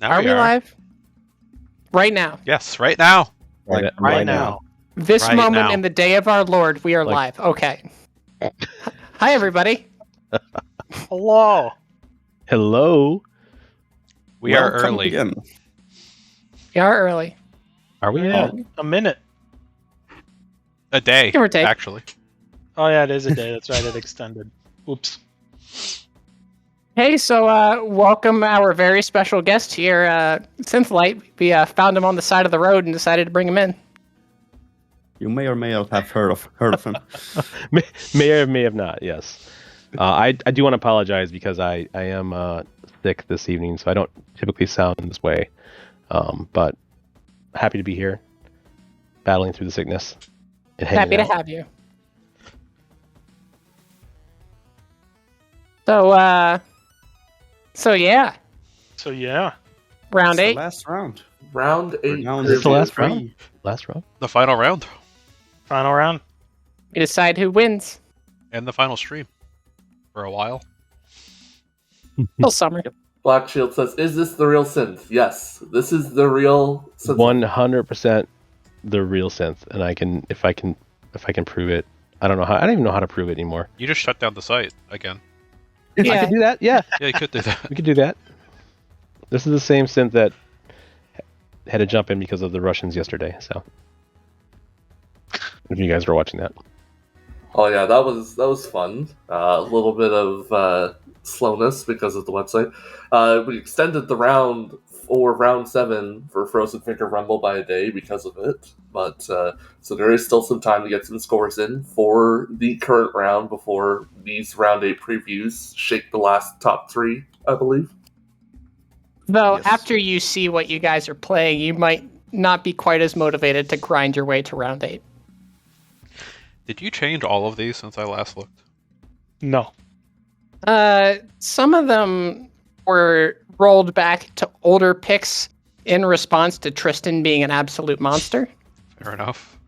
Now Are we live? Right now. Yes, right now. Right now. This Right moment now. in the day of our Lord, we are live. Okay. Hi, everybody. Hello. Hello. We are Welcome early. again. We are early. Are we? Yeah, a minute. A day, Give or take. actually. Oh yeah, it is a day. That's right. It extended. Oops. Hey, so welcome our very special guest here, Synthlight. We found him on the side of the road and decided to bring him in. You may or may not have heard of him. may or may have not. Yes. I do want to apologize because I am sick this evening, so I don't typically sound this way. But happy to be here, battling through the sickness. And Happy to hanging out. have you. So yeah, So yeah. round It's the 8. last round. Round 8. Round Is this the last three. round? Last round. The final round Final round. We decide who wins. and the final stream for a while. Till summer. Black Shield says, "Is this the real synth?" Yes, this is the real synth. 100% the real synth, and if I can prove it. I don't even know how to prove it anymore. You just shut down the site again. I Yeah. could do that. Yeah, Yeah, you could do that. we could do that. This is the same synth that had to jump in because of the Russians yesterday. So, if you guys were watching that. Oh yeah, that was fun. A little bit of slowness because of the website. We extended the round for round 7 for Frozen Finger Rumble by a day because of it. But so there is still some time to get some scores in for the current round before these round 8 previews shake the last top 3, I believe. Though Yes. after you see what you guys are playing, you might not be quite as motivated to grind your way to round 8. Did you change all of these since I last looked? No. Some of them were rolled back to older picks in response to Tristan being an absolute monster. Fair enough.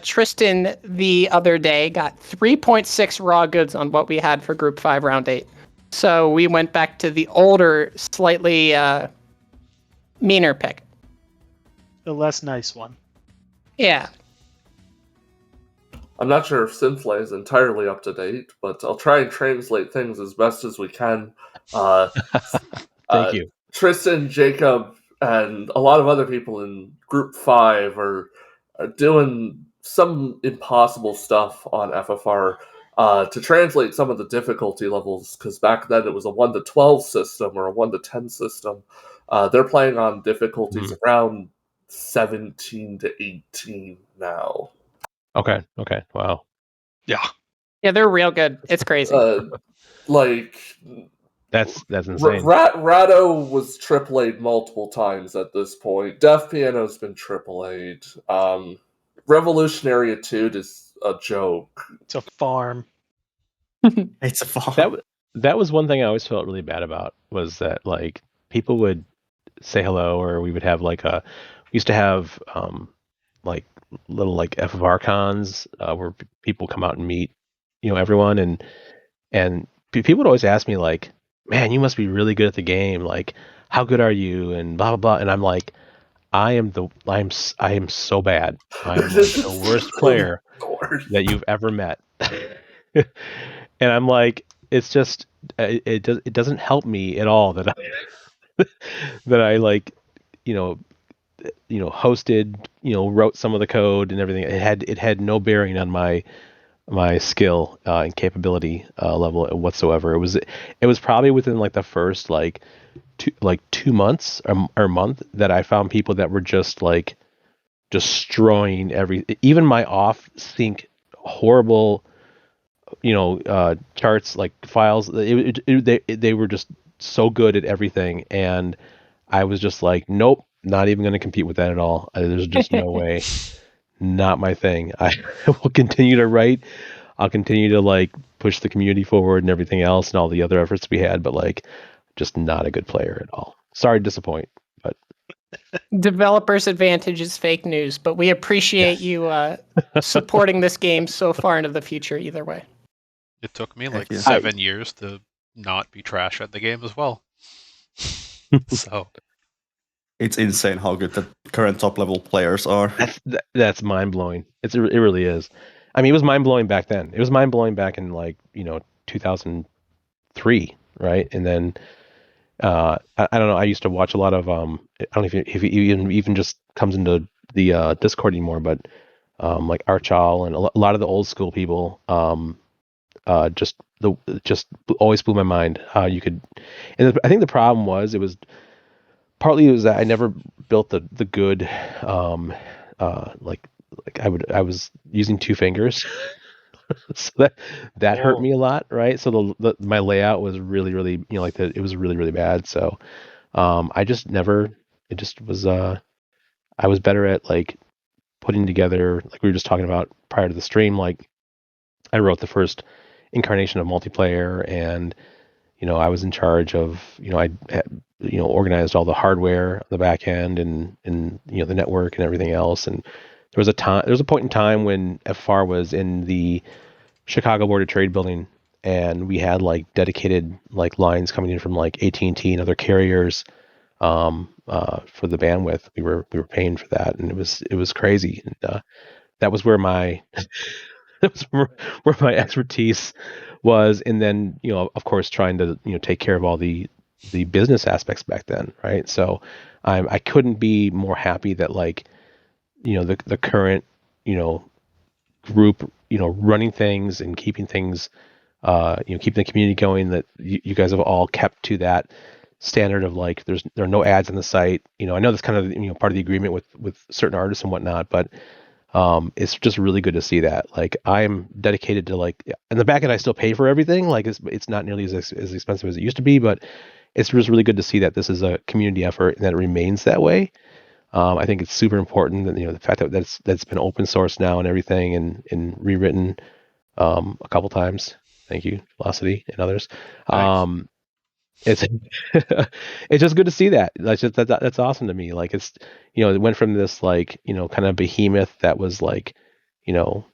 Tristan the other day got 3.6 raw goods on what we had for Group 5 Round 8. So we went back to the older, slightly meaner pick. The less nice one. Yeah. I'm not sure if Synthlight is entirely up to date, but I'll try and translate things as best as we can. Thank you. Tristan, Jacob, and a lot of other people in Group 5 are doing some impossible stuff on FFR to translate some of the difficulty levels, because back then it was a 1 to 12 system or a 1 to 10 system. They're playing on difficulties around 17 to 18 now. Okay. Wow. Yeah. Yeah, they're real good. It's crazy. Like... That's insane. Rado was AAA'd multiple times at this point. Def Piano's been AAA'd. Revolutionary Etude is a joke. It's a farm. It's a fall. That was one thing I always felt really bad about, was that like people would say hello, or we would have we used to have like little like FFR cons where people come out and meet everyone, and people would always ask me like, man, you must be really good at the game, like how good are you, and blah blah blah, and I'm like, I am so bad. I'm like the worst player that you've ever met. And I'm like, it's just it doesn't help me at all that I like hosted, wrote some of the code and everything. It had no bearing on my skill and capability level whatsoever. It was probably within like the first two months or a month that I found people that were just like destroying even my off sync horrible charts, like files. They were just so good at everything, and I was just like, nope, not even going to compete with that at all. There's just no way. Not my thing. I will continue to write. I'll continue to like push the community forward and everything else and all the other efforts we had, but like just not a good player at all. Sorry to disappoint, but Developers' advantage is fake news, but we appreciate you supporting this game so far into the future either way. It took me Heck like yeah. 7 years to not be trash at the game as well. So It's insane how good the current top level players are. That's mind blowing. It really is. I mean, it was mind blowing back then. It was mind blowing back in 2003, right? And then I don't know. I used to watch a lot of I don't know if it even just comes into the Discord anymore, but like Archal and a lot of the old school people just always blew my mind how you could. And I think the problem was it was that I never built the good like I was using two fingers. So that hurt me a lot, right? So my layout was really it was really bad. So I just never it just was I was better at like putting together, like we were just talking about prior to the stream, like I wrote the first incarnation of multiplayer, and I was in charge of I organized all the hardware on the back end and the network and everything else. And there was a point in time when FFR was in the Chicago Board of Trade building, and we had like dedicated like lines coming in from like AT&T and other carriers for the bandwidth. We were paying for that, and it was crazy. And that was where my that was where my expertise was. And then of course trying to take care of all the business aspects back then, right? So I couldn't be more happy that like the current group running things and keeping things keeping the community going, that you guys have all kept to that standard of like there are no ads on the site. I know that's kind of part of the agreement with certain artists and whatnot, but it's just really good to see that. Like I'm dedicated to like in the back end I still pay for everything. Like it's not nearly as expensive as it used to be, but it's just really good to see that this is a community effort and that it remains that way. I think it's super important that the fact that that's been open source now and everything and rewritten a couple times. Thank you, Velocity and others. Thanks. It's it's just good to see that. That's awesome to me. Like it's it went from this like kind of behemoth that was like it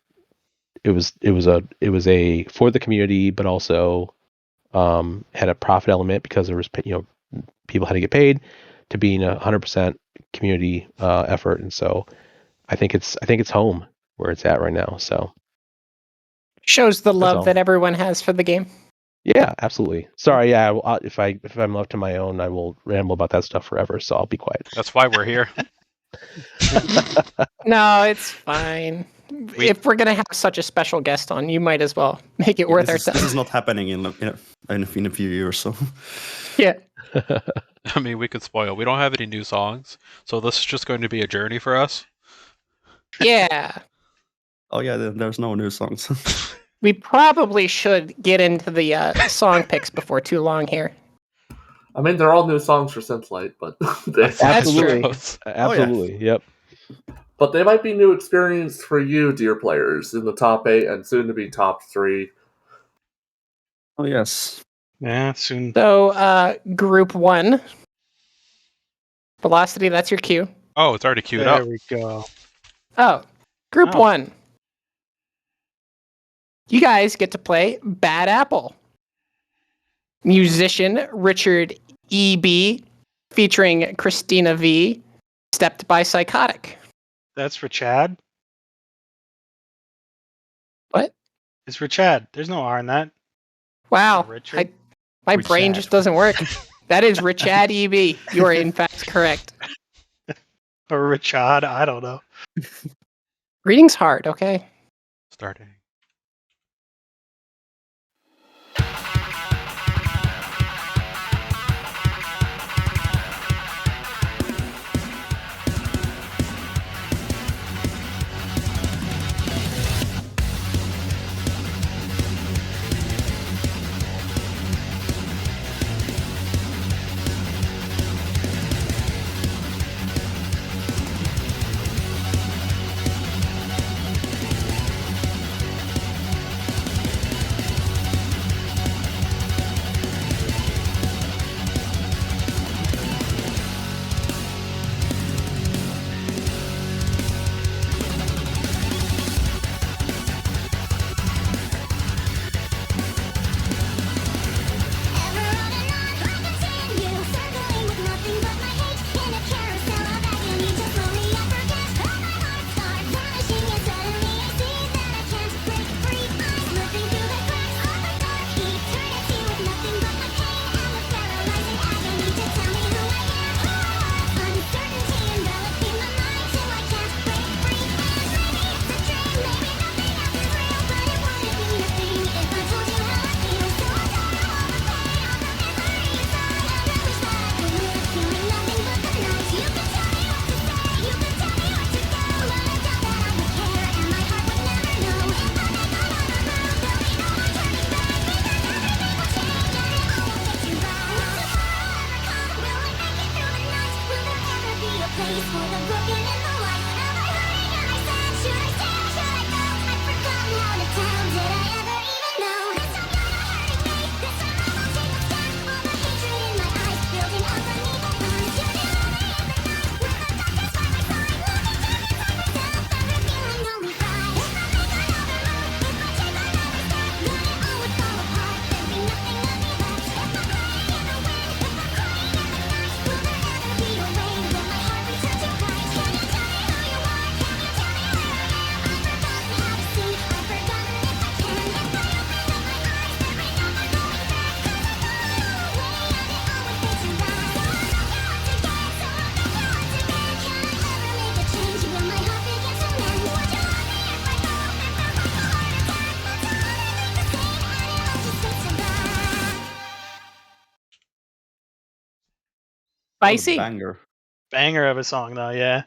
was a for the community, but also had a profit element because there was people had to get paid, to being 100% community effort. And so I think it's home where it's at right now. So Shows the love all. that everyone has for the game. yeah, absolutely. Sorry, yeah. If I'm left to my own, I will ramble about that stuff forever. So I'll be quiet. That's why we're here. No, it's fine. If we're gonna have such a special guest on, you might as well make it worth our time. This is not happening in a few years, so Yeah. I mean, we could spoil. We don't have any new songs, so this is just going to be a journey for us. Yeah. oh yeah, there's no new songs. We probably should get into the song picks before too long here. I mean, they're all new songs for Synthlight, but Absolutely. true. Absolutely. Yep. but they might be new experience for you, dear players, in the top 8 and soon to be top 3. oh yes. Yeah, soon. So, Group 1. Velocity, that's your cue. Oh, it's already queued There up. we go. Oh, Group Oh. 1. You guys get to play Bad Apple. Musician Richard E.B. featuring Christina V. Stepped by Psychotic. That's for Chad. What? It's for Chad. There's no R in that. Wow. Richard? My brain Richard. just doesn't work. That is Richard E.B. You are in fact correct. Or Richard. I don't know. Reading's hard, okay? Starting. Spicy. Banger. Banger of a song, though. Yeah.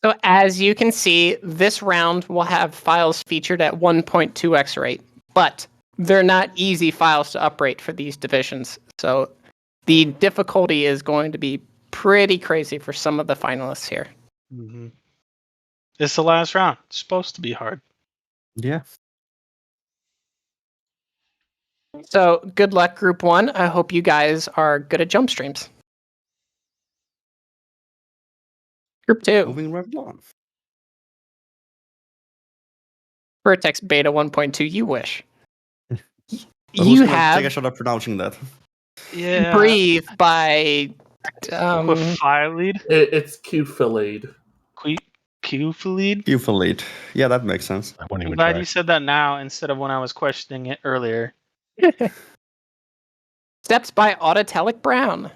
So as you can see, this round will have files featured at 1.2x rate, but they're not easy files to uprate for these divisions. So the difficulty is going to be pretty crazy for some of the finalists here. Mm-hmm. It's the last round. It's supposed to be hard. Yeah. So good luck, Group 1. I hope you guys are good at jump streams. Group 2. Moving right along. Vertex Beta 1.2, you wish. Who's You gonna have take a shot at pronouncing that? Yeah. Breathe by Quifilide? It's Q-Filade. Qfilide? Euphylate. Yeah, that makes sense. I won't I'm even glad try. you said that now instead of when I was questioning it earlier. Steps by Autotelic Brown.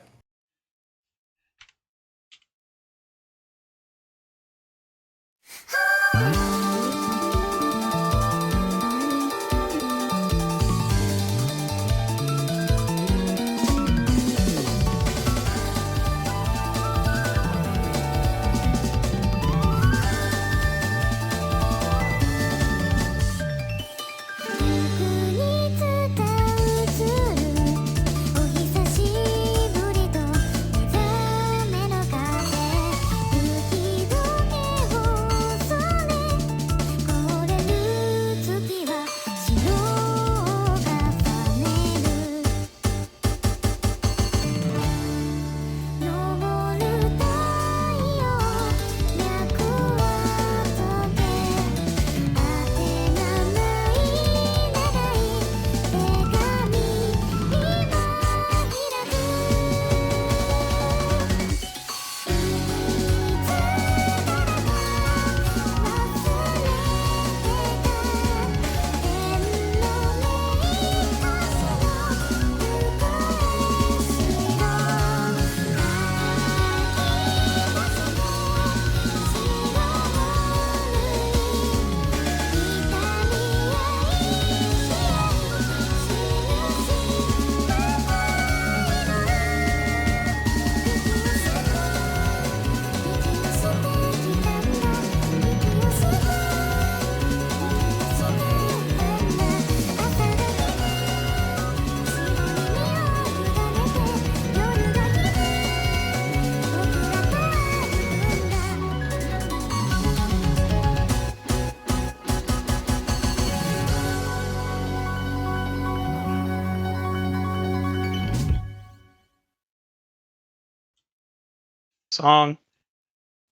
Song.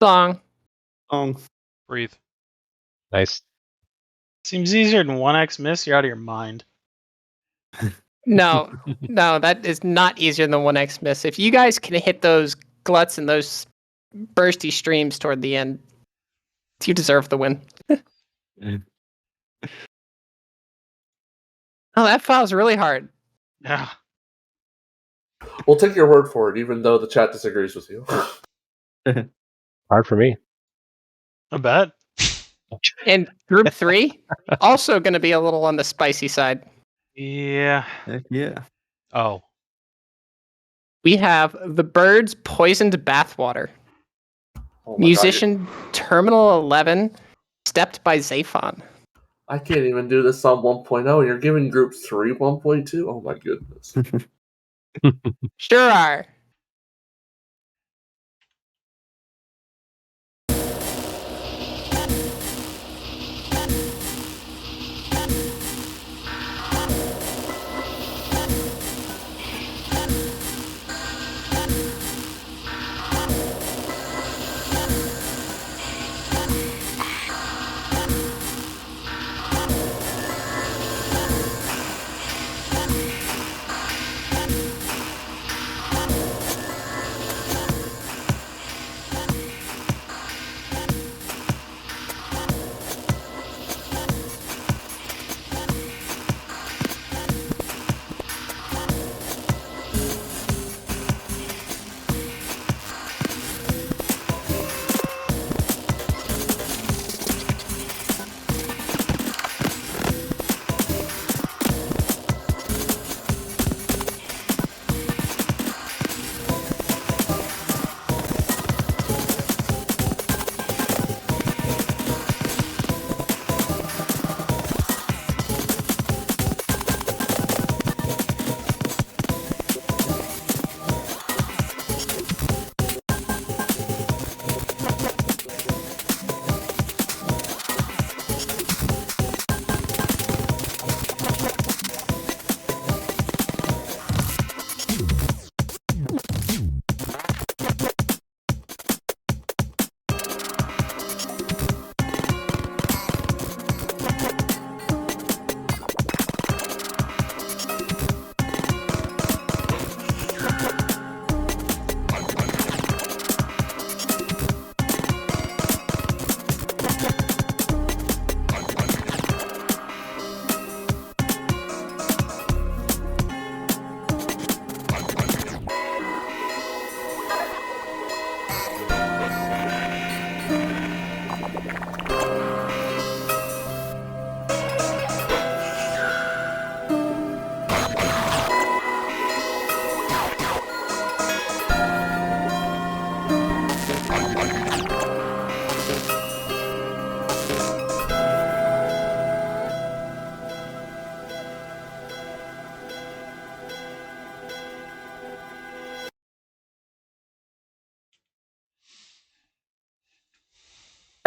Song. Breathe. Nice. Seems easier than 1x miss. You're out of your mind. No, that is not easier than 1x miss. If you guys can hit those gluts and those bursty streams toward the end, you deserve the win. Oh, that file's really hard. Yeah. We'll take your word for it, even though the chat disagrees with you. Hard for me. I bet. And Group 3, also going to be a little on the spicy side. Yeah. Heck yeah. Oh. We have The Birds Poisoned Bathwater. Oh my Musician Terminal 11, stepped by Zaphon. God, I can't even do this on 1.0, and you're giving Group 3 1.2? Oh my goodness. Sure are.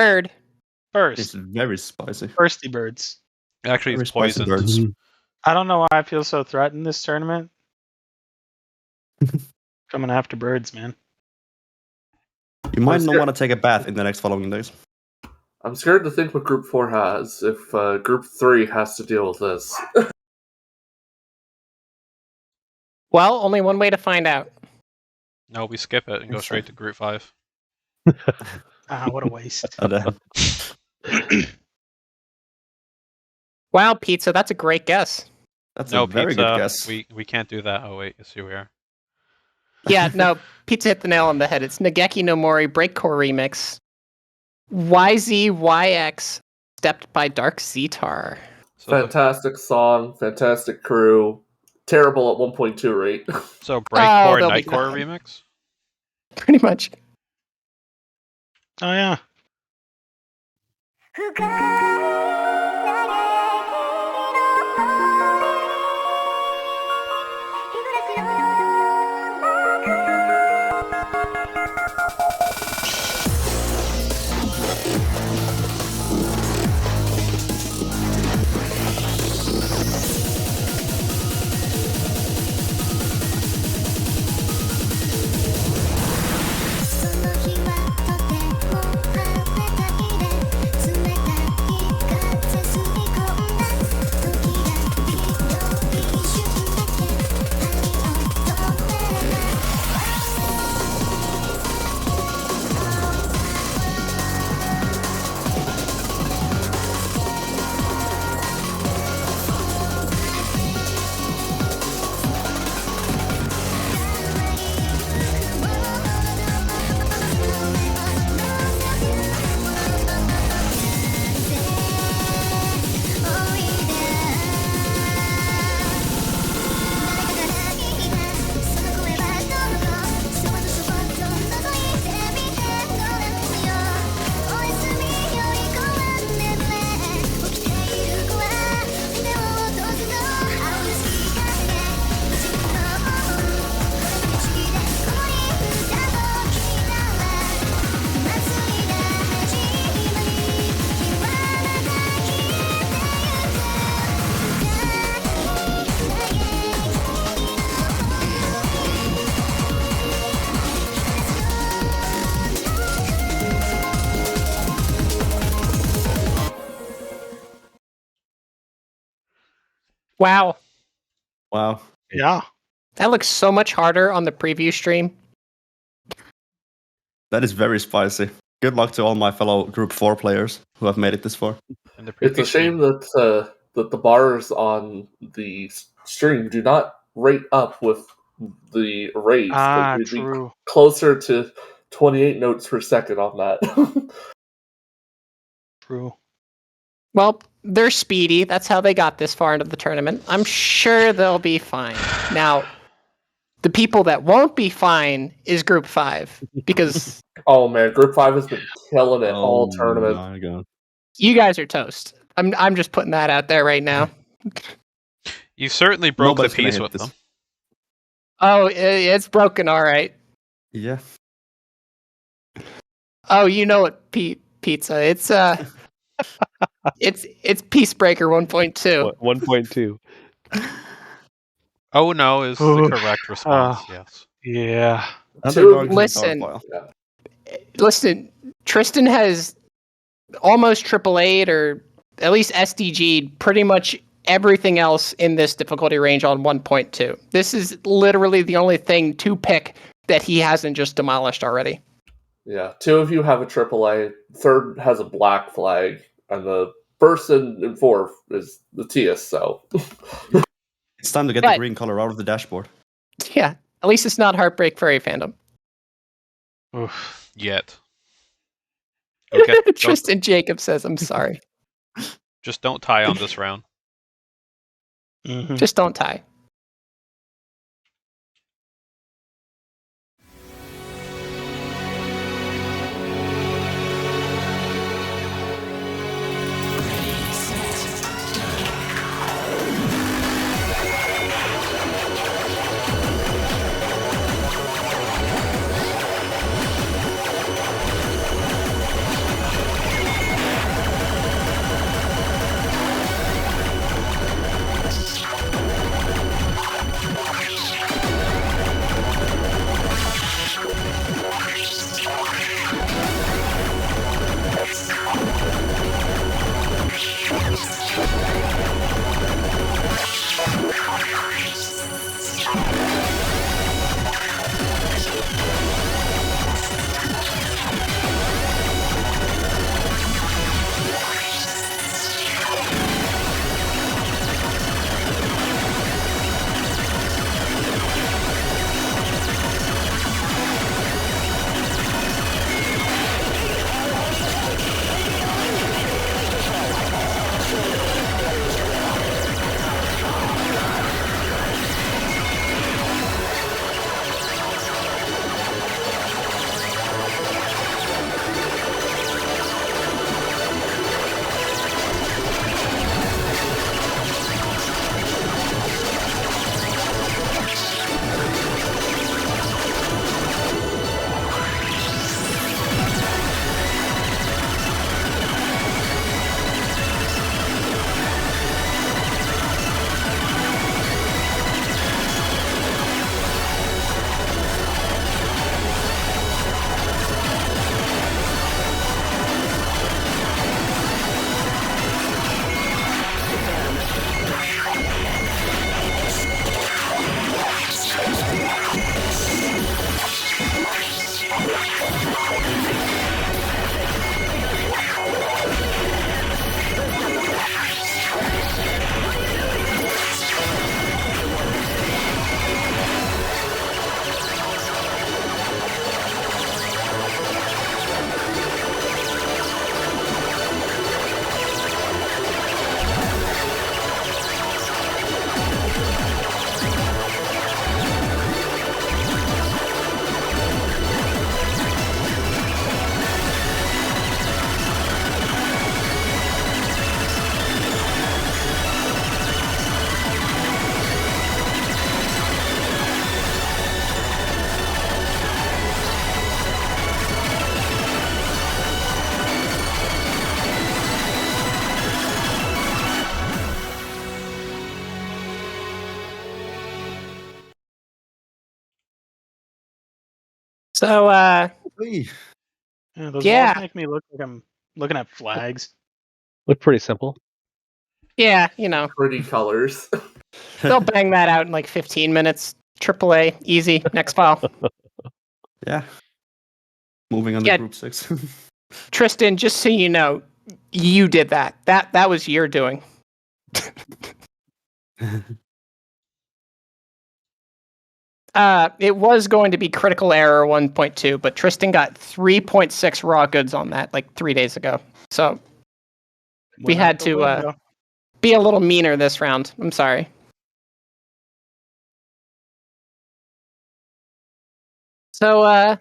Bird. It's First. very spicy. Firsty birds. Actually, Very it's spicy poisoned. birds. I don't know why I feel so threatened this tournament. Coming after birds, man. You might I'm not scared- want to take a bath in the next following days. I'm scared to think what Group 4 has if Group 3 has to deal with this. Well, only one way to find out. No, we skip it and go straight to Group 5. Ah, what a waste. And, Wow, pizza, that's a great guess. that's No, a very pizza. good guess. We can't do that. Oh wait, yes, here we are. Yeah, no, pizza hit the nail on the head. It's Nageki no Mori Breakcore Remix. YZYX Stepped by Dark Zetar. So, Fantastic song, fantastic crew, terrible at 1.2 rate. so Breakcore they'll be Nightcore fine. remix. Pretty much. Oh, yeah. Wow. Wow. Yeah. That looks so much harder on the preview stream. That is very spicy. Good luck to all my fellow Group 4 players who have made it this far. And the It's a previous shame that the bars on the stream do not rate up with the raise. Ah, We'd be true. closer to 28 notes per second on that. True. Well, they're speedy. That's how they got this far into the tournament. I'm sure they'll be fine. Now, the people that won't be fine is Group 5. Because Oh man, Group 5 has been killing it all tournament. My God. you guys are toast. I'm just putting that out there right now. You certainly broke Nobody's the gonna peace hit with this. them. Oh, it's broken, all right. Yeah. Oh, you know what, pizza. It's it's Peacebreaker 1.2. 1.2. Oh no is the Oof. correct response. Ah. Yes. Yeah. Underdog listen. Dark Pile. Listen, Tristan has almost triple A'd or at least SDG'd pretty much everything else in this difficulty range on 1.2. This is literally the only thing to pick that he hasn't just demolished already. Yeah, two of you have a AAA, third has a black flag, and the person in fourth is the TSO. It's time to get the But- green color out of the dashboard. Yeah, at least it's not Heartbreak Furry Fandom. Oof. Yet. Okay. don't- Tristan Jacob says, I'm sorry. just don't tie on this round. Mhm. Just don't tie. So, Hey. Yeah, those Yeah. walls make me look like I'm looking at flags. Look pretty simple. yeah, you know, Pretty colors. they'll bang that out in like 15 minutes. AAA, easy. Next file. Yeah. Moving on to Yeah. group 6. Tristan, just so you know, you did that. That was your doing. It was going to be critical error 1.2, but Tristan got 3.6 raw goods on that like 3 days ago. So we Went had out the to window. be a little meaner this round. I'm sorry. So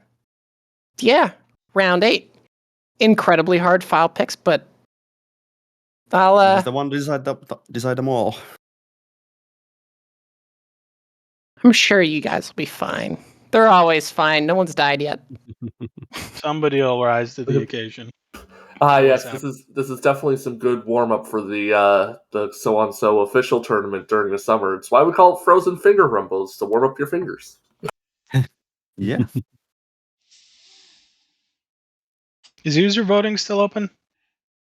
yeah, round 8. Incredibly hard file picks, but I'll He's the one to decide them all. I'm sure you guys will be fine. They're always fine. No one's died yet. Somebody will rise to the occasion. Yes, What's this is definitely some good warm up for the so on so official tournament during the summer. It's why we call it Frozen Finger Rumbles, to warm up your fingers. Yeah. Is user voting still open?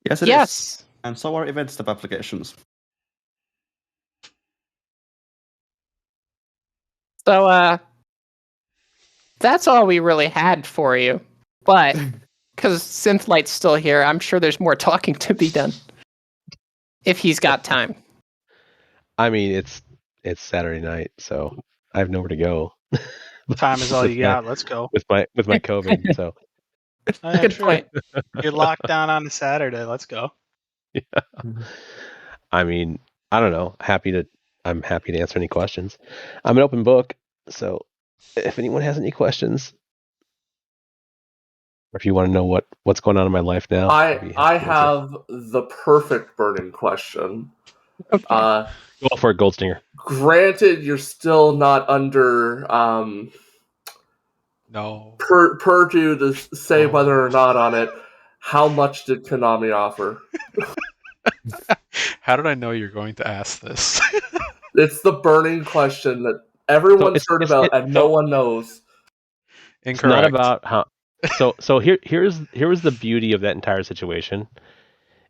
Yes, it is. Yes. And so are event step applications. So that's all we really had for you. But because Synthlight's still here, I'm sure there's more talking to be done. If he's got time. I mean, it's Saturday night, so I have nowhere to go. Time is all With you my- got. Let's go. with my COVID. So Oh, yeah, Good true. point. You're locked down on a Saturday. Let's go. I mean, I don't know. I'm happy to answer any questions. I'm an open book, so if anyone has any questions, or if you want to know what's going on in my life now, I'd be happy I to answer. have the perfect burning question. Okay. Go for it, Goldstinger. Granted, you're still not under No. Purdue to say Oh. whether or not on it. How much did Konami offer? How did I know you're going to ask this? It's the burning question that everyone's heard about and no one knows. It's Incorrect. not about how. So here's the beauty of that entire situation,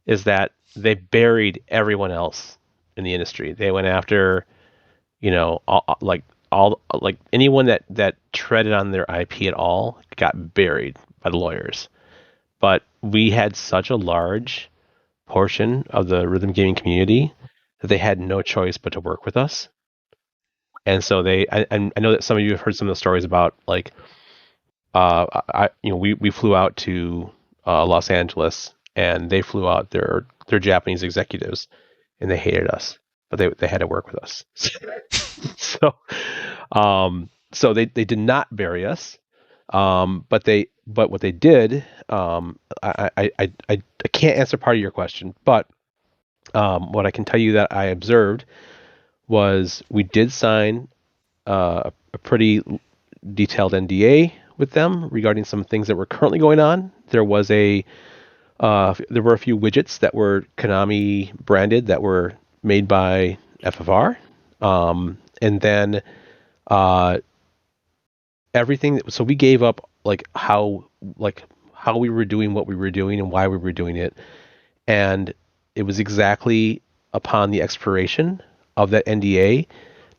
is that they buried everyone else in the industry. They went after, all anyone that treaded on their IP at all got buried by the lawyers. But we had such a large portion of the rhythm gaming community that they had no choice but to work with us. And so I know that some of you have heard some of the stories about like, we flew out to Los Angeles, and they flew out their Japanese executives, and they hated us, but they had to work with us. So they did not bury us, but what they did, I can't answer part of your question, but what I can tell you that I observed was we did sign a pretty detailed NDA with them regarding some things that were currently going on. There were a few widgets that were Konami branded that were made by FFR, and then everything. So we gave up how we were doing what we were doing and why we were doing it, and it was exactly upon the expiration of that NDA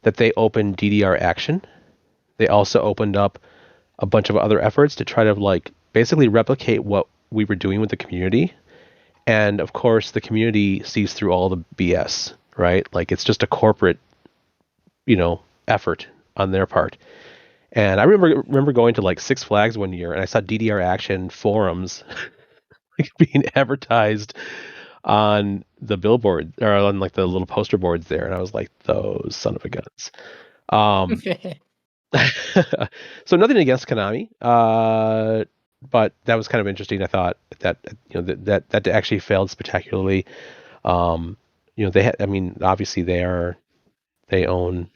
that they opened DDR Action. They also opened up a bunch of other efforts to try to basically replicate what we were doing with the community. And of course, the community sees through all the BS, right? Like it's just a corporate, effort on their part. And I remember going to Six Flags one year, and I saw DDR Action forums being advertised on the billboard or on the little poster boards there, and I was like, those son of a guns. So nothing against Konami, but that was kind of interesting. I thought that that actually failed spectacularly. They had, I mean, obviously they own,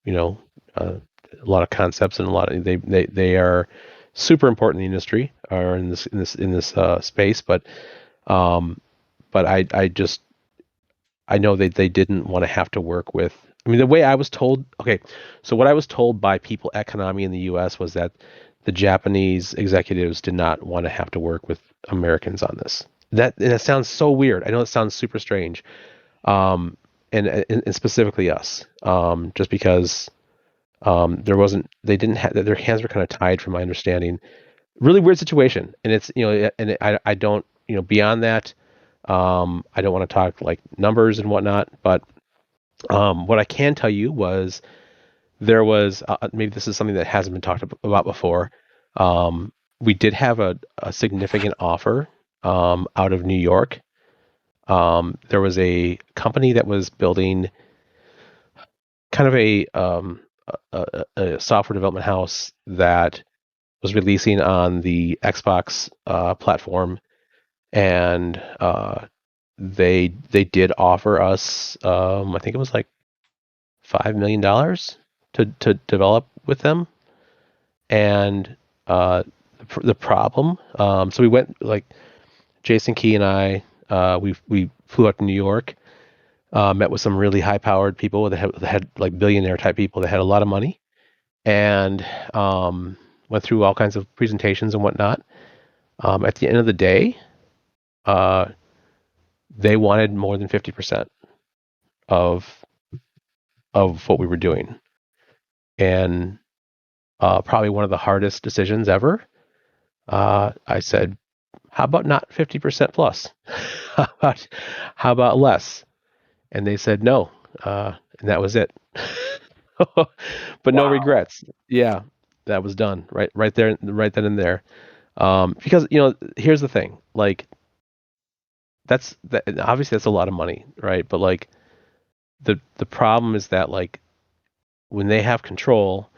a lot of concepts, and a lot of they are super important in the industry or in this space, but I know they didn't want to have to work with. I mean, the way I was told. Okay, so what I was told by people at Konami in the U.S. was that the Japanese executives did not want to have to work with Americans on this. And it sounds so weird. I know it sounds super strange, and specifically us, just because they didn't have their hands were kind of tied, from my understanding. Really weird situation, and it's I don't beyond that. I don't want to talk like numbers and whatnot, but what I can tell you was there was maybe this is something that hasn't been talked about before. We did have a significant offer out of New York. There was a company that was building kind of a software development house that was releasing on the Xbox platform, and they did offer us I think it was like $5 million to develop with them. And the problem, so we went, like Jason Key and I, we flew out to New York, met with some really high powered people that had like billionaire type people that had a lot of money, and went through all kinds of presentations and whatnot. At the end of the day, they wanted more than 50% of what we were doing, and probably one of the hardest decisions ever. I said, "How about not 50% plus? how about less?" And they said no, and that was it. But no Wow. regrets. Yeah, that was done right there, right then and there. Because here's the thing, like obviously that's a lot of money, right? But like the problem is that, like, when they have control,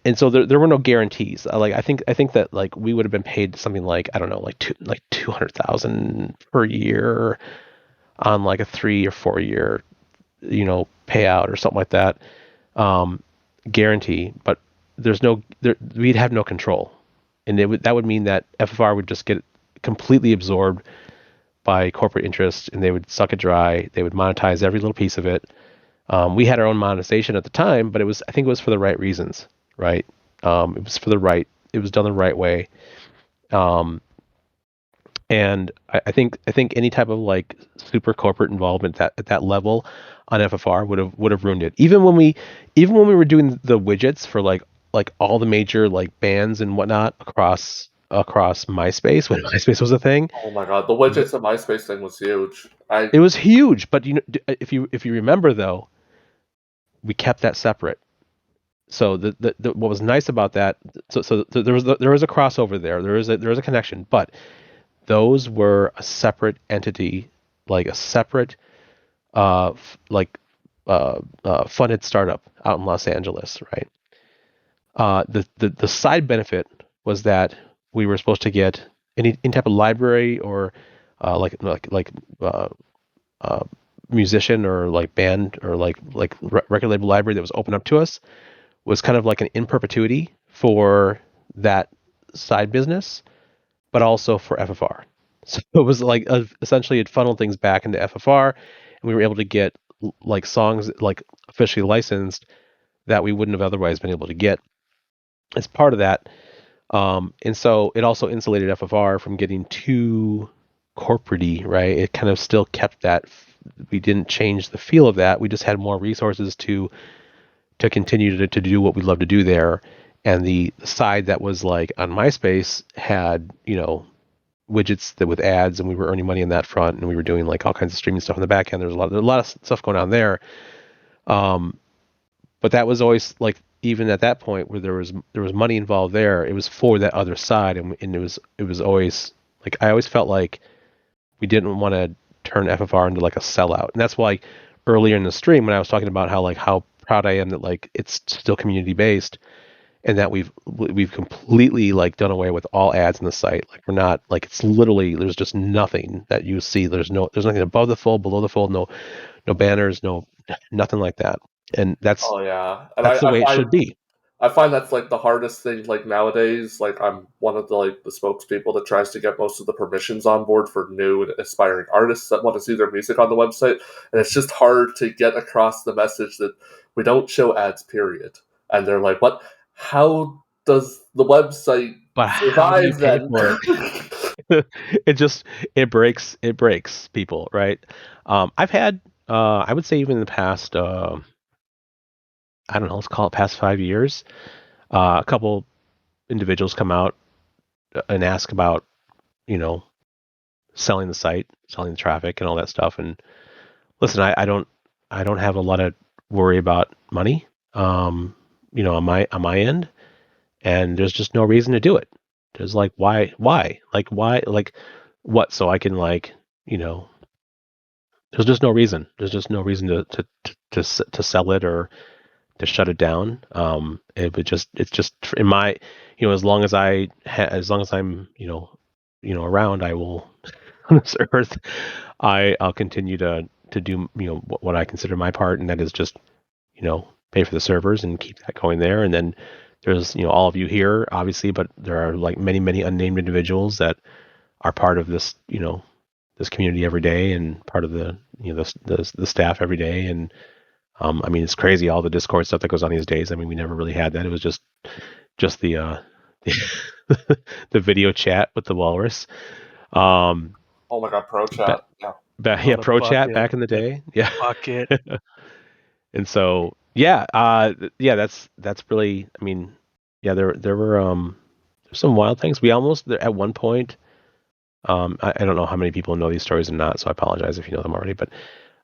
and so there were no guarantees. Like I think that like we would have been paid something like, I don't know, like 200,000 per year on like a 3 or 4 year payout or something like that, guarantee. But we'd have no control, and that would mean that FFR would just get completely absorbed by corporate interests, and they would suck it dry. They would monetize every little piece of it. We had our own monetization at the time, but I think it was for the right reasons, right? It was done the right way. And I think any type of like super corporate involvement at that level on FFR would have ruined it. Even when we were doing the widgets for like all the major like bands and whatnot across MySpace, when MySpace was a thing. Oh my god, the widgets and MySpace thing was huge. It was huge, but if you remember though, we kept that separate. So the what was nice about that, so there was a crossover there. There was a connection, but those were a separate entity, like a separate funded startup out in Los Angeles, right? The side benefit was that we were supposed to get any type of library or musician or like band or like record label library that was open up to us, was kind of like an in perpetuity for that side business, but also for FFR. So it was like essentially it funneled things back into FFR, and we were able to get like songs like officially licensed that we wouldn't have otherwise been able to get as part of that. And so it also insulated FFR from getting too corporate-y, right? It kind of still kept that. We didn't change the feel of that. We just had more resources to continue to do what we love to do there. And the side that was like on MySpace had, widgets that with ads, and we were earning money on that front, and we were doing like all kinds of streaming stuff in the back end. There's a lot of stuff going on there. But that was always like, even at that point where there was money involved there, it was for that other side, and it was always like, I always felt like we didn't want to turn FFR into like a sellout. And that's why earlier in the stream, when I was talking about how proud I am that like it's still community based, and that we've completely like done away with all ads in the site. Like, we're not, like, it's literally, there's just nothing that you see. There's nothing above the fold, below the fold, no banners, nothing like that. And that's Oh yeah, and the way it should be. I find that's like the hardest thing. Like nowadays, like I'm one of the spokespeople that tries to get most of the permissions on board for new and aspiring artists that want to see their music on the website, and it's just hard to get across the message that we don't show ads. Period. And they're like, "What? How does the website But how do you survive pay then? for it? it breaks people, right? I've had I would say even in the past I don't know, let's call it past 5 years, a couple individuals come out and ask about, you know, selling the site, selling the traffic and all that stuff. And listen, I don't have a lot of worry about money, you know, on my end, and there's just no reason to do it. There's like why like what, so I can, like, you know, there's just no reason. There's just no reason to sell it or to shut it down. It's just in my, you know, as long as I'm, you know, around, I will on this earth, I'll continue to do, you know, what I consider my part, and that is just, you know, pay for the servers and keep that going there. And then there's, you know, all of you here, obviously, but there are like many unnamed individuals that are part of this, you know, this community every day, and part of the, you know, the staff every day. And I mean, it's crazy all the Discord stuff that goes on these days. I mean, we never really had that. It was just the the video chat with the walrus. Oh my god, Pro Chat. Yeah. Yeah, the Pro Chat bucket, back in the the day. Yeah. Bucket. And so, yeah, yeah, that's really, I mean, yeah, there were there's some wild things. We almost, at one point, I don't know how many people know these stories or not, so I apologize if you know them already, but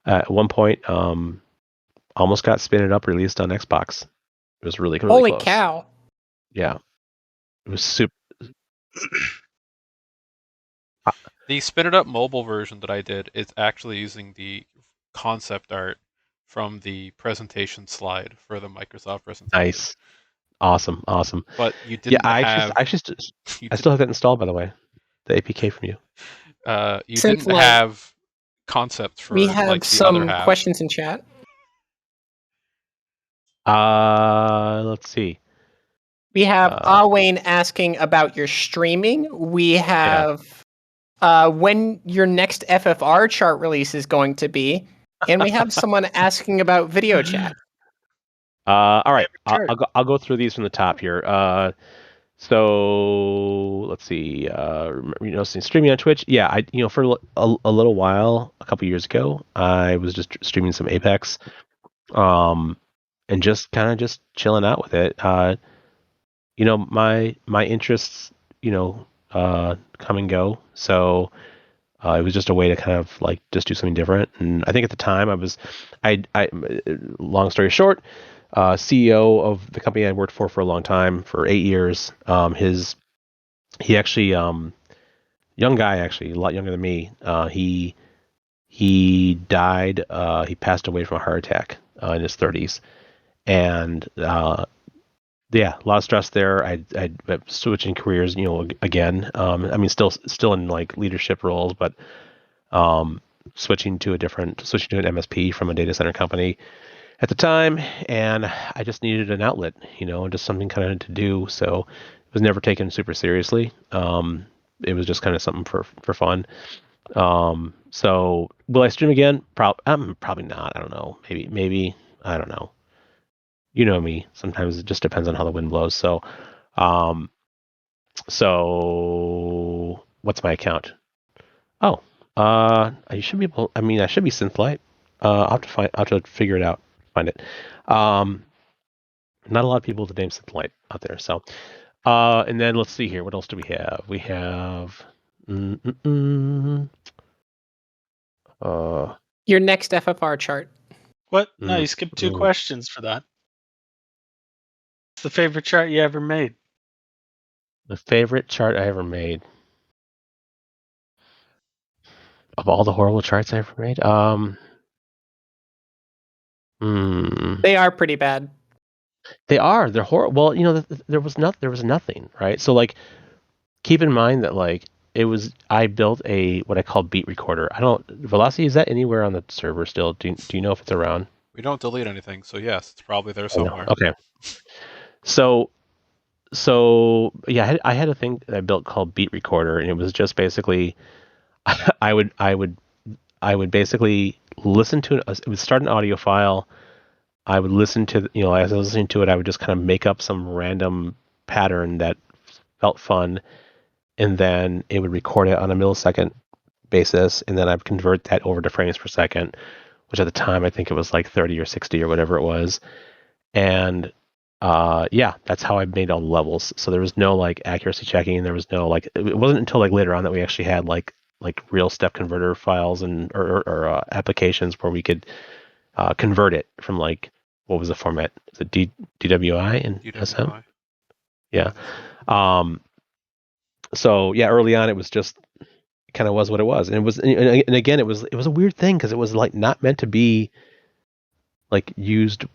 at one point, almost got Spin It Up released on Xbox. It was really Holy close. cow! Yeah, it was super. The Spin It Up mobile version that I did is actually using the concept art from the presentation slide for the Microsoft presentation. Nice, awesome. But you Yeah, didn't I have. still have that installed, by the way. The APK from you. You Since, didn't like, have concepts for We have like the other some half. questions in chat. Let's see. We have Wayne asking about your streaming. We have when your next FFR chart release is going to be, and we have someone asking about video chat. All right, Sure. I'll go through these from the top here. So let's see. You know, streaming on Twitch. Yeah, you know, for a little while, a couple years ago, I was just streaming some Apex, and just kind of just chilling out with it. You know, my interests, you know, come and go. So it was just a way to kind of like just do something different. And I think at the time I long story short, CEO of the company I worked for a long time, for 8 years. He actually, young guy, actually a lot younger than me. He died. He passed away from a heart attack in his 30s, and yeah, a lot of stress there. I switching careers, you know, again. I mean, still in like leadership roles, but switching to an MSP from a data center company at the time, and I just needed an outlet, you know, just something kind of to do. So it was never taken super seriously. It was just kind of something for fun. So will I stream again? Probably not. I don't know. Maybe I don't know. You know me. Sometimes it just depends on how the wind blows. So, so what's my account? Oh, I should be able. I mean, I should be Synthlight. I'll have to figure it out. Find it. Not a lot of people with the name Synthlight out there. So, and then let's see here. What else do we have? We have. Your next FFR chart. What? No, you skipped 2 questions for that. What's the favorite chart you ever made? The favorite chart I ever made. Of all the horrible charts I ever made, They are pretty bad. They're horrible. Well, you know, there was nothing, right? So like, keep in mind that like I built what I call beat recorder. Velocity, is that anywhere on the server still? Do you know if it's around? We don't delete anything, so yes, it's probably there somewhere. Okay. So yeah, I had a thing that I built called beat recorder, and it was just basically I would basically listen to it would start an audio file. I would listen to, you know, as I was listening to it, I would just kind of make up some random pattern that felt fun, and then it would record it on a millisecond basis, and then I'd convert that over to frames per second, which at the time I think it was like 30 or 60 or whatever it was. And that's how I made all the levels. So there was no like accuracy checking. There was no like, it wasn't until like later on that we actually had like real step converter files and or applications where we could convert it from like, what was the format? The DWI and SM? DWI. Yeah. So yeah, early on it was just kind of was what it was, and it was, and again it was a weird thing because it was like not meant to be like used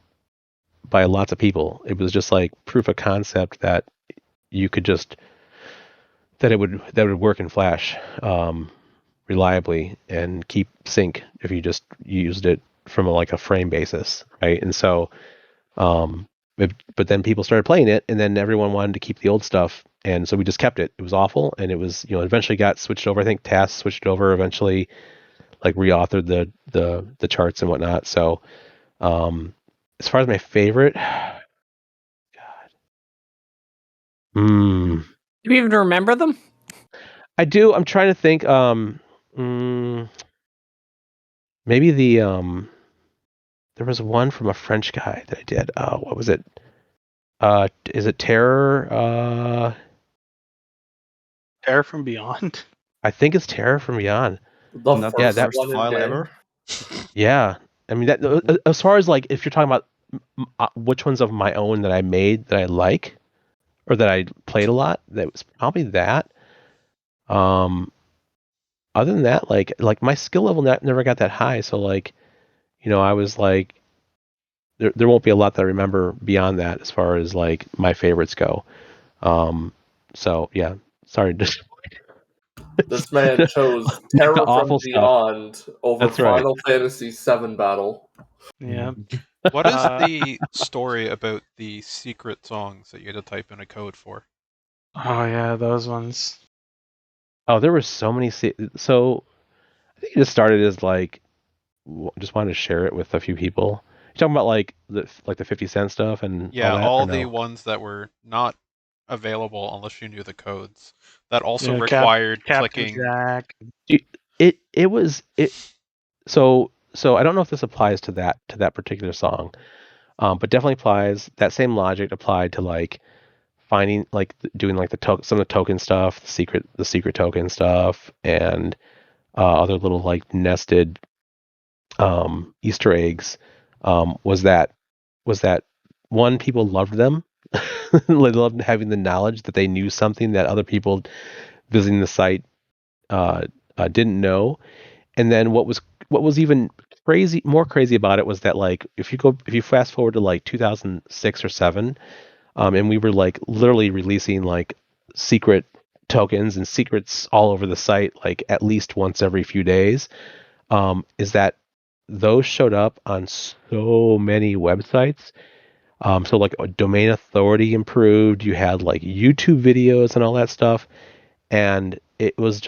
by lots of people. It was just like proof of concept that you could just that would work in Flash reliably and keep sync if you just used it from a frame basis, right? And so but then people started playing it, and then everyone wanted to keep the old stuff, and so we just kept it. It was awful, and it was, eventually got switched over. I think TAS switched over eventually, like reauthored the charts and whatnot. So as far as my favorite, Do you even remember them? I do. I'm trying to think. Maybe there was one from a French guy that I did. What was it? Is it Terror? Terror from Beyond. I think it's Terror from Beyond. The Not first the first one in file game. ever. Yeah, I mean that. As far as like, if you're talking about which ones of my own that I made that I like, or that I played a lot, that was probably that. Other than that, like my skill level never got that high, so like, I was like, there won't be a lot that I remember beyond that as far as like my favorites go. So yeah, sorry to This man chose Terror from awful stuff. Beyond over That's right. Final Fantasy VII Battle. Yeah. What is the story about the secret songs that you had to type in a code for? Oh yeah, those ones. Oh, there were so many. So I think it just started as like, just wanted to share it with a few people. You talking about like the 50 Cent stuff and Yeah, all that? all or no? the ones that were not available unless you knew the codes. That also Yeah, required Captain clicking. Jack. It was. So I don't know if this applies to that particular song, but definitely applies. That same logic applied to like finding, like doing like some of the token stuff, the secret token stuff, and other little like nested Easter eggs. Was that one, people loved them. They loved having the knowledge that they knew something that other people visiting the site didn't know. And then what was even more crazy about it was that, like, if you fast forward to like 2006 or 7, and we were like literally releasing like secret tokens and secrets all over the site, like at least once every few days, is that those showed up on so many websites. So like a domain authority improved, you had like YouTube videos and all that stuff. And it was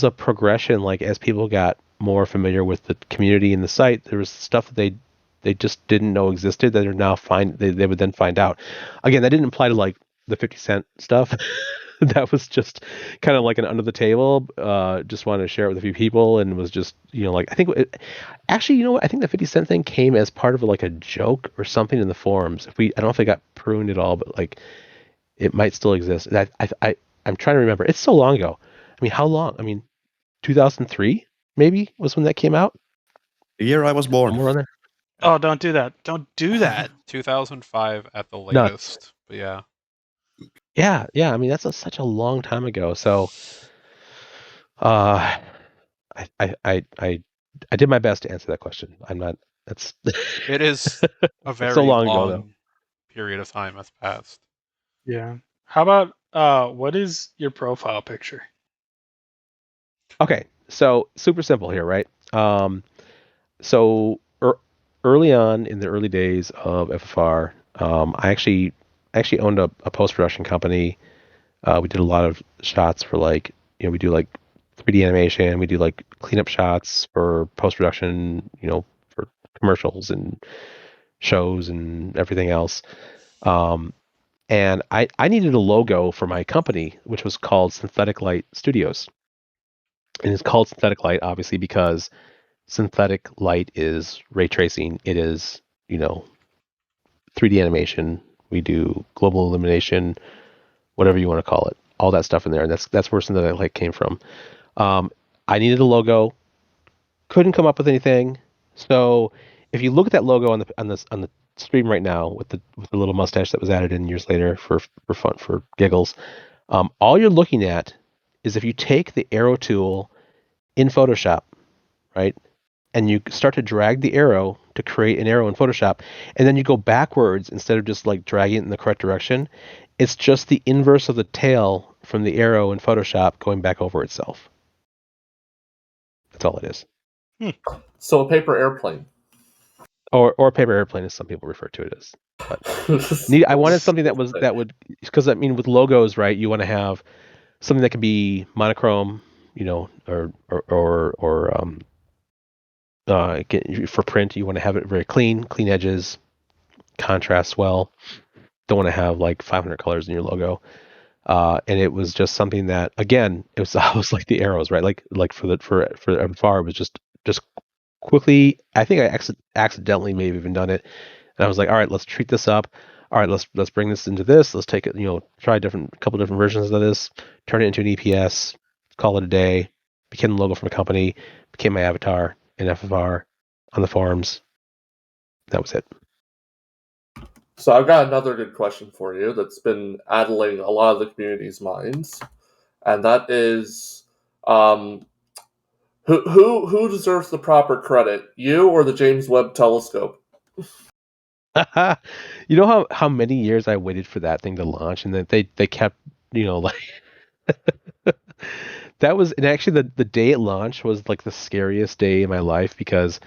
a progression. Like, as people got more familiar with the community and the site, there was stuff that they just didn't know existed that are now they would then find out. Again, that didn't apply to like the 50 Cent stuff. That was just kind of like an under the table. Just wanted to share it with a few people, and was just, like, I think actually, what, I think the 50 Cent thing came as part of like a joke or something in the forums. I don't know if it got pruned at all, but like it might still exist. And I'm trying to remember. It's so long ago. I mean, how long? I mean, 2003 maybe was when that came out. The year I was born. Somewhere on there. Oh, don't do that. Don't do that. 2005 at the Nuts. latest. But yeah. Yeah. I mean, that's such a long time ago. So, I did my best to answer that question. I'm not. That's. It is a very so long ago, though. period of time has passed. Yeah. How about what is your profile picture? Okay, so super simple here, right? So early on in the early days of FFR, I actually owned a post-production company. We did a lot of shots for like, we do like 3D animation. We do like cleanup shots for post-production, for commercials and shows and everything else. And I needed a logo for my company, which was called Synthetic Light Studios. And it's called Synthetic Light, obviously, because synthetic light is ray tracing. It is, 3D animation. We do global illumination, whatever you want to call it. All that stuff in there. And that's where Synthetic Light came from. I needed a logo. Couldn't come up with anything. So if you look at that logo on the stream right now with the little mustache that was added in years later for fun, for giggles, all you're looking at is if you take the arrow tool in Photoshop, right, and you start to drag the arrow to create an arrow in Photoshop, and then you go backwards instead of just like dragging it in the correct direction, it's just the inverse of the tail from the arrow in Photoshop going back over itself. That's all it is. So a paper airplane. Or paper airplane, as some people refer to it as. But I wanted something that would, because I mean, with logos, right? You want to have something that can be monochrome, or for print. You want to have it very clean edges, contrasts well. Don't want to have like 500 colors in your logo. And it was just something that, again, it was almost like the arrows, right? Like for FFR, it was just quickly. I think I accidentally may have even done it, and I was like, all right, let's treat this up. All right, let's bring this into this. Let's take it, try a couple different versions of this, turn it into an EPS, call it a day. Became the logo for my company, became my avatar in FFR on the forums. That was it. So I've got another good question for you that's been addling a lot of the community's minds, and that is, who deserves the proper credit, you or the James Webb Telescope? You know how many years I waited for that thing to launch, and that they kept, like that was, and actually the day it launched was like the scariest day in my life, because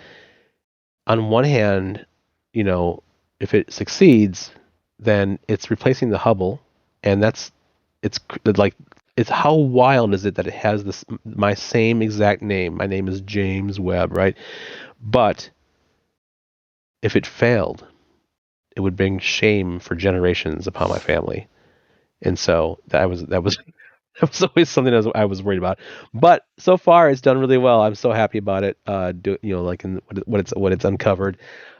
on one hand, if it succeeds, then it's replacing the Hubble, and it's how wild is it that it has my same exact name. My name is James Webb, right? But if it failed, it would bring shame for generations upon my family, and so that was always something I was worried about. But so far, it's done really well. I'm so happy about it. Like in what it's uncovered.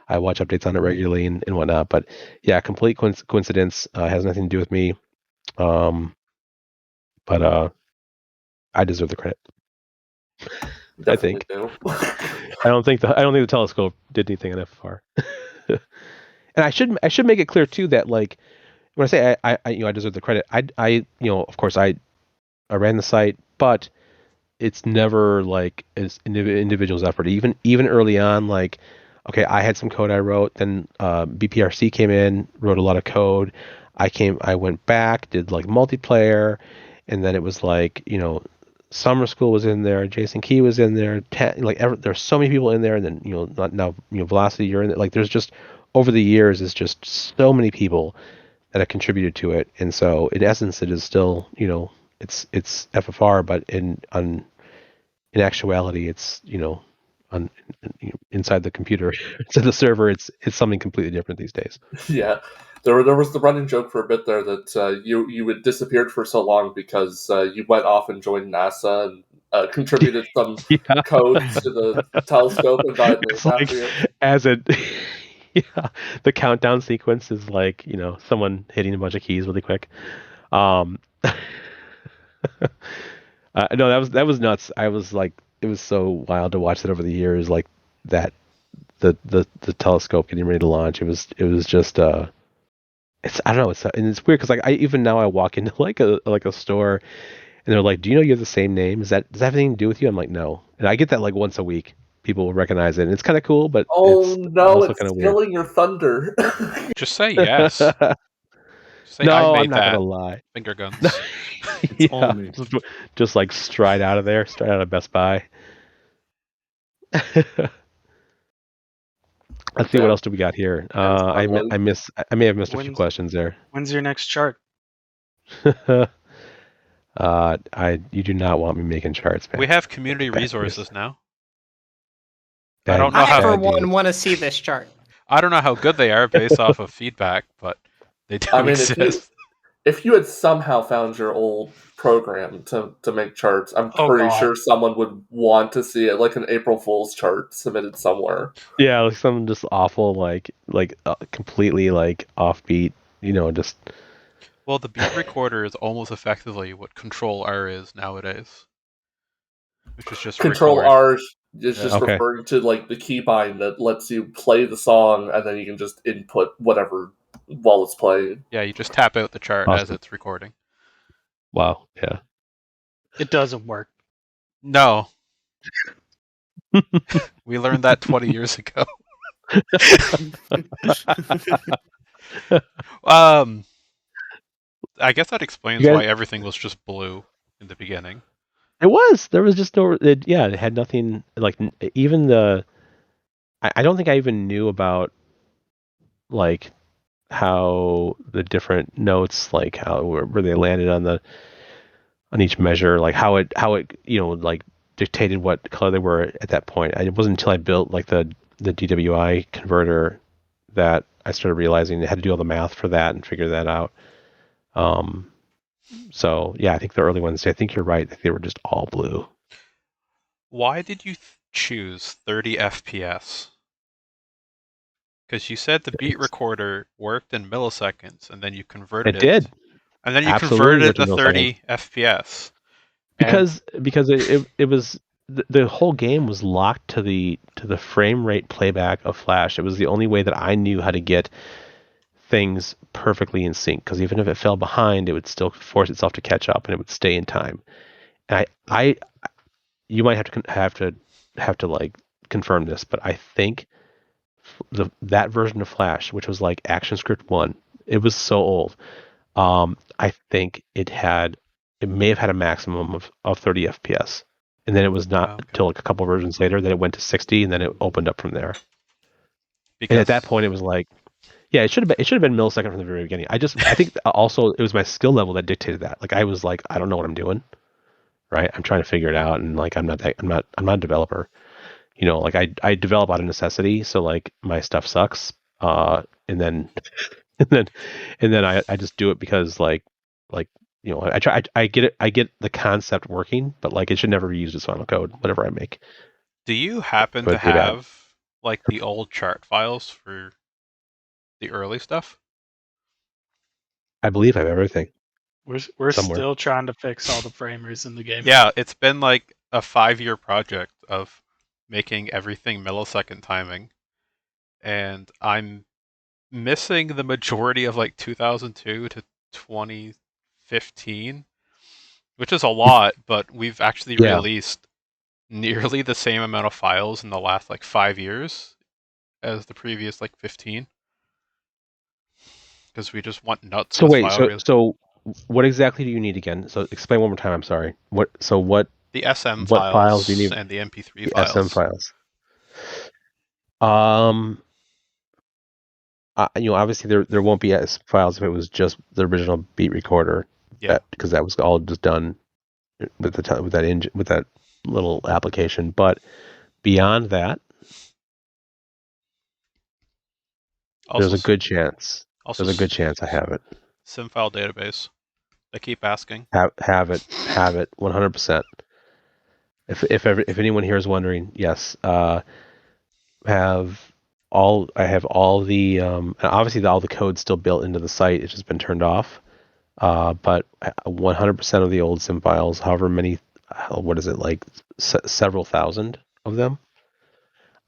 I watch updates on it regularly and whatnot. But yeah, complete coincidence. Has nothing to do with me. But I deserve the credit. I think. Do. I don't think the telescope did anything on FFR. And I should make it clear too that, like, when I say I deserve the credit, I of course I ran the site, but it's never like as individual's effort. Even early on, like, okay, I had some code I wrote, then BPRC came in, wrote a lot of code. I went back, did like multiplayer, and then it was like, Summer School was in there, Jason Key was in there, there's so many people in there, and then now Velocity, you're in there. Like, there's just, over the years, it's just so many people that have contributed to it, and so in essence, it is still, it's FFR, but in actuality, it's inside the computer, inside the server, it's something completely different these days. Yeah, there was the running joke for a bit there that you had disappeared for so long because you went off and joined NASA and contributed some code to the telescope and got it named after you. As it. Yeah, the countdown sequence is like, someone hitting a bunch of keys really quick. No, that was nuts. I was like, it was so wild to watch that over the years, like that the telescope getting ready to launch. It was just it's, I don't know, and it's weird because, like, even now I walk into like a store and they're like, "Do you know you have the same name? Does that have anything to do with you?" I'm like, "No," and I get that like once a week. People will recognize it, and it's kind of cool, but it's stealing your thunder. Just say yes. Say, no, I made I'm not that. gonna lie. Finger guns. Yeah, just like stride out of Best Buy. Let's see, what else do we got here? I may have missed a few questions there. When's your next chart? You do not want me making charts, man. We have community resources now. I for one want to see this chart. I don't know how good they are based off of feedback, but They do I mean, exist. if you had somehow found your old program to make charts, I'm Oh, pretty God. sure someone would want to see it, like an April Fool's chart submitted somewhere. Yeah, like something just awful, completely like offbeat. Just Well, the beat recorder is almost effectively what Control R is nowadays, which is just Control record. R is Yeah. just Okay. referring to like the keybind that lets you play the song, and then you can just input whatever while it's playing. Yeah, you just tap out the chart as Awesome. it's recording. Wow. Yeah. It doesn't work. No. We learned that 20 years ago. I guess that explains You guys- why everything was just blue in the beginning. It was. There was just no. It had nothing. Like even the. I don't think I even knew about like how the different notes, like how where they landed on each measure, like how it like dictated what color they were at that point. It wasn't until I built like the DWI converter that I started realizing I had to do all the math for that and figure that out. So yeah, I think the early ones. I think you're right. They were just all blue. Why did you choose 30 FPS? Because you said the beat recorder worked in milliseconds, and then you converted It did. and then you Absolutely converted it worked in to 30 FPS. Because it was the whole game was locked to the frame rate playback of Flash. It was the only way that I knew how to get things perfectly in sync. Because even if it fell behind, it would still force itself to catch up, and it would stay in time. And you might have to like confirm this, but I think that version of Flash, which was like ActionScript 1, it was so old. I think it may have had a maximum of 30 FPS, and then it was not until like a couple versions later that it went to 60, and then it opened up from there. Because And at that point, it was like, yeah, it should have been millisecond from the very beginning. I think also it was my skill level that dictated that. Like I was like, I don't know what I'm doing, right? I'm trying to figure it out, and like I'm not a developer. Like I develop out of necessity, so like my stuff sucks. And then I just do it because like I get it. I get the concept working, but like it should never be used as final code, whatever I make. do you happen But to pretty bad. have like the old chart files for the early stuff? I believe I have everything. We're Somewhere. still trying to fix all the framers in the game. Yeah, it's been like a 5-year project of making everything millisecond timing, and I'm missing the majority of like 2002 to 2015, which is a lot, but we've actually Yeah. released nearly the same amount of files in the last like 5 years as the previous like 15, because we just want nuts So with wait, file so what exactly do you need again? So explain one more time. I'm sorry. What the SM what files do you need? and the MP3 The files. SM files. Obviously there won't be S files if it was just the original beat recorder. Yeah. Because that was all just done with that little application. But beyond that, there's a good chance. Also, There's a good chance I have it. SimFile database. They keep asking. Have it 100%. If anyone here is wondering, yes, I have all the obviously all the code's still built into the site. It's just been turned off. But 100% of the old sim files, however many, what is it, like several thousand of them.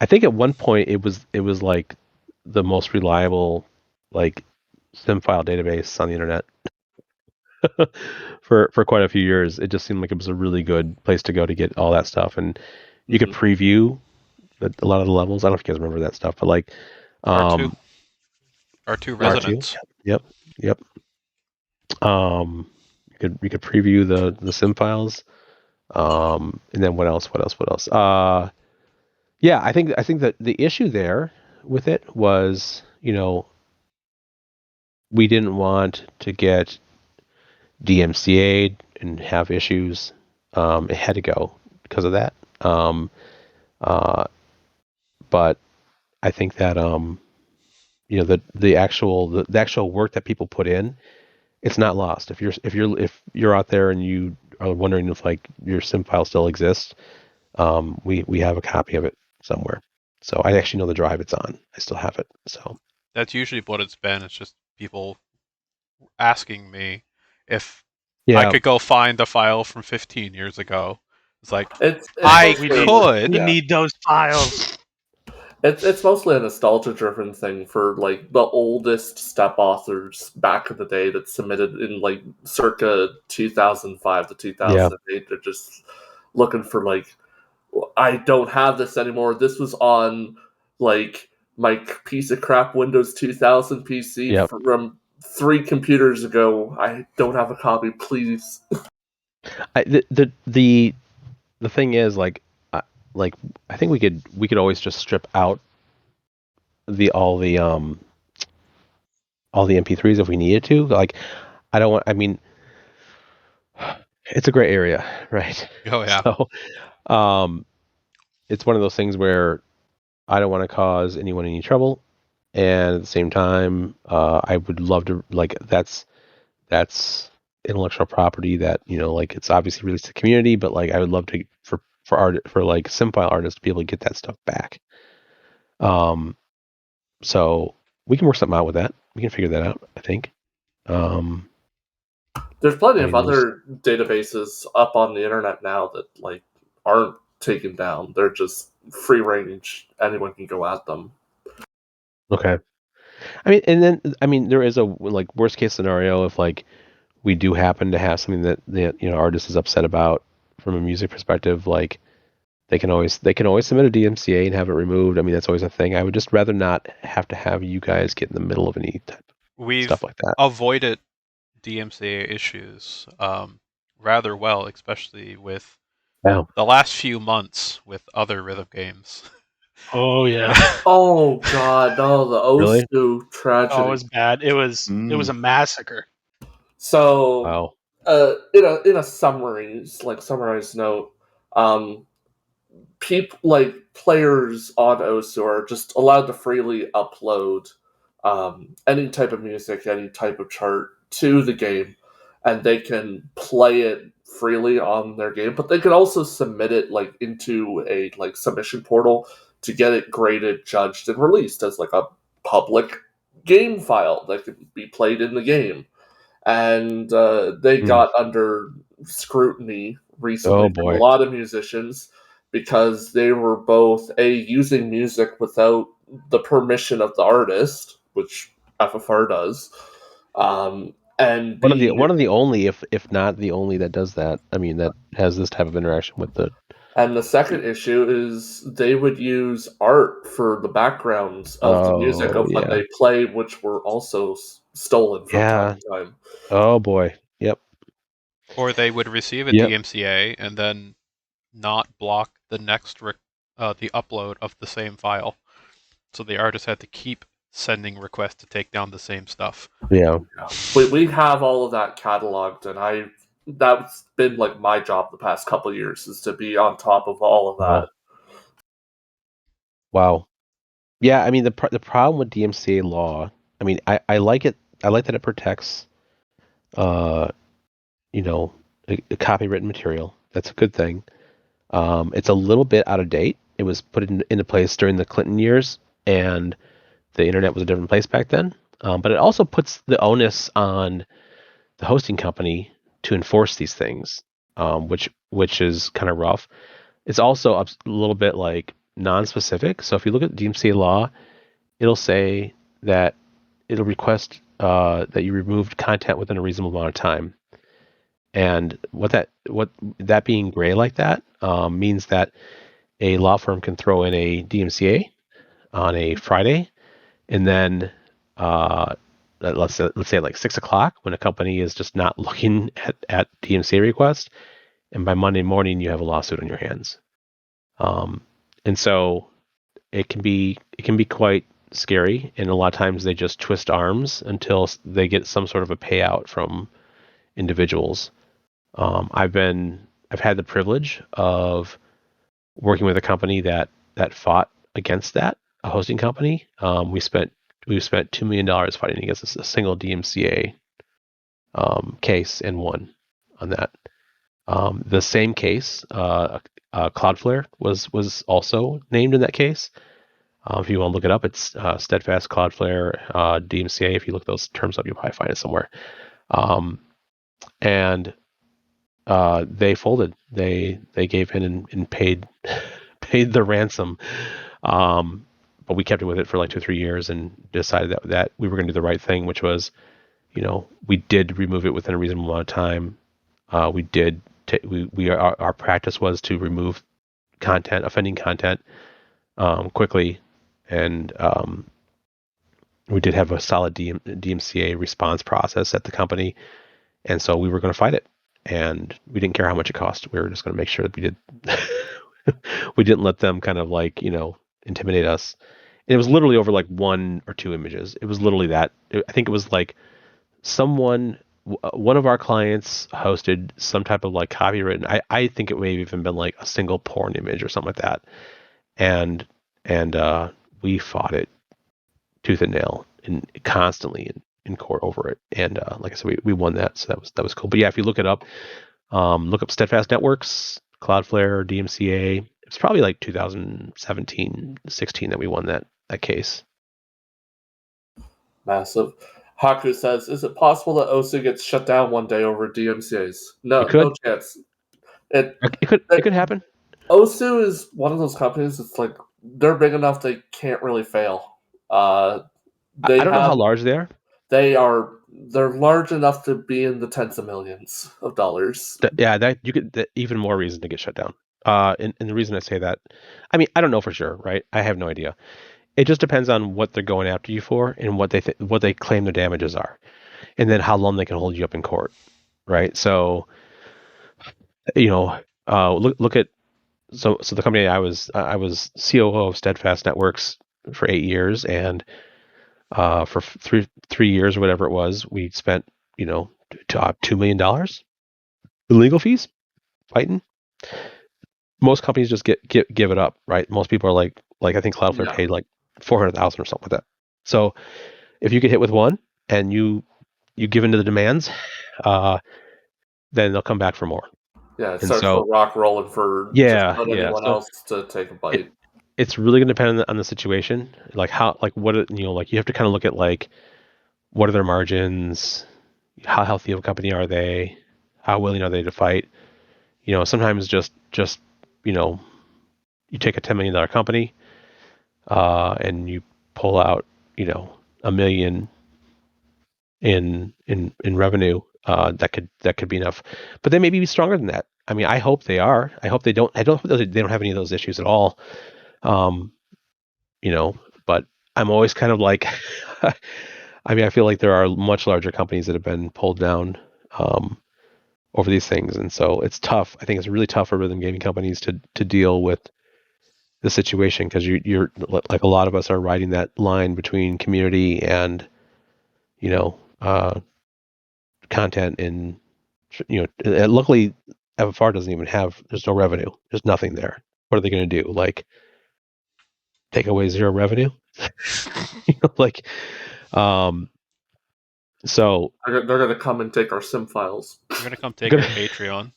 I think at one point it was like the most reliable like sim file database on the internet. for quite a few years. It just seemed like it was a really good place to go to get all that stuff, and you could preview a lot of the levels. I don't know if you guys remember that stuff, but like R2 Resonance. Yep. You could preview the sim files. And then what else? Yeah, I think that the issue there with it was, we didn't want to get DMCA'd and have issues. It had to go because of that. But I think that the actual work that people put in, it's not lost. If you're out there and you are wondering if like your sim file still exists, we have a copy of it somewhere. So I actually know the drive it's on. I still have it. So That's usually what it's been. It's just people asking me if I yeah, could go find the file from 15 years ago. It's like, It's I mostly could. We need those files. it's mostly a nostalgia driven thing for like the oldest step authors back in the day that submitted in like circa 2005 to 2008. They're just looking for like, I don't have this anymore. This was on like my piece of crap Windows 2000 PC Yep. from 3 computers ago. I don't have a copy, please. The thing is like I think we could always just strip out all the MP3s if we needed to. Like I don't want. I mean, it's a gray area, right? Oh yeah. So, it's one of those things where I don't want to cause anyone any trouble, and at the same time, I would love to like that's intellectual property that like it's obviously released to the community, but like I would love to for like SimFile artists to be able to get that stuff back. So we can work something out with that. We can figure that out, I think. There's plenty I of mean, other databases up on the internet now that like aren't taken down. They're just free range. Anyone can go at them. okay. I mean, and then there is a like worst case scenario if like we do happen to have something that the artist is upset about from a music perspective, like they can always submit a DMCA and have it removed. I mean, that's always a thing. I would just rather not have to have you guys get in the middle of any type of We've stuff like that. avoided DMCA issues rather well, especially with Yeah. the last few months with other rhythm games. Oh yeah. Oh god, no, the Really? Osu tragedy. Oh, it was bad. It was a massacre. So, Wow. in a summary, like summarized note, like players on Osu are just allowed to freely upload any type of music, any type of chart to the game, and they can play it freely on their game. But they can also submit it like into a like submission portal to get it graded, judged, and released as like a public game file that can be played in the game. And they got under scrutiny recently from a lot of musicians because they were both using music without the permission of the artist, which FFR does, and one of the only, if not the only, that does that. I mean, that has this type of interaction with the. And the second issue is they would use art for the backgrounds of the music of when they play, which were also stolen from time to time. Oh boy. Yep. Or they would receive a DMCA and then not block the next the upload of the same file. So the artist had to keep sending requests to take down the same stuff. Yeah. We have all of that cataloged, and that's been like my job the past couple of years is to be on top of all of that. Wow. Yeah, I mean the problem with DMCA law, I mean I like it. I like that it protects a copywritten material. That's a good thing. It's a little bit out of date. It was put into place during the Clinton years, and the internet was a different place back then. But it also puts the onus on the hosting company to enforce these things, which is kind of rough. It's also a little bit like non-specific. So if you look at DMCA law, it'll say that it'll request that you removed content within a reasonable amount of time. And what that being gray like that means that a law firm can throw in a DMCA on a Friday, and then let's say like 6 o'clock when a company is just not looking at DMCA requests, and by Monday morning you have a lawsuit on your hands. And so it can be quite scary, and a lot of times they just twist arms until they get some sort of a payout from individuals. I've had the privilege of working with a company that fought against that, a hosting company. We spent we've spent $2 million fighting against a single DMCA case and won on that. The same case, Cloudflare was also named in that case. If you want to look it up, it's Steadfast, Cloudflare, DMCA. If you look those terms up, you'll probably find it somewhere. And they folded. They gave in and paid the ransom. But we kept it with it for like 2 or 3 years and decided that we were going to do the right thing, which was, we did remove it within a reasonable amount of time. We did. Our practice was to remove offending content, quickly, and we did have a solid DMCA response process at the company, and so we were going to fight it, and we didn't care how much it cost. We were just going to make sure that we did. We didn't let them kind of like intimidate us. And it was literally over like 1 or 2 images. It was literally that. I think it was like one of our clients hosted some type of like copywritten. I think it may have even been like a single porn image or something like that, and we fought it tooth and nail and constantly in court over it. And like I said, we won that, so that was cool. But yeah, if you look it up, look up Steadfast Networks, Cloudflare, DMCA. It's probably like 2017, 16 that we won that case. Massive. Haku says, "Is it possible that OSU gets shut down one day over DMCAs?" No, no chance. It could happen. OSU is one of those companies. It's like they're big enough they can't really fail. I don't know how large they are. They're large enough to be in the tens of millions of dollars. Even more reason to get shut down. And the reason I say that, I mean, I don't know for sure, right? I have no idea. It just depends on what they're going after you for and what they claim the damages are, and then how long they can hold you up in court, right? So, look at so the company I was COO of Steadfast Networks for 8 years, and for 3 years or whatever it was, we spent $2 million in legal fees fighting. Most companies just give it up, right? Most people are like I think Cloudflare paid like $400,000 or something like that. So if you get hit with one and you give into the demands, then they'll come back for more. Yeah, it starts to rock rolling for just not anyone else to take a bite. It's really going to depend on the situation, like how, like what like you have to kind of look at like what are their margins, how healthy of a company are they, how willing are they to fight. Sometimes just you take a $10 million company, and you pull out $1 million in revenue, that could be enough, but they may be stronger than that. I mean, I hope they are. I hope they don't. I don't hope they don't have any of those issues at all. But I'm always kind of like, I mean, I feel like there are much larger companies that have been pulled down over these things, and so it's tough. I think it's really tough for rhythm gaming companies to deal with the situation, because you're like a lot of us are riding that line between community and content, and luckily FFR doesn't even have, there's no revenue, there's nothing there. What are they going to do, like take away zero revenue? Like so they're going to come and take our sim files. They're going to come take our Patreon,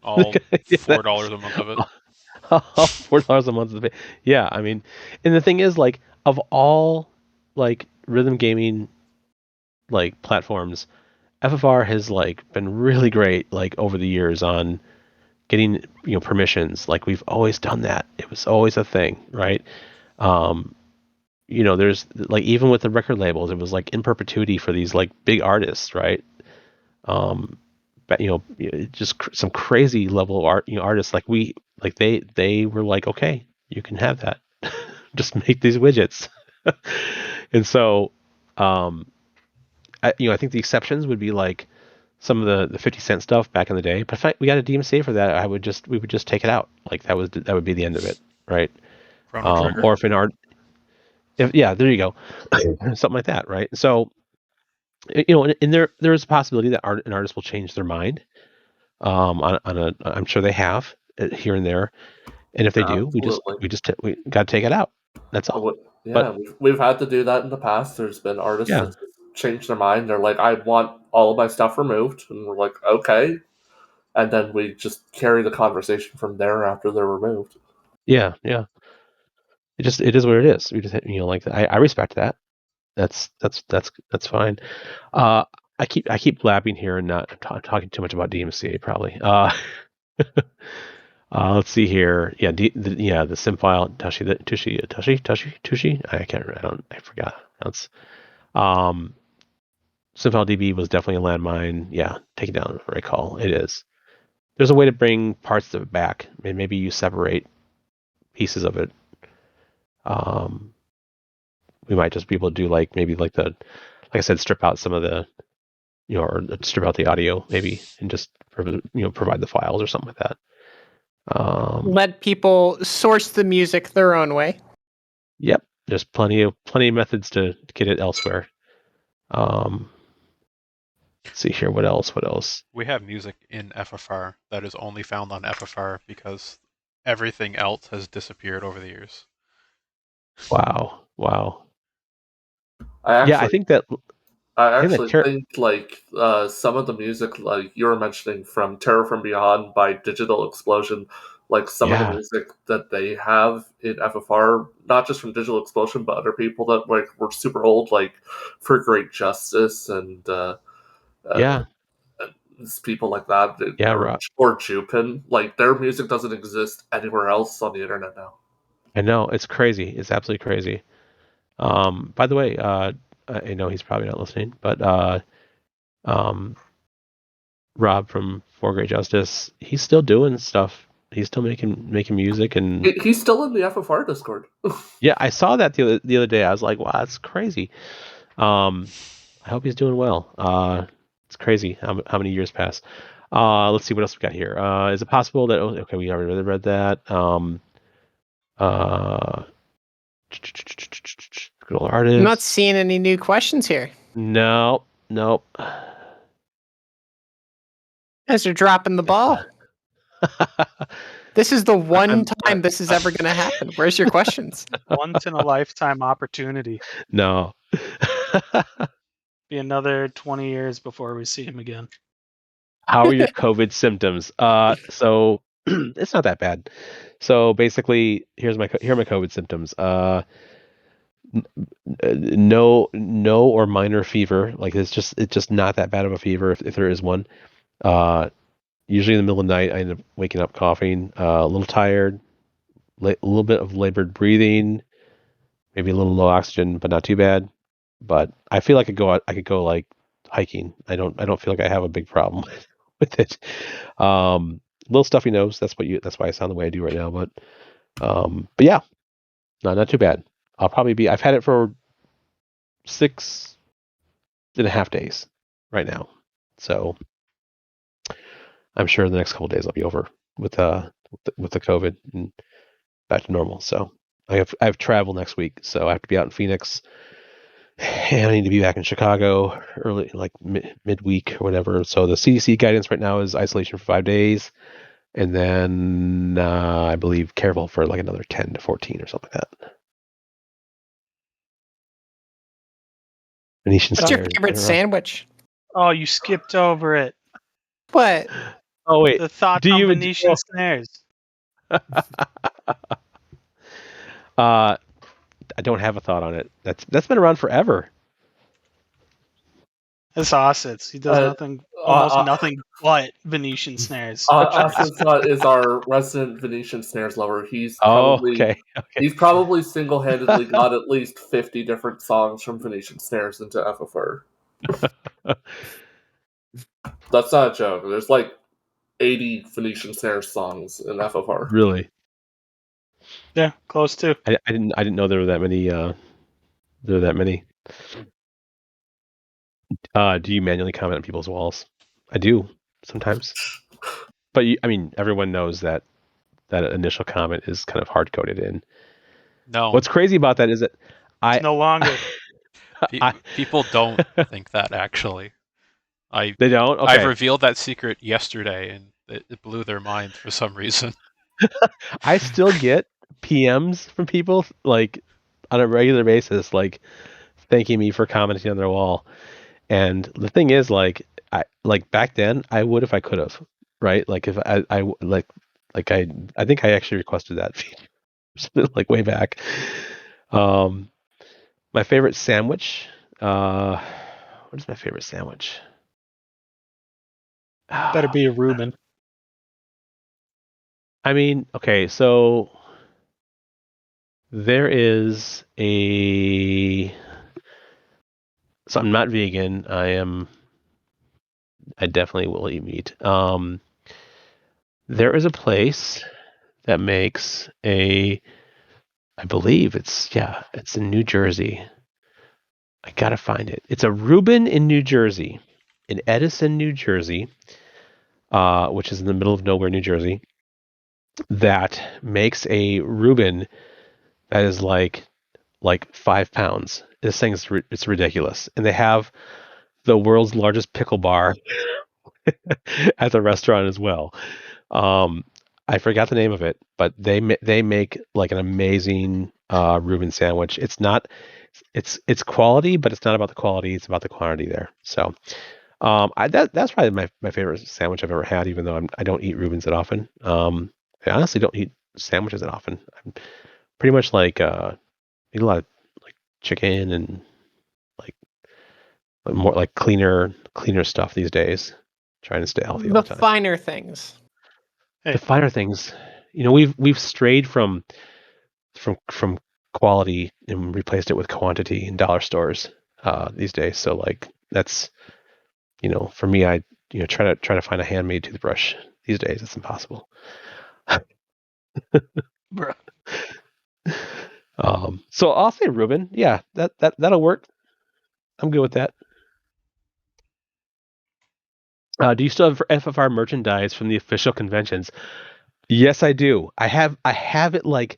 all $4 a month of it. $4 a month. Yeah, I mean, and the thing is, like, of all like rhythm gaming like platforms, FFR has like been really great like over the years on getting permissions. Like, we've always done that. It was always a thing, right? There's like, even with the record labels, it was like in perpetuity for these like big artists, right? But just some crazy level of art, artists like they were like, okay, you can have that. Just make these widgets. And so I think the exceptions would be like some of the 50 cent stuff back in the day. But if we got a DMCA for that, we would just take it out. Like, that would be the end of it, right? Or if an art, there you go, something like that, right? So and there is a possibility that an artist will change their mind. I'm sure they have here and there, and if they do, we got to take it out. That's all. Yeah, we've had to do that in the past. There's been artists that change their mind. They're like, I want all of my stuff removed. And we're like, okay. And then we just carry the conversation from there after they're removed. Yeah. It is what it is. We just, like I respect that. That's fine. I keep blabbing here and not talking too much about DMCA probably. Let's see here. Yeah, the sim file Tushy. I can't remember. I forgot. That's sim file DB was definitely a landmine. Yeah, take it down. Recall. It is. There's a way to bring parts of it back. Maybe you separate pieces of it. We might just be able to do like I said, strip out some of the, or strip out the audio maybe, and just provide the files or something like that. Let people source the music their own way. Yep, there's plenty of methods to get it elsewhere. Let's see here. What else? We have music in FFR that is only found on FFR because everything else has disappeared over the years. Wow. I think that. I actually think like some of the music, like you were mentioning, from Terror from Beyond by Digital Explosion, like some of the music that they have in FFR, not just from Digital Explosion, but other people that like were super old, like For Great Justice and people like that, or Jupin, like their music doesn't exist anywhere else on the internet now. I know, it's crazy. It's absolutely crazy. By the way, I know he's probably not listening, but Rob from For Great Justice, he's still doing stuff. He's still making music, and he's still in the FFR Discord. Yeah, I saw that the other day. I was like, wow, that's crazy. I hope he's doing well. It's crazy how many years pass. Let's see what else we got here. Is it possible that okay, we already read that. Good old artist. I'm not seeing any new questions here. No. Guys are dropping the ball. This is the one time this is ever going to happen. Where's your questions? Once in a lifetime opportunity. No. Be another 20 years before we see him again. How are your COVID symptoms? So it's not that bad. So basically, here are my COVID symptoms. No or minor fever. Like it's just not that bad of a fever if there is one. Usually in the middle of the night, I end up waking up coughing, a little tired, a little bit of labored breathing, maybe a little low oxygen, but not too bad. But I feel like I could go like hiking. I don't feel like I have a big problem with it. Little stuffy nose. That's why I sound the way I do right now. But yeah, not too bad. I'll probably be. I've had it for 6.5 days right now, so I'm sure the next couple of days I'll be over with the COVID and back to normal. So I have travel next week, so I have to be out in Phoenix, and I need to be back in Chicago early, like midweek or whatever. So the CDC guidance right now is isolation for 5 days, and then I believe careful for like another 10 to 14 or something like that. What's your favorite sandwich? Oh, you skipped over it. What? Oh wait, the thought on Venetian snares. I don't have a thought on it. That's been around forever. It's Ossets. He does almost nothing but Venetian snares. Ossets is our resident Venetian snares lover. He's probably he's probably single-handedly got at least 50 different songs from Venetian snares into FFR. That's not a joke. There's like 80 Venetian snares songs in FFR. Really? Yeah, close to. I didn't know there were that many. Do you manually comment on people's walls? I do sometimes, but everyone knows that initial comment is kind of hard coded in. No. What's crazy about that is that it's no longer. People don't think that actually. They don't. Okay. I've revealed that secret yesterday, and it blew their mind for some reason. I still get PMs from people like on a regular basis, like thanking me for commenting on their wall. And the thing is, like, I like back then I would if I could have, right? Like if I I think I actually requested that feature like way back. My favorite sandwich. What is my favorite sandwich? Better be a Reuben. I mean, okay, so there is a. So I'm not vegan. I definitely will eat meat. There is a place that makes I believe it's in New Jersey. I gotta find it. It's a Reuben in New Jersey, in Edison, New Jersey, which is in the middle of nowhere, New Jersey. That makes a Reuben that is like 5 pounds. This thing is it's ridiculous, and they have the world's largest pickle bar at the restaurant as well. I forgot the name of it, but they make like an amazing Reuben sandwich. It's not it's quality, but it's not about the quality. It's about the quantity there. So that's probably my favorite sandwich I've ever had, even though I don't eat Reubens that often. I honestly don't eat sandwiches that often. I'm pretty much like eat a lot of like chicken and like more like cleaner stuff these days. Trying to stay healthy all The the time. finer things. Hey. The finer things, we've strayed from quality and replaced it with quantity in dollar stores these days. So like that's for me, I try to find a handmade toothbrush these days. It's impossible. Bruh. So I'll say Reuben. Yeah, that'll work. I'm good with that. Do you still have FFR merchandise from the official conventions? Yes, I do. I have it like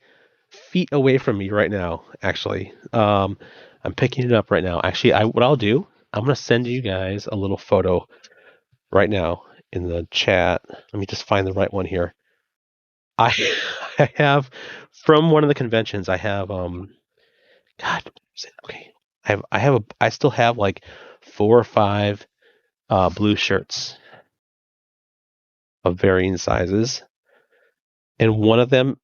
feet away from me right now. Actually, I'm picking it up right now. Actually, what I'll do, I'm gonna send you guys a little photo right now in the chat. Let me just find the right one here. I I have from one of the conventions. I have God, okay. I still have like 4 or 5 blue shirts of varying sizes, and one of them,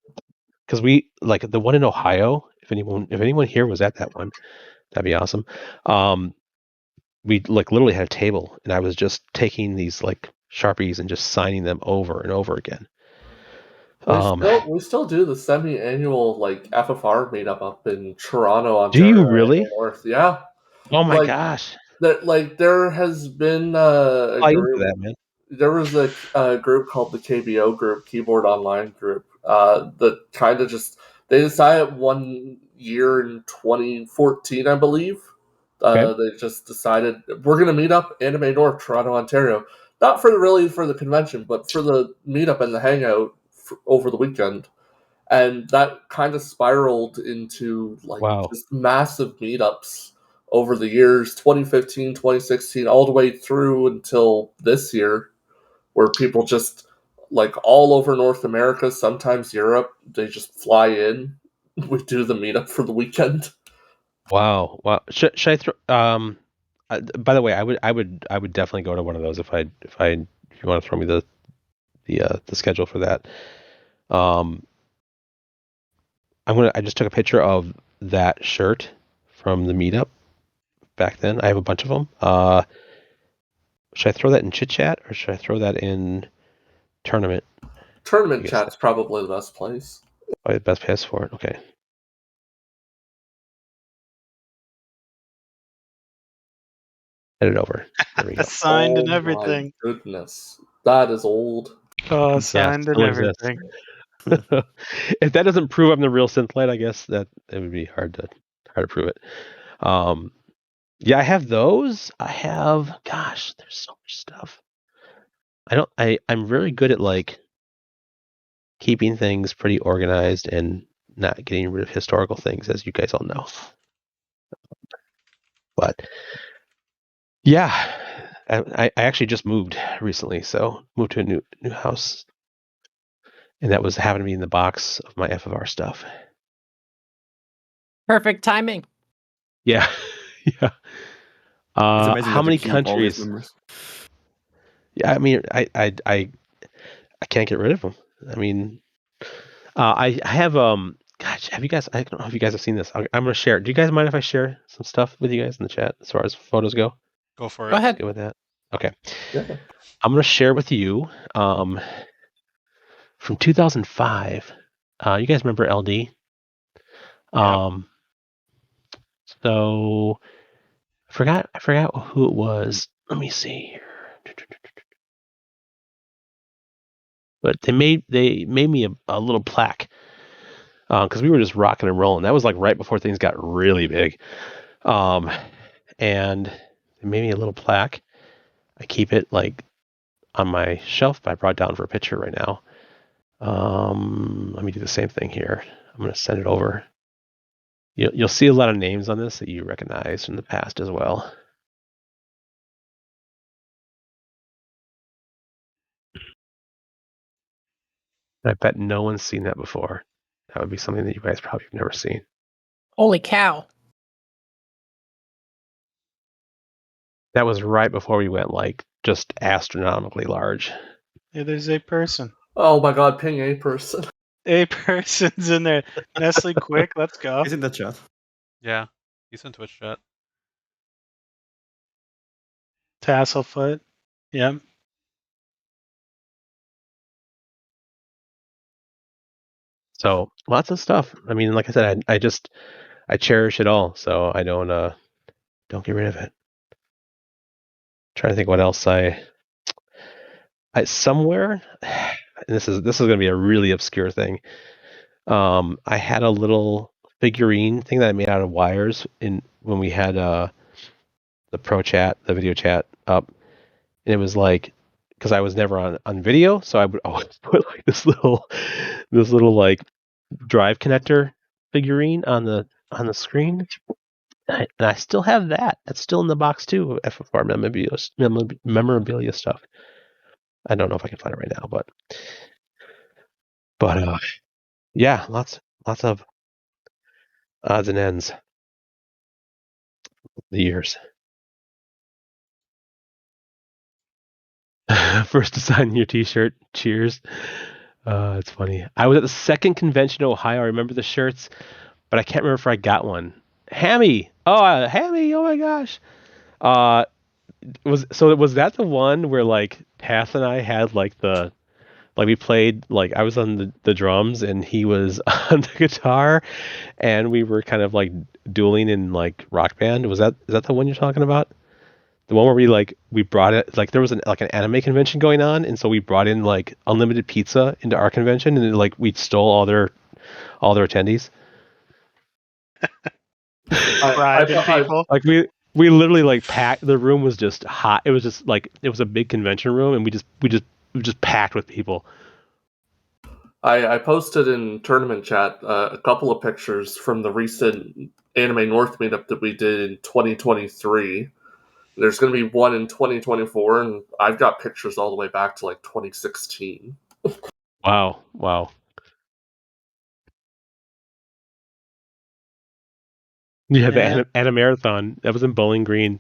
because we like the one in Ohio. If anyone here was at that one, that'd be awesome. We like literally had a table, and I was just taking these like Sharpies and just signing them over and over again. We still do the semi-annual like FFR meetup up in Toronto, Do Ontario. you really? North. Yeah. Oh my Like gosh! there has been a Buy into group. that, man. There was a group called the KBO group, Keyboard Online group, that kind of just they decided one year in 2014, I believe. Okay. They just decided we're going to meet up Anime North, Toronto, Ontario. Not for the convention, but for the meetup and the hangout over the weekend. And that kind of spiraled into like Wow. just massive meetups over the years 2015, 2016, all the way through until this year, where people just like all over North America, sometimes Europe, they just fly in. We do the meetup for the weekend. Wow. Should I throw? By the way, I would definitely go to one of those if you want to throw me the schedule for that. I just took a picture of that shirt from the meetup back then. I have a bunch of them. Should I throw that in chit chat or should I throw that in tournament? Tournament chat's probably the best place. Probably the best place for it. Okay. Head it over. There we go. Signed and everything. My goodness, that is old. Oh, signed and everything. If that doesn't prove I'm the real Synthlight, I guess that it would be hard to prove it. Yeah, I have those. Gosh, there's so much stuff. I'm really good at like keeping things pretty organized and not getting rid of historical things, as you guys all know. But yeah, I actually just moved recently, so moved to a new house, and that was happened to be in the box of my FFR stuff. Perfect timing. Yeah, yeah. It's amazing How that many you keep all these countries? memories. Yeah, I mean, I can't get rid of them. I mean, I have Gosh, have you guys? I don't know if you guys have seen this. I'm gonna share. Do you guys mind if I share some stuff with you guys in the chat as far as photos go? Go for Go it. ahead. Good with that. Okay, Yeah. I'm gonna share with you from 2005. You guys remember LD? So I forgot who it was. Let me see here. But they made me a little plaque because we were just rocking and rolling. That was like right before things got really big. And they made me a little plaque. I keep it like on my shelf. I brought down for a picture right now. Let me do the same thing here. I'm going to send it over. You'll see a lot of names on this that you recognize from the past as well. I bet no one's seen that before. That would be something that you guys probably have never seen. Holy cow. That was right before we went like just astronomically large. Yeah, there's a person. Oh my god, ping a person. A person's in there. Nestle, quick, let's go. He's in the chat. Yeah, he's in Twitch chat. Tasselfoot. Yep. So lots of stuff. I mean, like I said, I cherish it all, so I don't get rid of it. Trying to think what else I somewhere. And this is going to be a really obscure thing. I had a little figurine thing that I made out of wires when we had the the video chat up, and it was like because I was never on video, so I would always put like this little like drive connector figurine on the screen. And I still have that. That's still in the box too. FFR memorabilia stuff. I don't know if I can find it right now, but yeah, lots of odds and ends. The years. First design your T-shirt. Cheers. It's funny. I was at the second convention in Ohio. I remember the shirts, but I can't remember if I got one. Hammy. Oh, Hammy. Oh my gosh. Was that the one where like Tass and I had like we played like I was on the drums and he was on the guitar, and we were kind of like dueling in like Rock Band. Is that the one you're talking about? The one where we brought it like there was an anime convention going on, and so we brought in like unlimited pizza into our convention, and like we stole all their attendees. Bribing people. Like we literally like packed. The room was just hot. It was just like it was a big convention room, and we just packed with people. I posted in tournament chat a couple of pictures from the recent Anime North meetup that we did in 2023. There's going to be one in 2024, and I've got pictures all the way back to like 2016. Wow. Yeah, the Animarathon. That was in Bowling Green.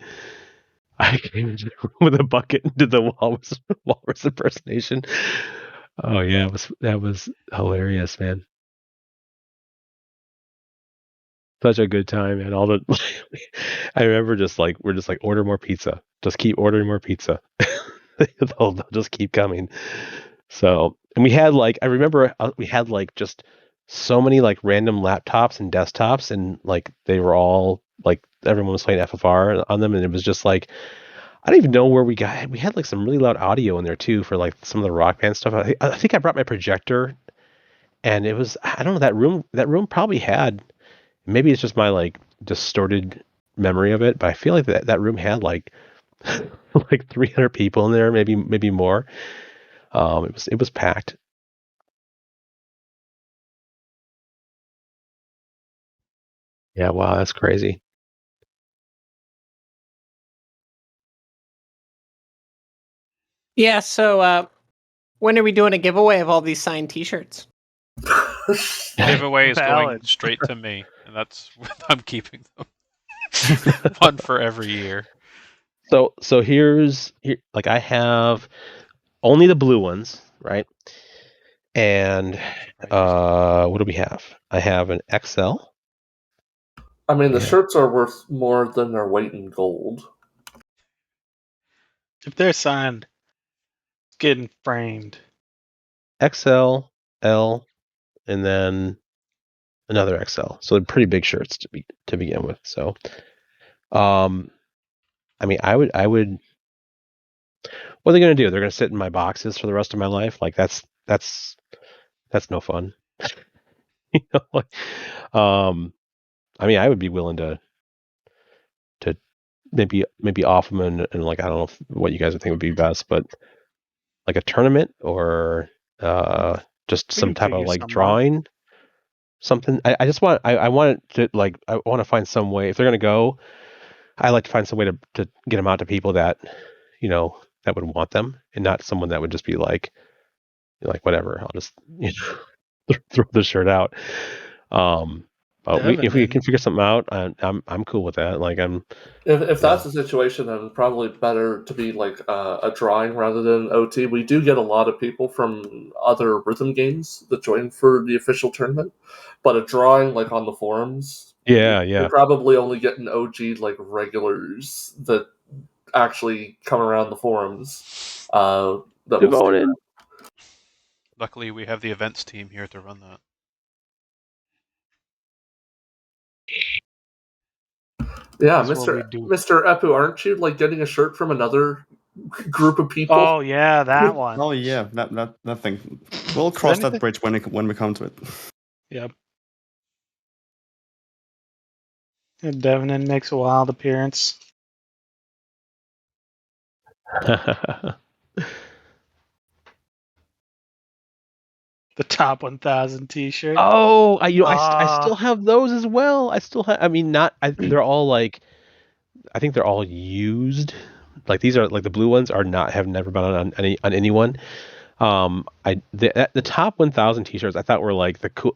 I came into the room with a bucket and did the walrus impersonation. Oh yeah, that was hilarious, man. Such a good time, and all the I remember we're just like order more pizza. Just keep ordering more pizza. they'll just keep coming. So, and we had like I remember we had like just so many like random laptops and desktops, and like they were all like everyone was playing FFR on them, and it was just like I don't even know where we had like some really loud audio in there too for like some of the Rock Band stuff. I think I brought my projector, and it was I don't know that room probably had, maybe it's just my like distorted memory of it, but I feel like that room had like like 300 people in there, maybe more. It was packed. Yeah, wow, that's crazy. Yeah, so when are we doing a giveaway of all these signed T-shirts? Giveaway is going Valid. straight to me, and that's I'm keeping them. One for every year. So here, like I have only the blue ones, right? And what do we have? I have an XL. I mean, the Yeah. shirts are worth more than their weight in gold. If they're signed, it's getting framed. XL, L, and then another XL. So they're pretty big shirts to begin with. So, I mean, I would. What are they going to do? They're going to sit in my boxes for the rest of my life? Like that's no fun. You know, like, I mean, I would be willing to maybe off them and like I don't know what you guys would think would be best, but like a tournament or just We some can type of figure like something out. drawing, something. I just want I want it to like I want to find some way if they're gonna go. I like to find some way to get them out to people that that would want them, and not someone that would just be like whatever. I'll just throw the shirt out. But if we can figure something out, I'm cool with that. Like If that's the situation, then probably better to be like a drawing rather than OT. We do get a lot of people from other rhythm games that join for the official tournament, but a drawing like on the forums, you're probably only getting OG like regulars that actually come around the forums. That Devoted. Luckily, we have the events team here to run that. Yeah, That's what we do. Mr. Epu, aren't you like getting a shirt from another group of people? Oh yeah, that one. Oh yeah, that thing. We'll cross that bridge when we come to it. Yep. And Devonin makes a wild appearance. The top 1,000 T-shirt. Oh, I still have those as well. I still have. I mean, they're all like. I think they're all used. Like these are like the blue ones have never been on anyone. The top 1,000 T-shirts I thought were like the cool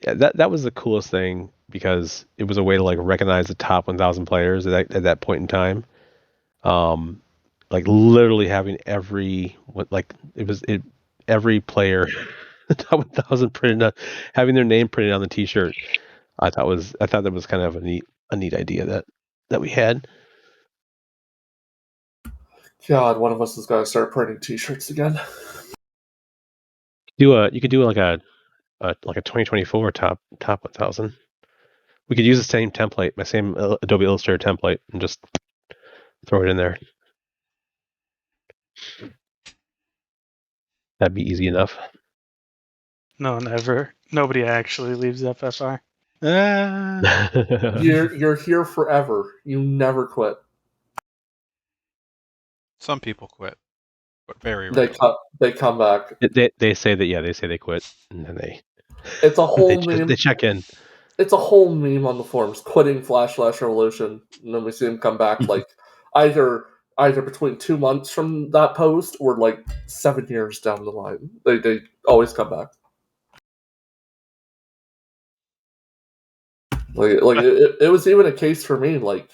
that was the coolest thing because it was a way to like recognize the top 1,000 players at that point in time. Like literally having every player the top 1,000 printed having their name printed on the T-shirt. I thought that was kind of a neat idea that we had. God, one of us is going to start printing T-shirts again. You could do like a 2024 top 1,000. We could use the same template, my same Adobe Illustrator template, and just throw it in there. That'd be easy enough. No, never. Nobody actually leaves FFR. You're here forever. You never quit. Some people quit, but very rarely. They come back. They say that they say they quit, and then it's a whole meme. They check in. It's a whole meme on the forums, quitting Flash Revolution, and then we see them come back like either between 2 months from that post or like 7 years down the line. They always come back. It was even a case for me. Like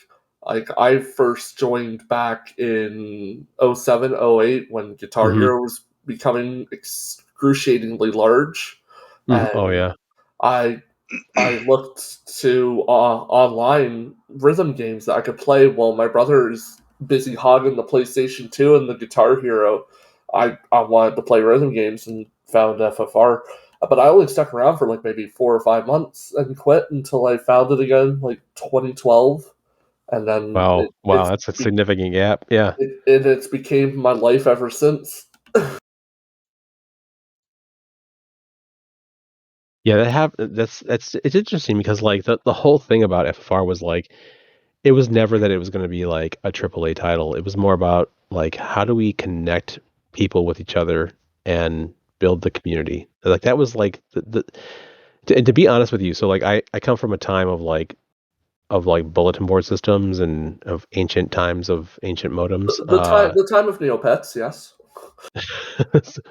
I first joined back in 07, 08 when Guitar Hero was becoming excruciatingly large. Oh yeah. I looked to online rhythm games that I could play while my brother is busy hogging the PlayStation 2 and the Guitar Hero. I wanted to play rhythm games and found FFR. But I only stuck around for like maybe 4 or 5 months and quit until I found it again, like 2012. And then wow, that's a significant gap. Yeah, it's became my life ever since. Yeah, it's interesting because like the whole thing about FFR was like it was never that it was going to be like a AAA title. It was more about like how do we connect people with each other and build the community. Like that was like to be honest with you. So like I come from a time of like bulletin board systems and of ancient times of ancient modems. The time of Neopets, yes.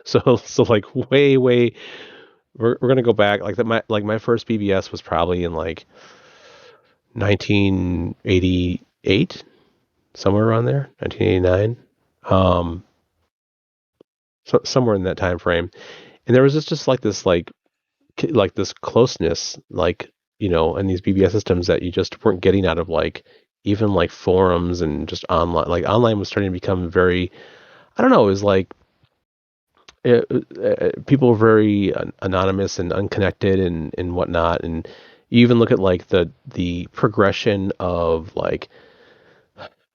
So like way we're gonna go back. My first BBS was probably in like 1988, somewhere around there, 1989. So somewhere in that time frame, and there was just like this this closeness, in these BBS systems that you just weren't getting out of even like forums and just online. Like online was starting to become very, I don't know, it was like people were very anonymous and unconnected and whatnot. And you even look at like the progression of like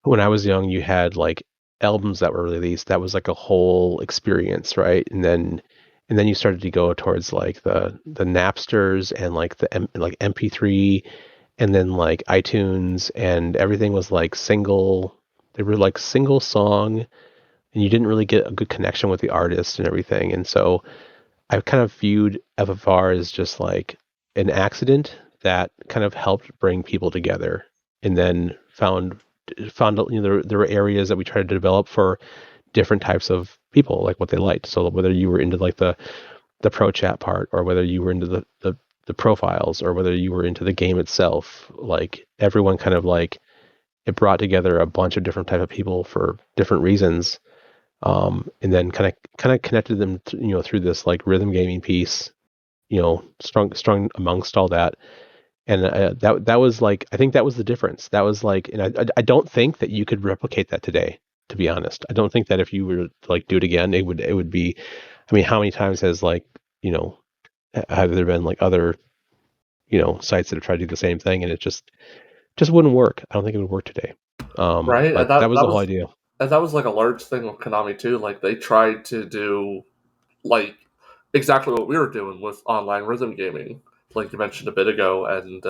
when I was young, you had like albums that were released. That was like a whole experience, right? And then you started to go towards like the Napsters and like like MP3, and then like iTunes, and everything was like single. They were like single song, and you didn't really get a good connection with the artist and everything. And so I kind of viewed FFR as just like an accident that kind of helped bring people together, and then found there were areas that we tried to develop for different types of people, like what they liked. So whether you were into like the pro chat part, or whether you were into the profiles, or whether you were into the game itself, like everyone kind of like it brought together a bunch of different type of people for different reasons, and then kind of connected them through this like rhythm gaming piece, strung amongst all that. And that was like, I think that was the difference. That was like, and I don't think that you could replicate that today, to be honest. I don't think that if you were to like do it again, it would be, I mean, how many times has like, have there been like other, sites that have tried to do the same thing, and it just wouldn't work. I don't think it would work today. Right, But and that was the whole idea. And that was like a large thing with Konami too. Like they tried to do like exactly what we were doing with online rhythm gaming, like you mentioned a bit ago, and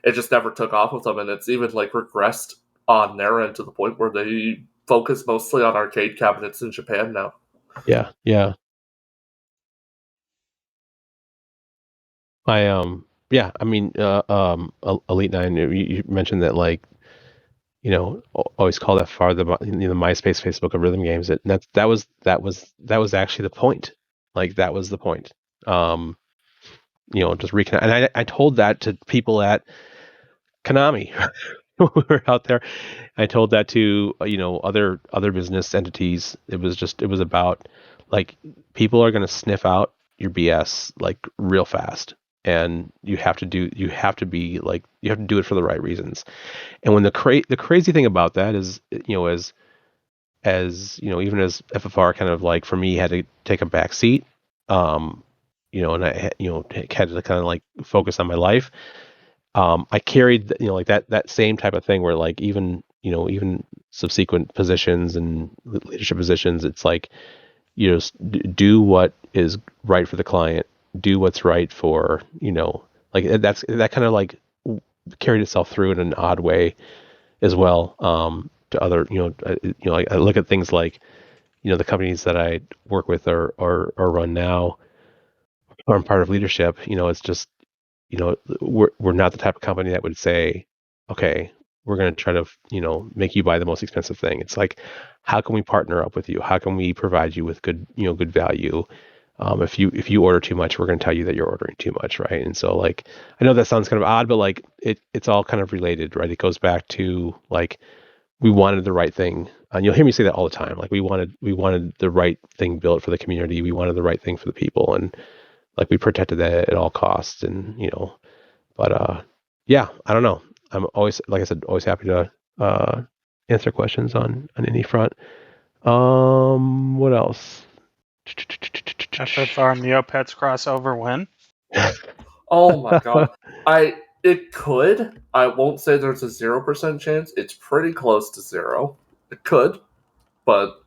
it just never took off with them. And it's even like regressed on their end to the point where they focus mostly on arcade cabinets in Japan now. Yeah. I mean, Elite Nine. You mentioned that like, always call that far the MySpace, Facebook of rhythm games. That was actually the point. Like that was the point. Just reconnect. And I told that to people at Konami when we were out there. I told that to other business entities. It was about like people are going to sniff out your BS like real fast, and you have to do it for the right reasons. And when the crazy thing about that is, even as FFR kind of like for me had to take a back seat, and I had to kind of like focus on my life. I carried like that same type of thing where like even subsequent positions and leadership positions, it's like do what is right for the client, do what's right for like that kind of like carried itself through in an odd way as well, to other I look at things like the companies that I work with or run now, or I'm part of leadership. It's just we're not the type of company that would say, okay, we're going to try to make you buy the most expensive thing. It's like, how can we partner up with you? How can we provide you with good value? If you order too much, we're going to tell you that you're ordering too much, right? And so like, I know that sounds kind of odd, but like it's all kind of related, right? It goes back to like, we wanted the right thing, and you'll hear me say that all the time. Like we wanted the right thing built for the community. We wanted the right thing for the people, and like we protected that at all costs. And but yeah, I don't know. I'm always, like I said, always happy to answer questions on any front. What else? FFR Neopets crossover when? Oh my god. It could. I won't say there's a 0% chance. It's pretty close to 0. It could, but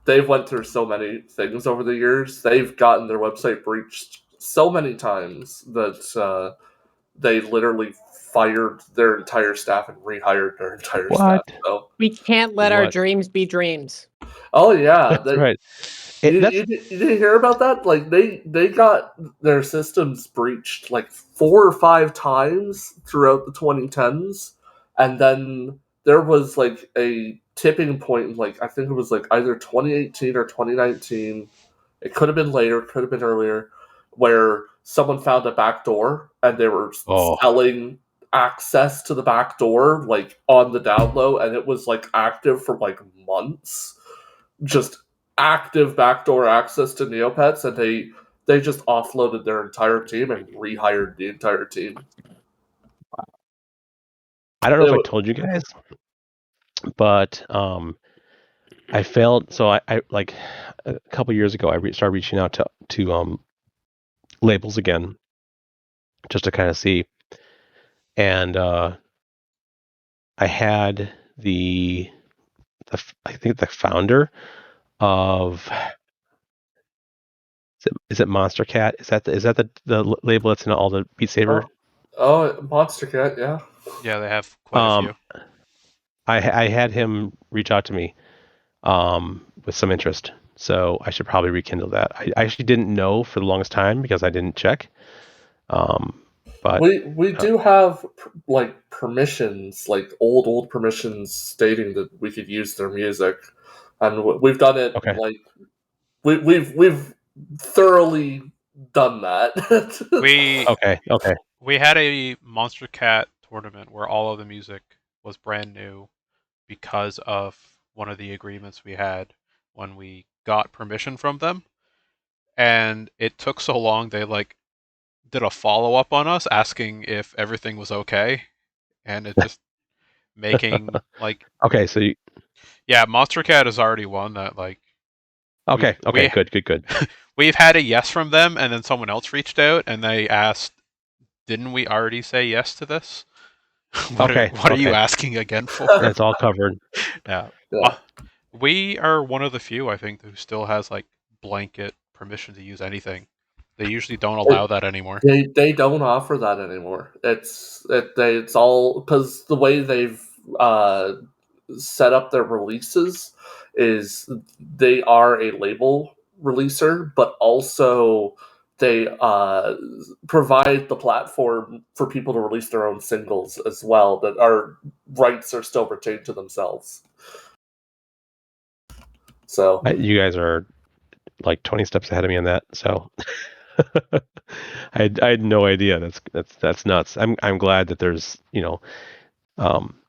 they've went through so many things over the years. They've gotten their website breached so many times that they literally fired their entire staff and rehired their entire staff. So we can't let our dreams be dreams. Oh yeah, that's right. You didn't hear about that? Like they got their systems breached like 4 or 5 times throughout the 2010s, and then there was like a tipping point. Like I think it was like either 2018 or 2019. It could have been later, could have been earlier, where someone found a back door and they were selling access to the back door like on the down low, and it was like active for like months, just active backdoor access to Neopets, and they just offloaded their entire team and rehired the entire team. I don't know if I told you guys, but I failed. So I like a couple years ago, I started reaching out to labels again, just to kind of see. And I had I think the founder of is it Monster Cat? Is that the label that's in all the Beat Saber? Oh, Monster Cat, yeah. Yeah, they have quite a few. I had him reach out to me with some interest, so I should probably rekindle that. I actually didn't know for the longest time because I didn't check. But we do have like permissions, like old permissions stating that we could use their music, and we've done it. Okay. Like we've thoroughly done that. Okay. We had a Monster Cat tournament where all of the music was brand new because of one of the agreements we had when we got permission from them, and it took so long they like did a follow-up on us asking if everything was okay, and it just making like okay. So Monster Cat is already one that like good. We've had a yes from them, and then someone else reached out and they asked, "Didn't we already say yes to this? What are you asking again for?" It's all covered. Yeah. We are one of the few, I think, who still has like blanket permission to use anything. They usually don't allow that anymore. They don't offer that anymore. It's all because the way they've set up their releases is they are a label releaser, but also they provide the platform for people to release their own singles as well. That our rights are still retained to themselves. So you guys are like 20 steps ahead of me on that. So I had no idea. That's nuts. I'm glad that there's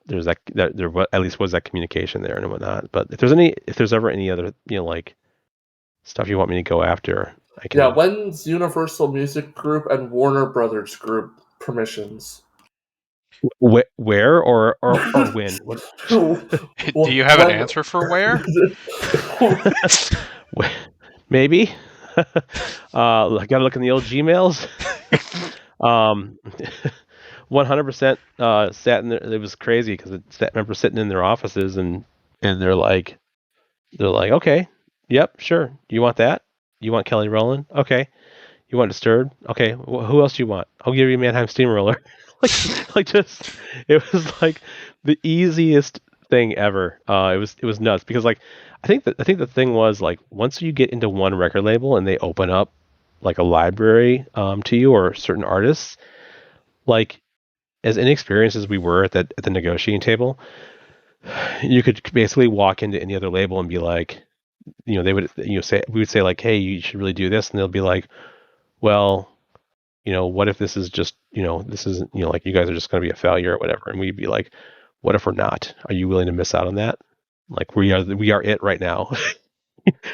there's that there at least was that communication there and whatnot. But if there's ever any other like stuff you want me to go after, I can. Yeah, when's Universal Music Group and Warner Brothers Group permissions? Where or when? Do you have an answer for where? Maybe. I gotta look in the old Gmails. 100% sat in there. It was crazy because I remember sitting in their offices and they're like, okay, yep, sure. You want that? You want Kelly Rowland? Okay. You want Disturbed? Okay. Who else do you want? I'll give you Mannheim Steamroller. It was like the easiest thing ever. It was nuts because like I think the thing was like once you get into one record label and they open up like a library to you or certain artists, like as inexperienced as we were at the negotiating table, you could basically walk into any other label and be like, they would say we would say like, hey, you should really do this, and they'll be like, well, what if this is just this isn't like you guys are just going to be a failure or whatever, and we'd be like, what if we're not? Are you willing to miss out on that? Like we are it right now.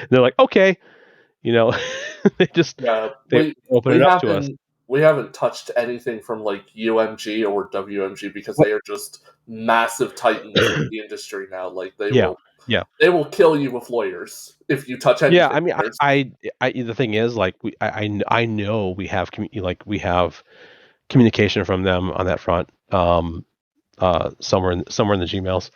They're like, okay, they just they open it up to us. We haven't touched anything from like UMG or WMG because they are just massive titans in the industry now. Like they will kill you with lawyers if you touch anything. Yeah, I mean, I the thing is like I know we have we have communication from them on that front somewhere in the Gmails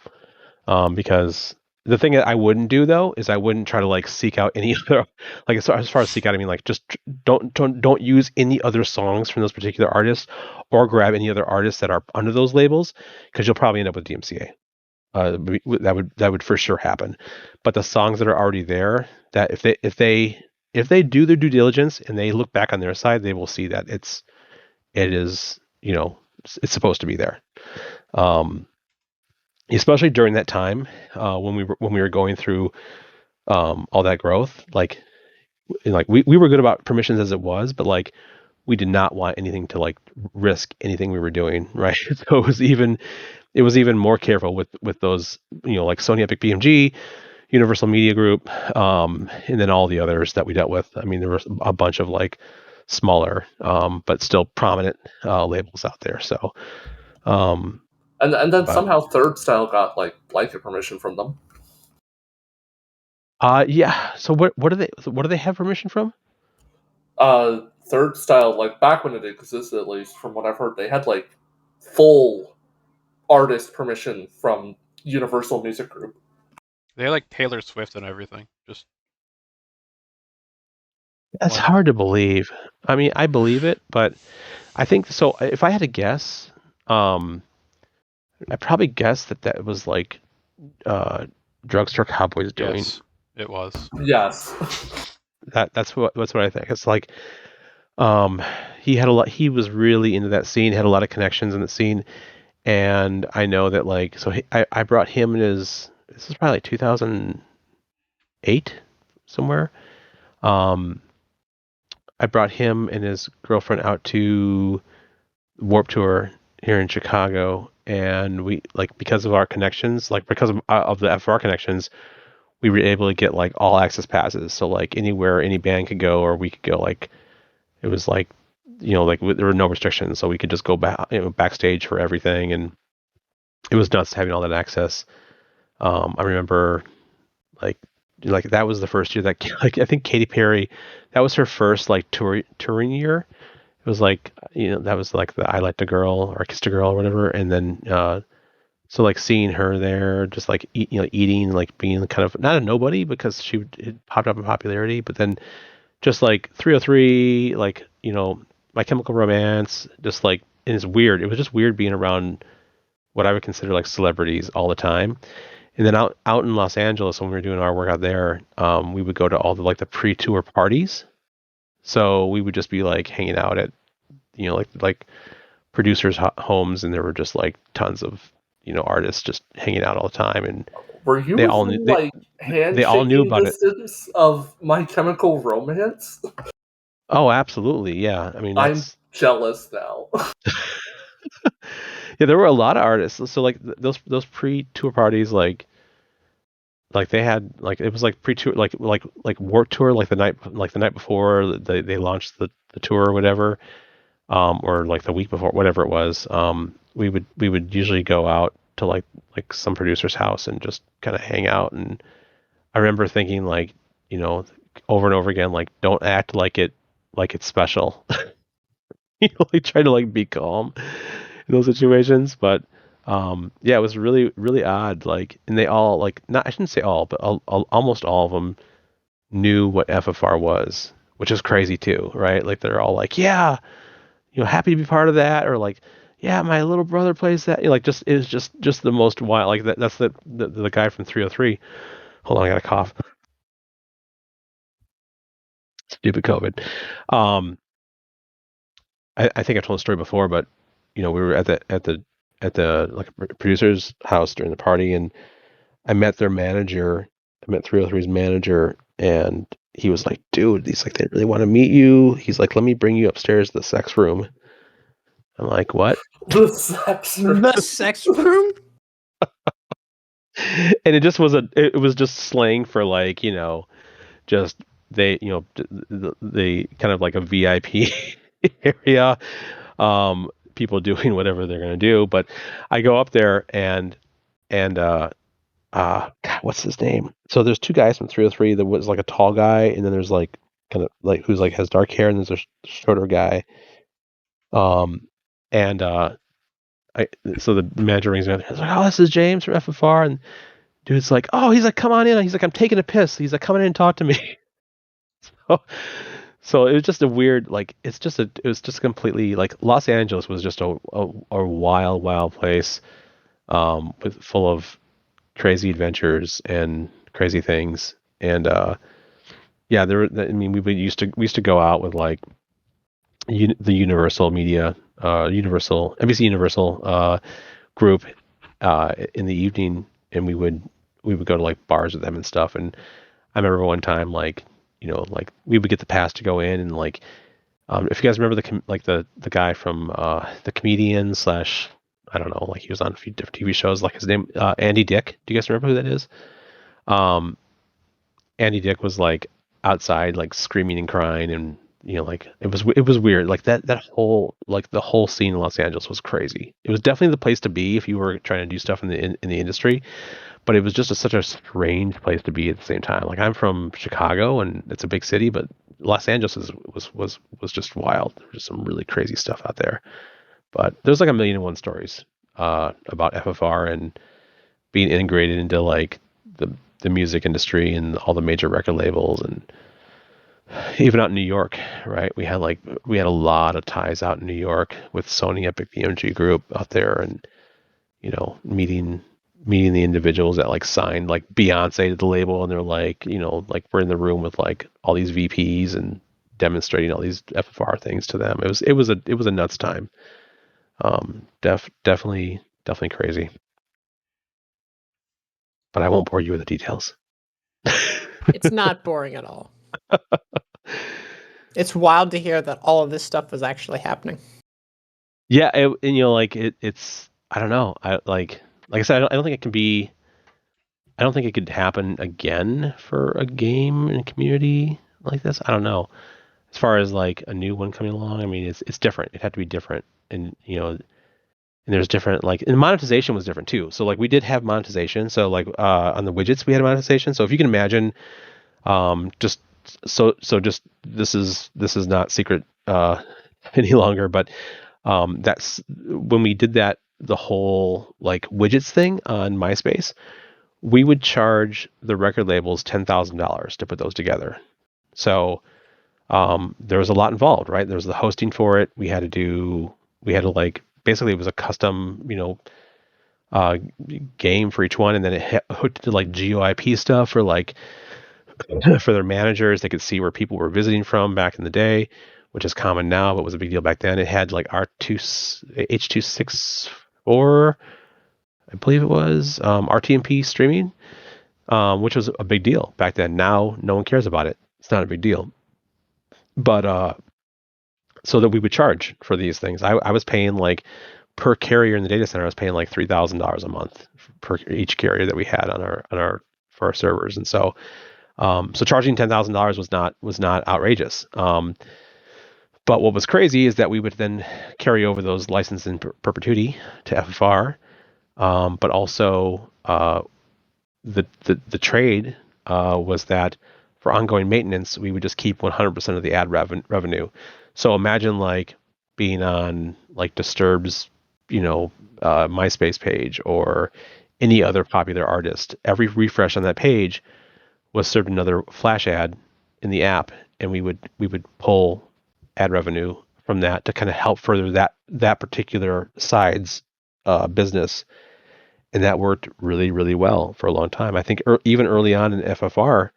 because the thing that I wouldn't do though is I wouldn't try to like seek out any other like as far as seek out I mean like just don't use any other songs from those particular artists or grab any other artists that are under those labels because you'll probably end up with DMCA. That would for sure happen. But the songs that are already there, that if they do their due diligence and they look back on their side, they will see that it is it's supposed to be there. Especially during that time when we were going through all that growth, like we were good about permissions as it was, but like we did not want anything to like risk anything we were doing, right? So it was even more careful with those, like Sony Epic BMG, Universal Media Group, and then all the others that we dealt with. I mean, there was a bunch of like smaller, but still prominent labels out there. So, and then somehow Third Style got like blanket permission from them. Yeah. So what do they have permission from? Third Style, like back when it existed, at least from what I've heard, they had like full artist permission from Universal Music Group. They had like Taylor Swift and everything. Just that's hard to believe. I mean, I believe it, but I think so. If I had to guess, I probably guess that was like Drugstore Cowboys doing. Yes, it was. Yes. That's what I think. It's like he had a lot. He was really into that scene. Had a lot of connections in the scene, and I know that like so. I brought him and his. This was probably like 2008 somewhere. I brought him and his girlfriend out to Warped Tour here in Chicago, and we like because of our connections, like because of the FR connections, we were able to get like all access passes. So like anywhere any band could go, or we could go, like it was like like there were no restrictions, so we could just go back backstage for everything, and it was nuts having all that access. I remember like that was the first year that like I think Katy Perry, that was her first like touring year. It was like that was like the I Liked a Girl or Kissed a Girl or whatever, and then so like seeing her there, just like eating, like being kind of not a nobody because she it popped up in popularity, but then just like 303, like My Chemical Romance, just like, and it's weird. It was just weird being around what I would consider like celebrities all the time. And then out in Los Angeles, when we were doing our work out there, we would go to all the like the pre-tour parties. So we would just be like hanging out at, like producers' homes, and there were just like tons of artists just hanging out all the time. And were you they all knew, like they all knew about distance of My Chemical Romance? Oh, absolutely, yeah. I mean, I'm jealous now. Yeah, there were a lot of artists. So like those pre-tour parties, like they had like it was like pre-tour, like Warped Tour, like the night before they launched the tour or whatever, or like the week before, whatever it was. We would usually go out to like some producer's house and just kind of hang out. And I remember thinking like over and over again, like don't act like it's special. Like try to like be calm in those situations, but yeah, it was really really odd. Like, and they all like not I shouldn't say all, but almost all of them knew what FFR was, which is crazy too, right? Like they're all like, yeah, happy to be part of that, or like, yeah, my little brother plays that. Like just it was just the most wild. Like that's the guy from 303. Hold on, I got a cough. Stupid COVID. I think I told the story before, but we were at the like producer's house during the party, and I met their manager. I met 303's manager, and he was like, "Dude, he's like, they really want to meet you." He's like, "Let me bring you upstairs to the sex room." I'm like, "What?" The sex room. The sex room? And it just it was just slang for like just they the kind of like a VIP area, people doing whatever they're gonna do. But I go up there and God, what's his name? So there's two guys from 303. There was like a tall guy, and then there's like kind of like who's like has dark hair, and there's a shorter guy. And so the manager rings me up. He's like, "Oh, this is James from FFR," and dude's like, "Oh," he's like, "Come on in." He's like, "I'm taking a piss." He's like, "Come in and talk to me." So it was just a weird, like, it was just completely like Los Angeles was just a wild place, with full of crazy adventures and crazy things. And yeah, I mean, we used to go out with like the Universal Media, NBC Universal group in the evening, and we would go to like bars with them and stuff. And I remember one time, like like we would get the pass to go in, and like If you guys remember the guy from the comedian / I don't know, like he was on a few different TV shows, like his name Andy Dick. Do you guys remember who that is? Andy Dick was like outside, like screaming and crying, and like it was weird. Like that whole the whole scene in Los Angeles was crazy. It was definitely the place to be if you were trying to do stuff in the industry, but it was just such a strange place to be at the same time. Like I'm from Chicago, and it's a big city, but Los Angeles was just wild. There was just some really crazy stuff out there. But there's like 1,000,001 stories about FFR and being integrated into like the music industry and all the major record labels, and even out in New York, right? We had a lot of ties out in New York with Sony Epic BMG Group out there, and meeting the individuals that like signed like Beyonce to the label, and they're like, like we're in the room with like all these VPs and demonstrating all these FFR things to them. It was a nuts time. Definitely crazy. But I won't bore you with the details. It's not boring at all. It's wild to hear that all of this stuff is actually happening. Yeah, and it's I don't know. Like I said, I don't think it can be. I don't think it could happen again for a game in a community like this. I don't know. As far as like a new one coming along, I mean, it's different. It had to be different, and and there's different and monetization was different too. So like we did have monetization. So like on the widgets we had monetization. So if you can imagine, just this is not secret any longer, but that's when we did that, the whole like widgets thing on MySpace, we would charge the record labels $10,000 to put those together. So there was a lot involved, right? There was the hosting for it. We had to like, basically it was a custom, game for each one, and then it hooked to like GeoIP stuff for like for their managers. They could see where people were visiting from back in the day, which is common now, but was a big deal back then. It had like H.264, I believe it was, RTMP streaming, which was a big deal back then. Now no one cares about it. It's not a big deal. But so that we would charge for these things. I was paying like per carrier in the data center. I was paying like $3,000 a month per each carrier that we had for our servers, and so charging $10,000 was not outrageous. But what was crazy is that we would then carry over those licenses in perpetuity to FFR, but also the trade was that for ongoing maintenance, we would just keep 100% of the ad revenue. So imagine like being on like Disturbed's, MySpace page or any other popular artist. Every refresh on that page was served another flash ad in the app, and we would pull ad revenue from that to kind of help further that particular side's business. And that worked really, really well for a long time. I think even early on in FFR,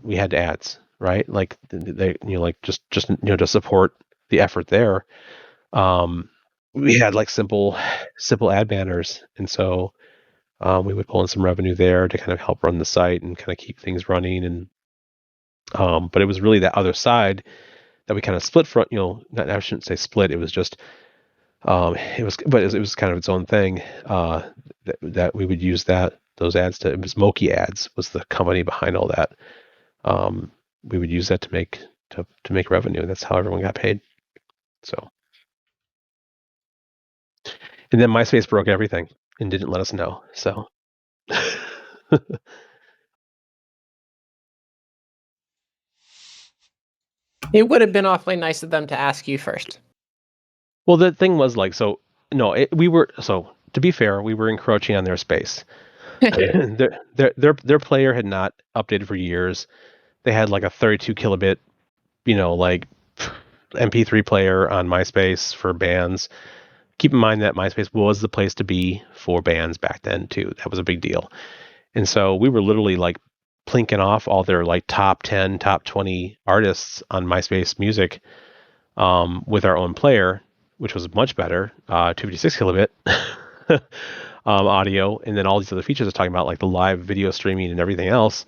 we had ads, right? Like they, just to support the effort there. We had like simple ad banners, and so we would pull in some revenue there to kind of help run the site and kind of keep things running. And but it was really that other side that we kind of split from. I shouldn't say split. It was just it was kind of its own thing that we would use those ads to. It was Moki Ads was the company behind all that. We would use that to make revenue. That's how everyone got paid. So, and then MySpace broke everything and didn't let us know. So. It would have been awfully nice of them to ask you first. Well, the thing was like, to be fair, we were encroaching on their space. their player had not updated for years. They had like a 32 kilobit, like MP3 player on MySpace for bands. Keep in mind that MySpace was the place to be for bands back then too. That was a big deal. And so we were literally like plinking off all their like top 10, top 20 artists on MySpace Music with our own player, which was much better, 256 kilobit audio, and then all these other features I was talking about, like the live video streaming and everything else.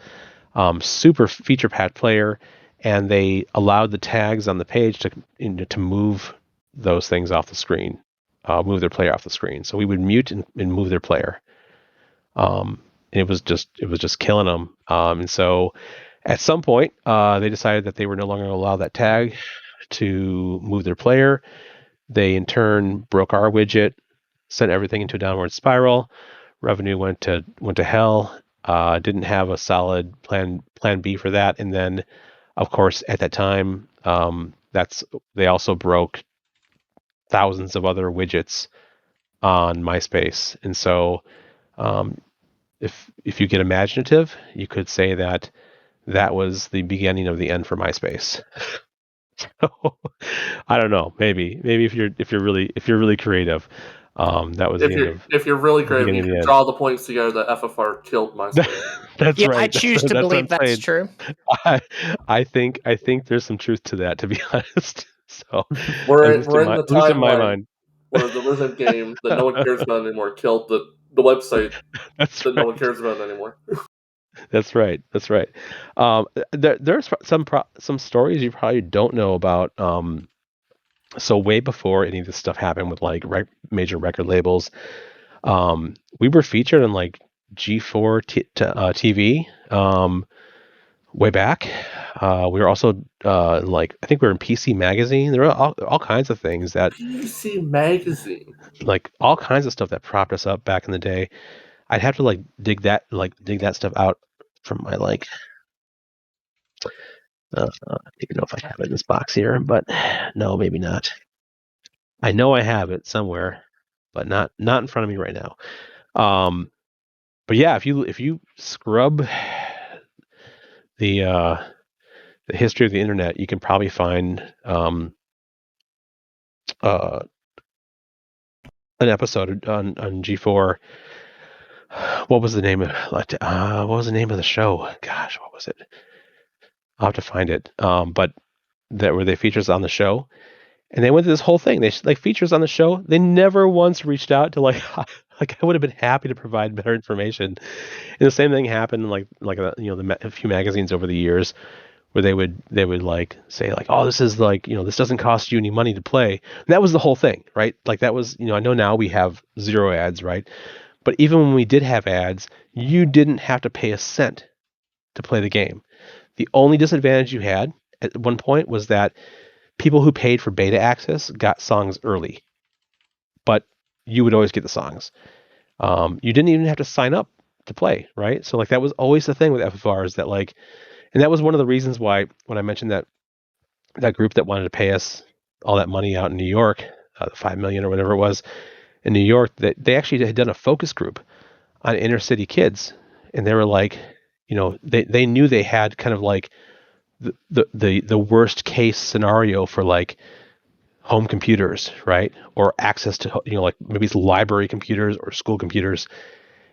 Super feature packed player, and they allowed the tags on the page to move those things off the screen, move their player off the screen. So we would mute and move their player. And it was just killing them. And so at some point, they decided that they were no longer going to allow that tag to move their player. They in turn broke our widget, sent everything into a downward spiral. Revenue went to hell. Didn't have a solid plan B for that. And then, of course, at that time, they also broke thousands of other widgets on MySpace. And so, if you get imaginative, you could say that was the beginning of the end for MySpace. So, I don't know. Maybe if you're really creative, that was if you're really creative, you can draw the points together that FFR killed MySpace. That's right. I choose to believe that's true. I think there's some truth to that, to be honest. So we're in the timeline in my mind where the rhythm game that no one cares about anymore killed the website no one cares about anymore. That's right. There's some stories you probably don't know about. So way before any of this stuff happened with like major record labels, we were featured on like G4 TV way back. We were also like, I think we were in PC Magazine. There were all kinds of things that PC Magazine, like all kinds of stuff that propped us up back in the day. I'd have to like dig that stuff out from my like. I don't even know if I have it in this box here, but no, maybe not. I know I have it somewhere, but not in front of me right now. But yeah, if you scrub the history of the internet, you can probably find an episode on G4. What was the name of the show? Gosh, what was it? I'll have to find it. But that were they features on the show, and they went through this whole thing. They like features on the show. They never once reached out to like I would have been happy to provide better information. And the same thing happened a few magazines over the years where they would like say like, oh, this is like, this doesn't cost you any money to play. And that was the whole thing, right? Like that was, I know now we have 0 ads, right? But even when we did have ads, you didn't have to pay a cent to play the game. The only disadvantage you had at one point was that people who paid for beta access got songs early, but you would always get the songs. You didn't even have to sign up to play, right? So like that was always the thing with FFR, is that like, and that was one of the reasons why when I mentioned that group that wanted to pay us all that money out in New York, the $5 million or whatever it was in New York, that they actually had done a focus group on inner city kids, and they were like, they knew they had kind of like the worst case scenario for like home computers, right? Or access to, like maybe it's library computers or school computers.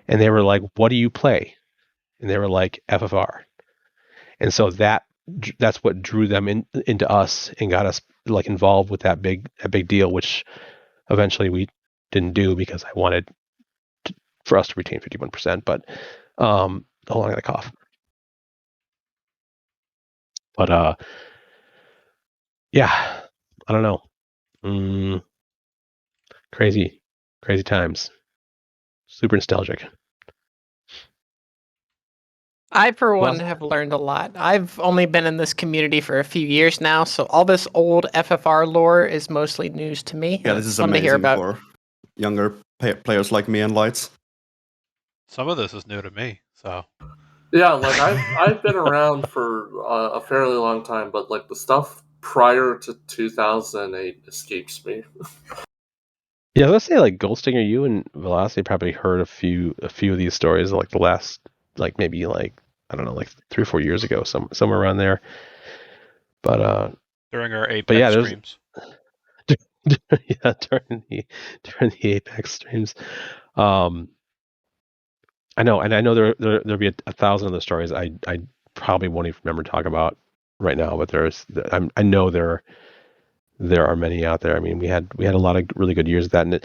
And they were like, what do you play? And they were like, FFR. And so that's what drew them into us and got us like involved with that big deal, which eventually we didn't do because I wanted for us to retain 51%, but hold on, I got a cough. But yeah, I don't know. Crazy times. Super nostalgic. I, for one, have learned a lot. I've only been in this community for a few years now, so all this old FFR lore is mostly news to me. Yeah, this is amazing to hear about for younger players like me and Lights. Some of this is new to me, so. Yeah, like I've been around for a fairly long time, but like the stuff prior to 2008 escapes me. Yeah, let's say like Goldstinger, you and Velocity probably heard a few of these stories like the last, like maybe like, I don't know, like 3 or 4 years ago, somewhere around there. But during our Apex streams. Yeah, during the Apex streams. I know, and I know there'll be 1,000 of the stories I probably won't even remember to talk about right now, but I know there are many out there. I mean, we had a lot of really good years of that. And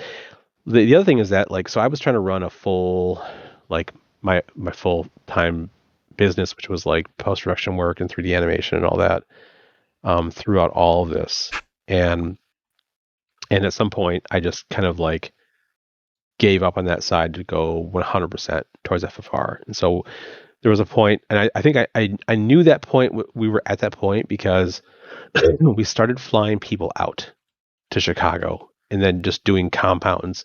the other thing is that, like, so I was trying to run a full, like my full time business, which was like post-production work and 3D animation and all that, throughout all of this. And at some point, I just kind of like gave up on that side to go 100% towards FFR. And so there was a point, and I think I knew that point. We were at that point because we started flying people out to Chicago and then just doing compounds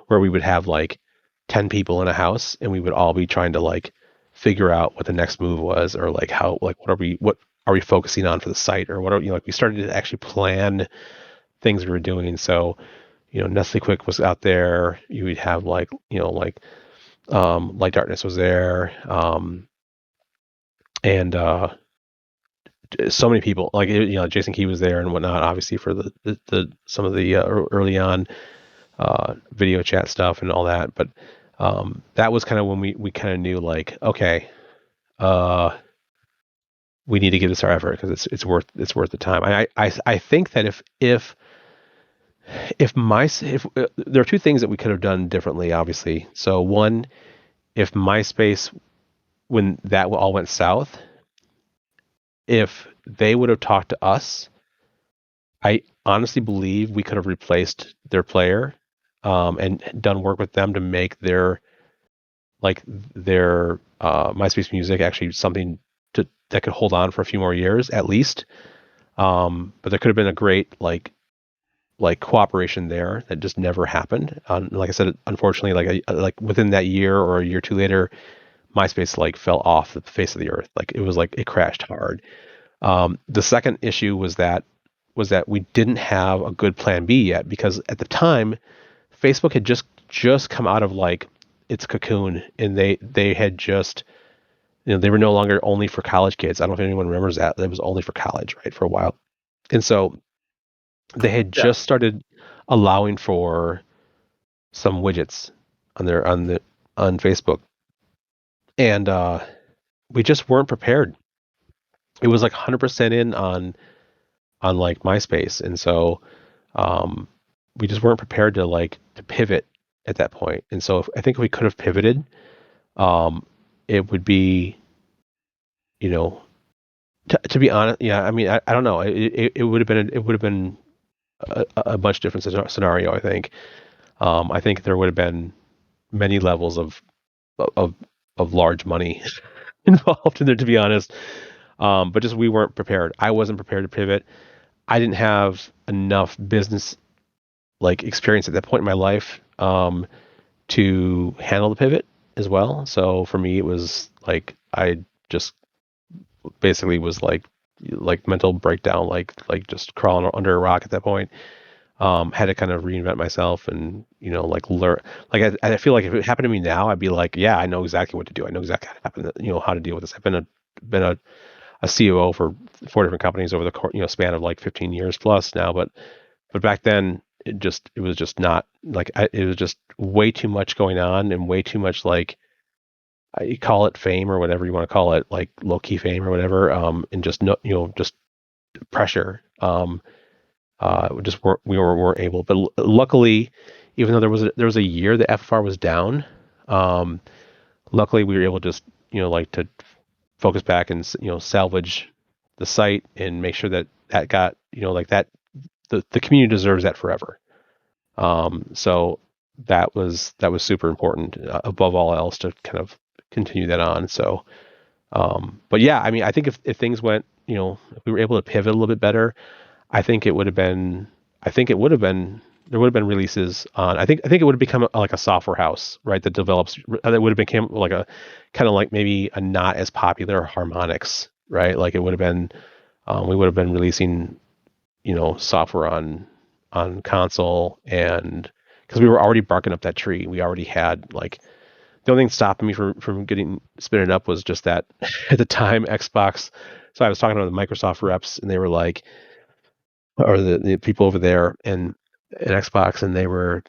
where we would have like 10 people in a house and we would all be trying to like figure out what the next move was, or like how, like what are we focusing on for the site, or what are, like we started to actually plan things we were doing. So, Nestle Quick was out there. You would have like, Light Darkness was there. And so many people, like, Jason Key was there and whatnot, obviously for the some of the early on video chat stuff and all that. But that was kind of when we kind of knew, like, okay, we need to give this our effort because it's worth the time. I think that if there are two things that we could have done differently, obviously. So one, if MySpace, when that all went south, if they would have talked to us, I honestly believe we could have replaced their player and done work with them to make their MySpace music actually something that could hold on for a few more years at least. But there could have been a great like cooperation there that just never happened. Like I said, unfortunately, like within that year or a year or two later, MySpace like fell off the face of the earth. Like it was like it crashed hard. The second issue was that we didn't have a good plan B yet, because at the time, Facebook had just come out of like its cocoon, and they had just, they were no longer only for college kids. I don't know if anyone remembers that. It was only for college, right, for a while. And so they had just started allowing for some widgets on Facebook, and we just weren't prepared. It was like 100% in on like MySpace, and so we just weren't prepared to pivot at that point. And so I think if we could have pivoted, it would be, to be honest, yeah. I mean, I don't know. It would have been a much different scenario. I think. I think there would have been many levels of large money involved in there, to be honest. But just we weren't prepared. I wasn't prepared to pivot. I didn't have enough business experience at that point in my life to handle the pivot as well. So for me, it was like I just basically was like mental breakdown, like just crawling under a rock at that point. Had to kind of reinvent myself and learn. Like I feel like if it happened to me now, I'd be like, yeah, I know exactly what to do. I know exactly how to deal with this. I've been a COO for 4 different companies over the span of like 15 years plus now, but back then it was just not like it was just way too much going on, and way too much you call it fame or whatever you want to call it, like low key fame or whatever, and just just pressure. We weren't able, but luckily, even though there was a year that FFR was down, luckily we were able to just to focus back and salvage the site and make sure that got that the community deserves that forever. So that was super important above all else to kind of continue that on. So, but yeah, I mean, I think if things went, if we were able to pivot a little bit better, I think it would have been. There would have been releases on. I think it would have become like a software house, right? That develops. That would have become like a kind of like maybe a not as popular Harmonix, right? Like it would have been. We would have been releasing, software on console, and because we were already barking up that tree, we already had the only thing stopping me from getting spinning up was just that at the time Xbox. So I was talking to the Microsoft reps, and they were like, or the people over there and at Xbox, and they were,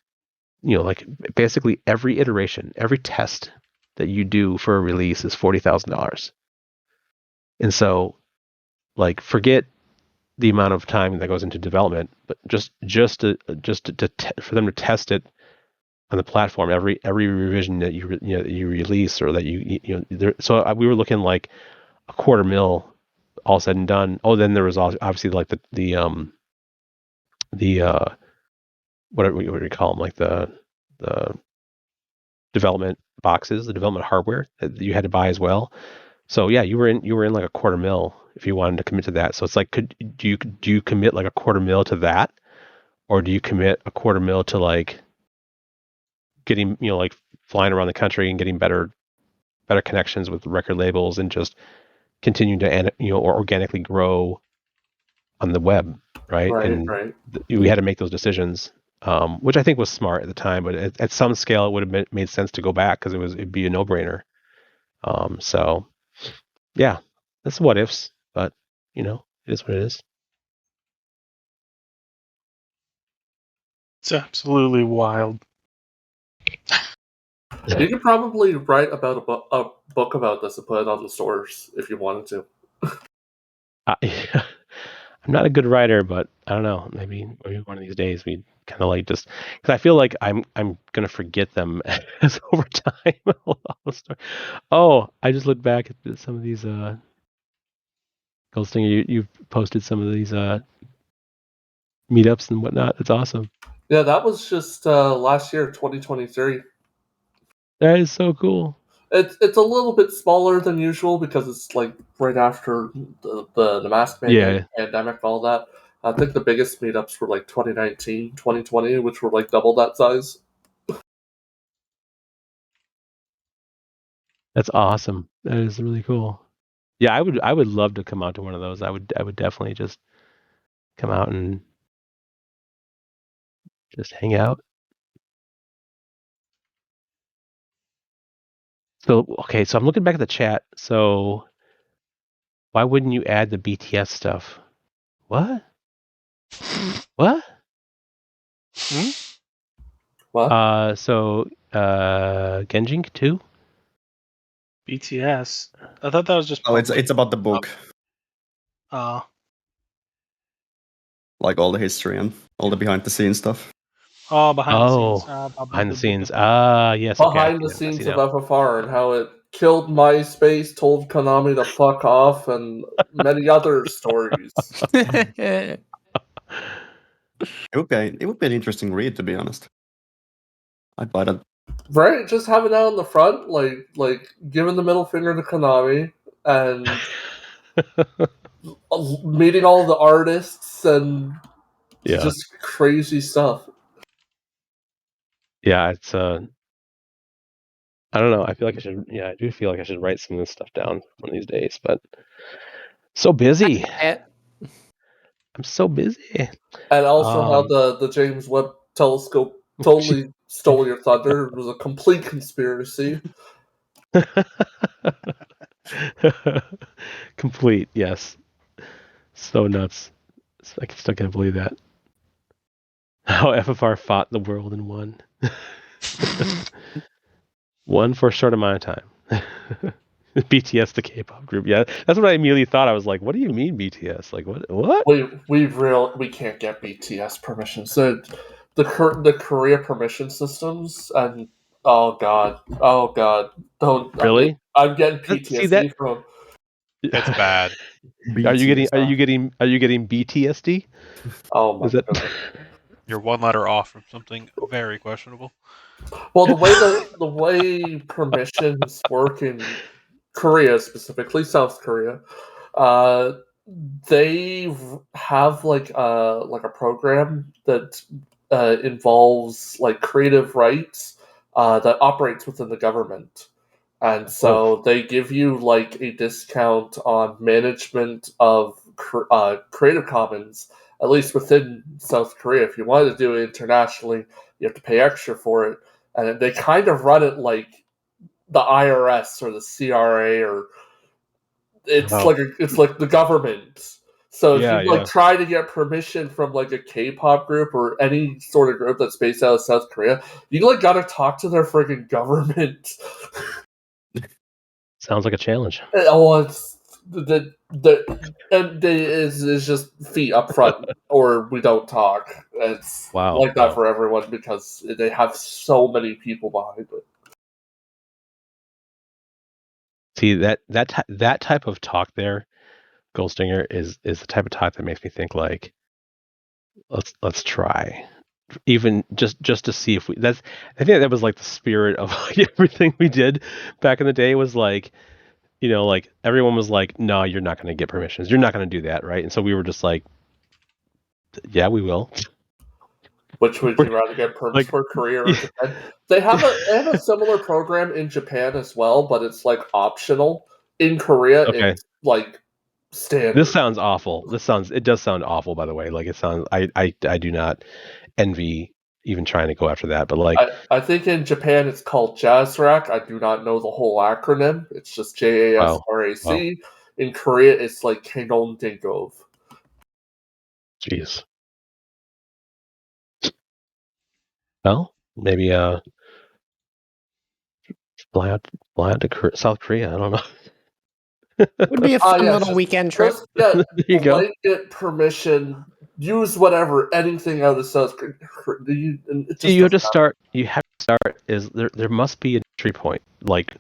basically every iteration, every test that you do for a release is $40,000. And so, forget the amount of time that goes into development, but just for them to test it on the platform. Every revision that you release or that so we were looking like $250,000 all said and done. Oh, then there was obviously like the what do you call them, like the development boxes, the development hardware that you had to buy as well. So yeah, you were in like $250,000 if you wanted to commit to that. So it's like, do you commit like $250,000 to that, or do you commit $250,000 to like getting like flying around the country and getting better connections with record labels and just continuing to or organically grow on the web, right? Right. We had to make those decisions, which I think was smart at the time. But at some scale, it would have made sense to go back because it'd be a no-brainer. So yeah, that's what ifs, but it is what it is. It's absolutely wild. You could probably write about a book about this and put it on the stores if you wanted to. I'm not a good writer, but I don't know. Maybe one of these days we kind of like just because I feel like I'm gonna forget them as over time. Oh, I just looked back at some of these. Goldstinger, you've posted some of these meetups and whatnot. It's awesome. Yeah, that was just last year, 2023. That is so cool. It's a little bit smaller than usual because it's like right after the mask mandate, pandemic, all that. I think the biggest meetups were like 2019, 2020, which were like double that size. That's awesome. That is really cool. Yeah, I would love to come out to one of those. I would definitely just come out and just hang out. So okay, so I'm looking back at the chat. So why wouldn't you add the BTS stuff? What? What? What? So Genjin 2? BTS. I thought that was just. Oh, it's about the book. Like all the history and all the behind the scenes stuff. Oh, behind the scenes. Behind the scenes. Yes. Behind the scenes of FFR and how it killed MySpace, told Konami to fuck off, and many other stories. It would be an interesting read, to be honest. I'd buy that. Right, just having that on the front, like giving the middle finger to Konami and meeting all the artists and just crazy stuff. Yeah, it's I don't know. I feel like I should. Yeah, I do feel like I should write some of this stuff down one of these days, but so busy. I'm so busy. And also how the James Webb Telescope totally stole your thunder. It was a complete conspiracy. Complete, yes. So nuts. I still can't believe that. How FFR fought the world and won. Won for a short amount of time. BTS, the K-pop group. Yeah, that's what I immediately thought. I was like, "What do you mean BTS? Like, what?" We can't get BTS permission. So the Korea permission systems and oh god, don't really. I'm getting PTSD from. It's bad. Are you getting BTSD? Oh my god. You're one letter off from something very questionable. Well, the way permissions work in Korea, specifically South Korea, they have like a program that involves like creative rights that operates within the government, and so they give you like a discount on management of Creative Commons, at least within South Korea. If you wanted to do it internationally, you have to pay extra for it, and they kind of run it like the IRS or the CRA, or it's like the government. So if you try to get permission from like a K-pop group or any sort of group that's based out of South Korea, you like gotta talk to their freaking government. Sounds like a challenge. Oh, is just feet up front, or we don't talk. It's like that for everyone because they have so many people behind it. See that type of talk there, Goldstinger, is the type of talk that makes me think like, let's try, even just to see if we. I think that was like the spirit of like everything we did back in the day. Was like, like everyone was like, no, you're not going to get permissions. You're not going to do that, right? And so we were just like, yeah, we will. Which would you rather get perms for, Korea or Japan? They have a similar program in Japan as well, but it's like optional. In Korea, it's like standard. This sounds awful. It does sound awful, by the way. Like it sounds. I do not envy even trying to go after that, but like I think in Japan it's called JASRAC. I do not know the whole acronym. It's just JASRAC. Wow. In Korea, it's like Kenon Dengov. Jeez. Well, maybe fly out to South Korea. I don't know. Would be a fun little weekend trip. Just get blanket permission. Use whatever, anything out of South Korea. You have to start. You have to start. Is there must be an entry point? Like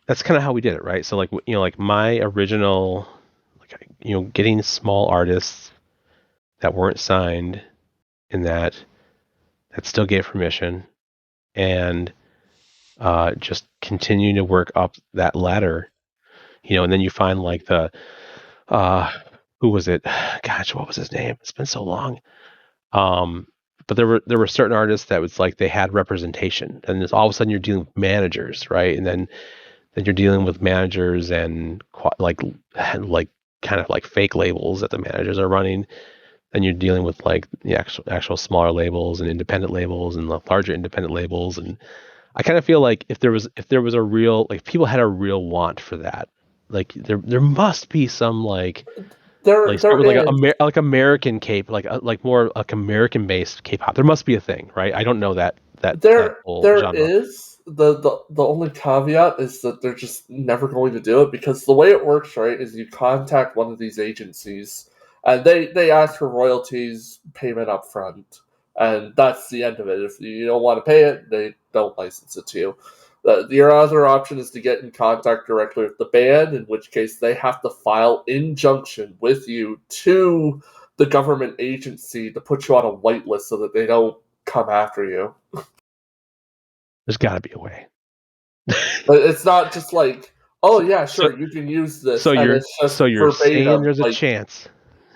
that's kind of how we did it, right? So like like my original, like getting small artists that weren't signed, in that still gave permission, and just continuing to work up that ladder, and then you find like the who was it? Gosh, what was his name? It's been so long. But there were certain artists that was like they had representation, and all of a sudden you're dealing with managers, right? And then you're dealing with managers and like kind of like fake labels that the managers are running. Then you're dealing with like the actual smaller labels and independent labels and larger independent labels. And I kind of feel like if there was a real, like, people had a real want for that, like there must be some like like American K, like more like American based K-pop. There must be a thing, right? I don't know that whole genre. Is the only caveat is that they're just never going to do it, because the way it works, right, is you contact one of these agencies and they ask for royalties payment up front, and that's the end of it. If you don't want to pay it, they don't license it to you. Your other option is to get in contact directly with the band, in which case they have to file injunction with you to the government agency to put you on a whitelist so that they don't come after you. There's got to be a way. But it's not just like, oh yeah, sure, you can use this. So you're saying there's a chance.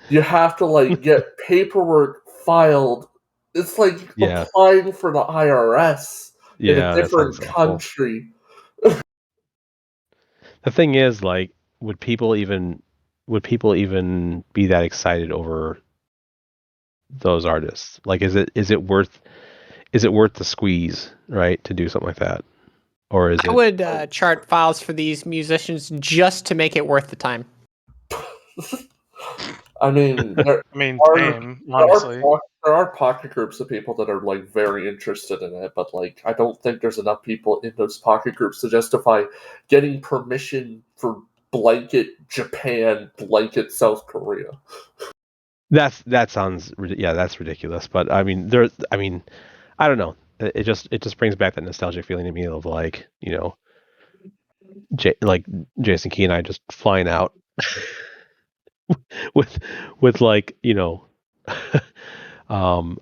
You have to like get paperwork filed. It's like applying for the IRS in a different country. The thing is, like, would people even be that excited over those artists? Like, is it worth the squeeze, right, to do something like that? Or is I would chart files for these musicians just to make it worth the time. I mean, there are pocket groups of people that are like very interested in it, but like I don't think there's enough people in those pocket groups to justify getting permission for blanket Japan, blanket South Korea. That sounds that's ridiculous. But I mean, I don't know. It just brings back that nostalgic feeling to me of like, like Jason Key and I just flying out with like, I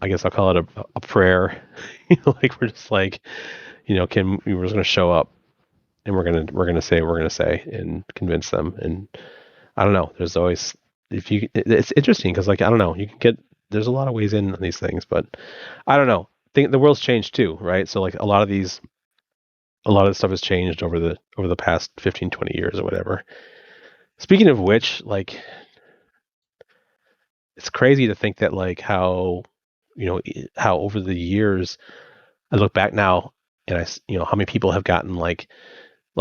guess I'll call it a prayer. Like we're just like, we're just gonna show up and we're gonna say and convince them. And I don't know. There's always, it's interesting because, like, I don't know, there's a lot of ways in on these things, but I don't know. I think the world's changed too, right? So like a lot of this stuff has changed over the past 15, 20 years or whatever. Speaking of which, like, it's crazy to think that like how over the years, I look back now and how many people have gotten like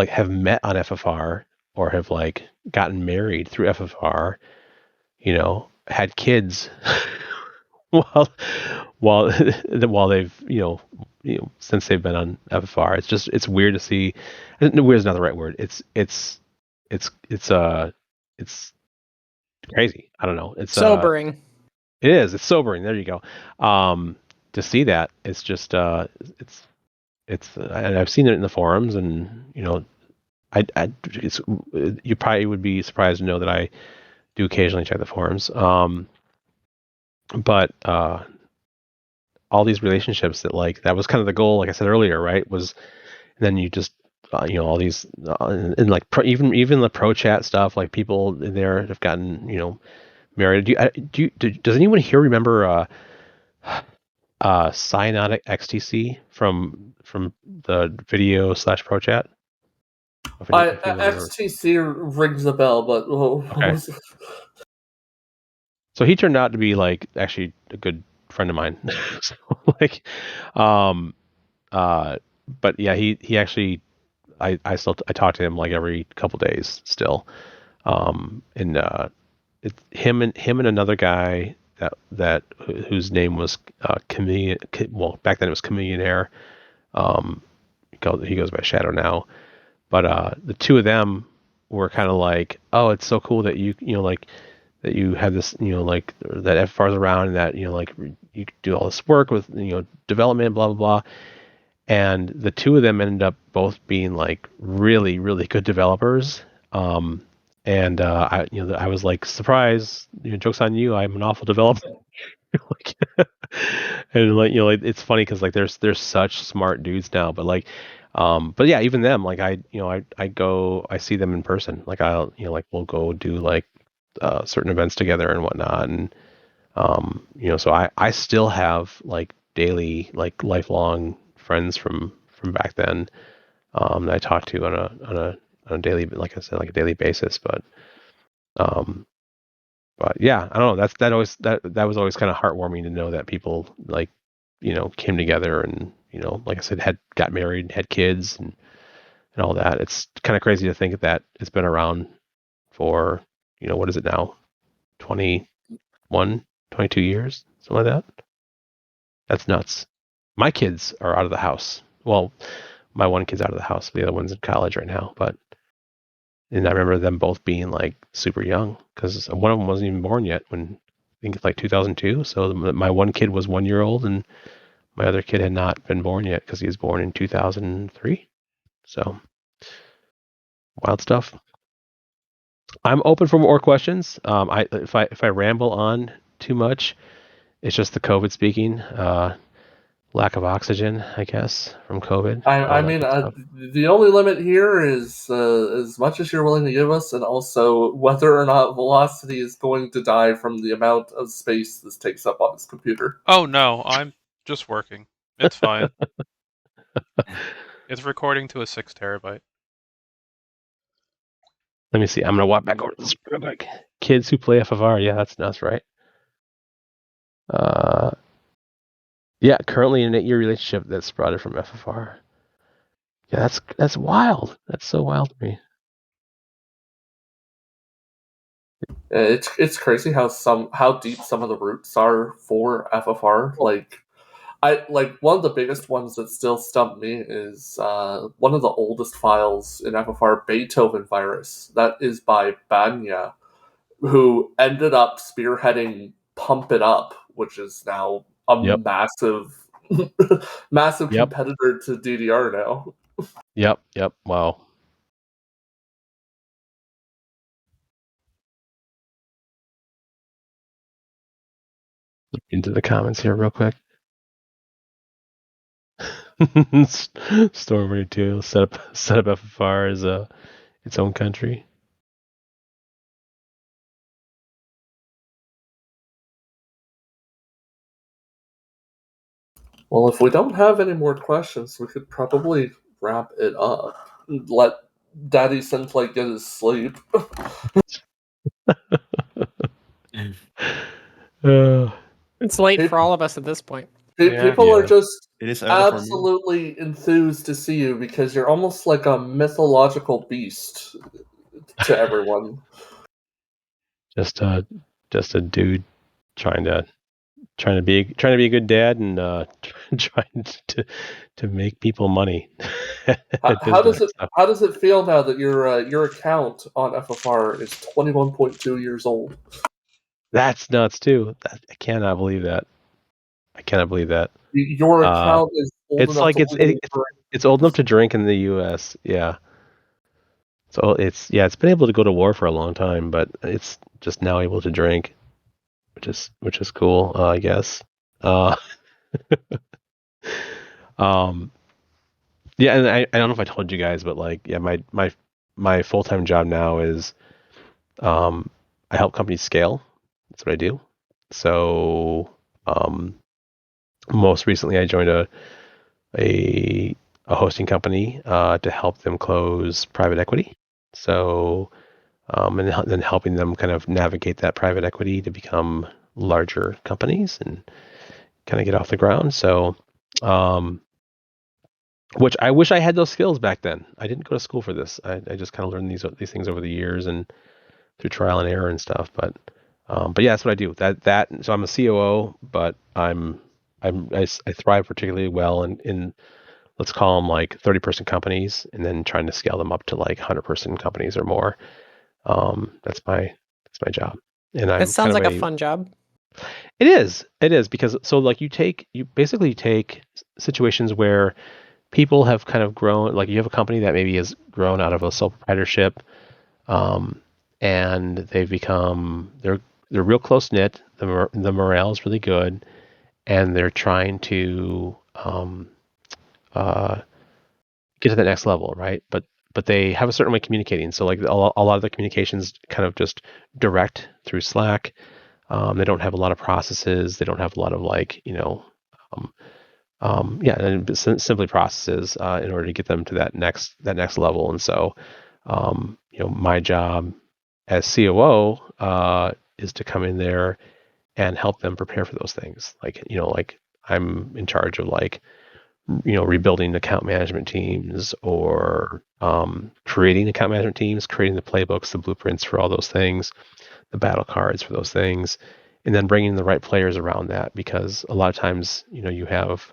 have met on FFR or have like gotten married through FFR, had kids while they've since they've been on FFR. It's weird to see. Weird is not the right word. It's it's crazy. I don't know. It's sobering. It is. It's sobering. There you go. To see that, it's just and I've seen it in the forums, and you probably would be surprised to know that I do occasionally check the forums. But all these relationships that was kind of the goal, like I said earlier, right? Was then you just all these and like even the pro chat stuff, like people in there have gotten married. Does anyone here remember Cyanotic XTC from the video / pro chat? XTC rings a bell, but okay. So he turned out to be like actually a good friend of mine. So, like, but yeah, he actually, I talk to him like every couple days still, and it's him and another guy that whose name was Chameleon. Well, back then it was Chameleon Air. He goes by Shadow now, but the two of them were kind of like, oh, it's so cool that that you have this, like that FFR's around, and that like you do all this work with development, blah blah blah. And the two of them ended up both being like really really good developers. And I was like, surprise, joke's on you, I'm an awful developer. Like, and like it's funny because like there's such smart dudes now, but like but yeah, even them, like I see them in person, like I'll like we'll go do like certain events together and whatnot, and so I still have like daily, like lifelong friends from back then that I talk to on a daily, like I said, like a daily basis. But yeah, I don't know. That was always kind of heartwarming to know that people like came together and like I said, got married, had kids, and all that. It's kind of crazy to think that it's been around for what is it now, 21, 22 years, something like that. That's nuts. My kids are out of the house. Well, my one kid's out of the house. The other one's in college right now. And I remember them both being like super young because one of them wasn't even born yet when I think it's like 2002. So my one kid was 1 year old and my other kid had not been born yet because he was born in 2003. So wild stuff. I'm open for more questions. If I ramble on too much, it's just the COVID speaking. Lack of oxygen, I guess, from COVID. I mean, the only limit here is as much as you're willing to give us, and also whether or not Velocity is going to die from the amount of space this takes up on his computer. Oh no, I'm just working. It's fine. It's recording to a 6 terabyte. Let me see. I'm gonna walk back over to this real quick. Kids who play FFR, yeah, that's nuts, right? Yeah, currently in an 8-year relationship that sprouted from FFR. Yeah, that's wild. That's so wild to me. It's crazy how deep some of the roots are for FFR. Like one of the biggest ones that still stump me is one of the oldest files in FFR, Beethoven Virus. That is by Banya, who ended up spearheading Pump It Up, which is now a massive competitor to DDR now. Yep. Wow. Look into the comments here real quick. Storm 2 set up FFR as its own country. Well, if we don't have any more questions, we could probably wrap it up. Let Daddy Senplay get his sleep. It's late for all of us at this point. People are just It is absolutely enthused to see you because you're almost like a mythological beast to everyone. Just a dude trying to be a good dad and trying to make people money. How does it feel now that your account on FFR is 21.2 years old? That's nuts too. I cannot believe that. Your account is old it's enough like to legally drink. it's old enough to drink in the U.S. Yeah. So it's been able to go to war for a long time, but it's just now able to drink, which is cool, I guess. Yeah, and I don't know if I told you guys, but like, yeah, my full-time job now is I help companies scale. That's what I do. So most recently I joined a hosting company to help them close private equity. So and then helping them kind of navigate that private equity to become larger companies and kind of get off the ground. So which I wish I had those skills back then. I didn't go to school for this. I just kind of learned these things over the years and through trial and error and stuff. But yeah, that's what I do. So I'm a COO, but I thrive particularly well in let's call them like 30-person companies, and then trying to scale them up to like 100-person companies or more. That's my job. And It sounds like a fun job. It is because so like you basically take situations where people have kind of grown, like you have a company that maybe has grown out of a sole proprietorship, and they've become they're real close knit. The morale is really good, and they're trying to get to the next level, right? But they have a certain way of communicating. So like a lot of the communications kind of just direct through Slack. They don't have a lot of processes. They don't have a lot of like and simply processes in order to get them to that next level. And so, my job as COO is to come in there and help them prepare for those things. Like I'm in charge of rebuilding account management teams or creating account management teams, creating the playbooks, the blueprints for all those things, the battle cards for those things, and then bringing the right players around that, because a lot of times you have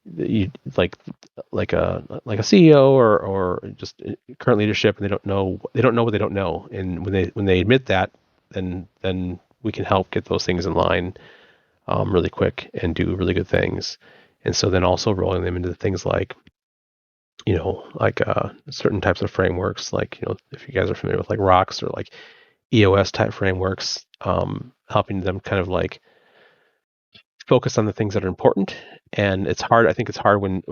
like a CEO or just current leadership, and they don't know what they don't know, and when they admit that, then we can help get those things in line really quick and do really good things. And so then also rolling them into things like certain types of frameworks, like if you guys are familiar with like ROCs or like EOS type frameworks, helping them kind of like focus on the things that are important. And it's hard. I think it's hard when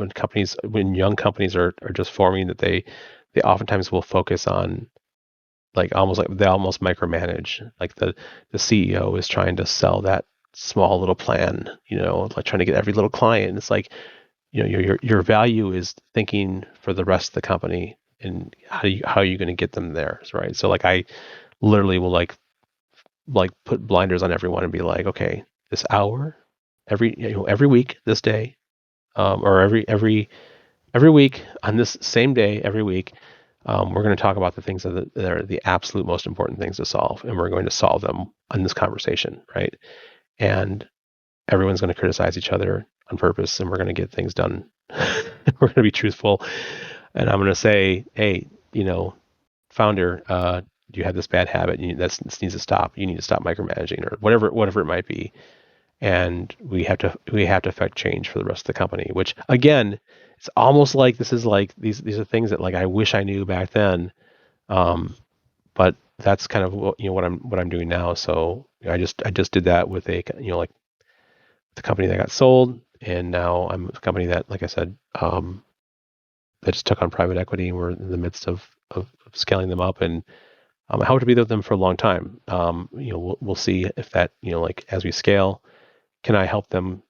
young companies are just forming, that they oftentimes will focus on they almost micromanage. Like the CEO is trying to sell that small little plan, like trying to get every little client. And it's like, your value is thinking for the rest of the company, and how are you going to get them there, right? So like I literally will like put blinders on everyone and be like, okay, this hour every week, this day, or every week on this same day every week, we're going to talk about the things that are the absolute most important things to solve, and we're going to solve them in this conversation, right? And everyone's going to criticize each other on purpose, and we're going to get things done. We're going to be truthful, and I'm going to say, hey, founder, you have this bad habit, and this needs to stop. You need to stop micromanaging, or whatever it might be. And we have to affect change for the rest of the company, which again, it's almost like this is like these are things that like I wish I knew back then, but that's kind of what I'm doing now. So I just did that with the company that got sold, and now I'm a company that, like I said, that just took on private equity, and we're in the midst of scaling them up, and I hope to be with them for a long time. We'll see if that like as we scale, can I help them?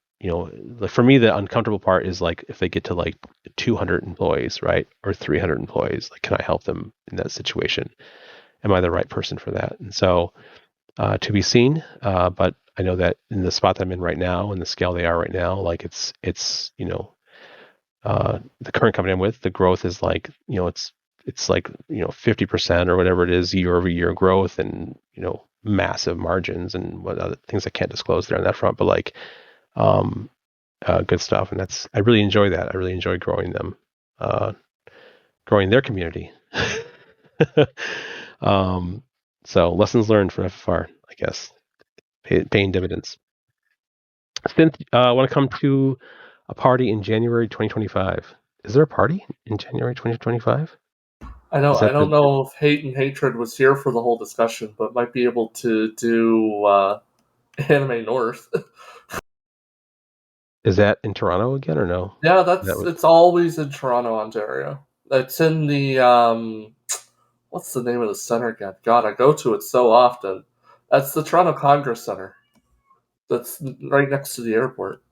For me, the uncomfortable part is like if they get to like 200 employees, right, or 300 employees, like can I help them in that situation? Am I the right person for that? And so to be seen, but I know that in the spot that I'm in right now and the scale they are right now, like it's the current company I'm with, the growth is like it's like 50% or whatever it is year-over-year growth, and massive margins and what other things I can't disclose there on that front, but like good stuff, and I really enjoy that. I really enjoy growing them, growing their community. So lessons learned from FFR, I guess, paying dividends. Synth, want to come to a party in January 2025? Is there a party in January 2025? I don't know if Hate and Hatred was here for the whole discussion, but might be able to do Anime North. Is that in Toronto again or no? Yeah, it's always in Toronto, Ontario. It's in the what's the name of the center again? God, I go to it so often. That's the Toronto Congress Center. That's right next to the airport.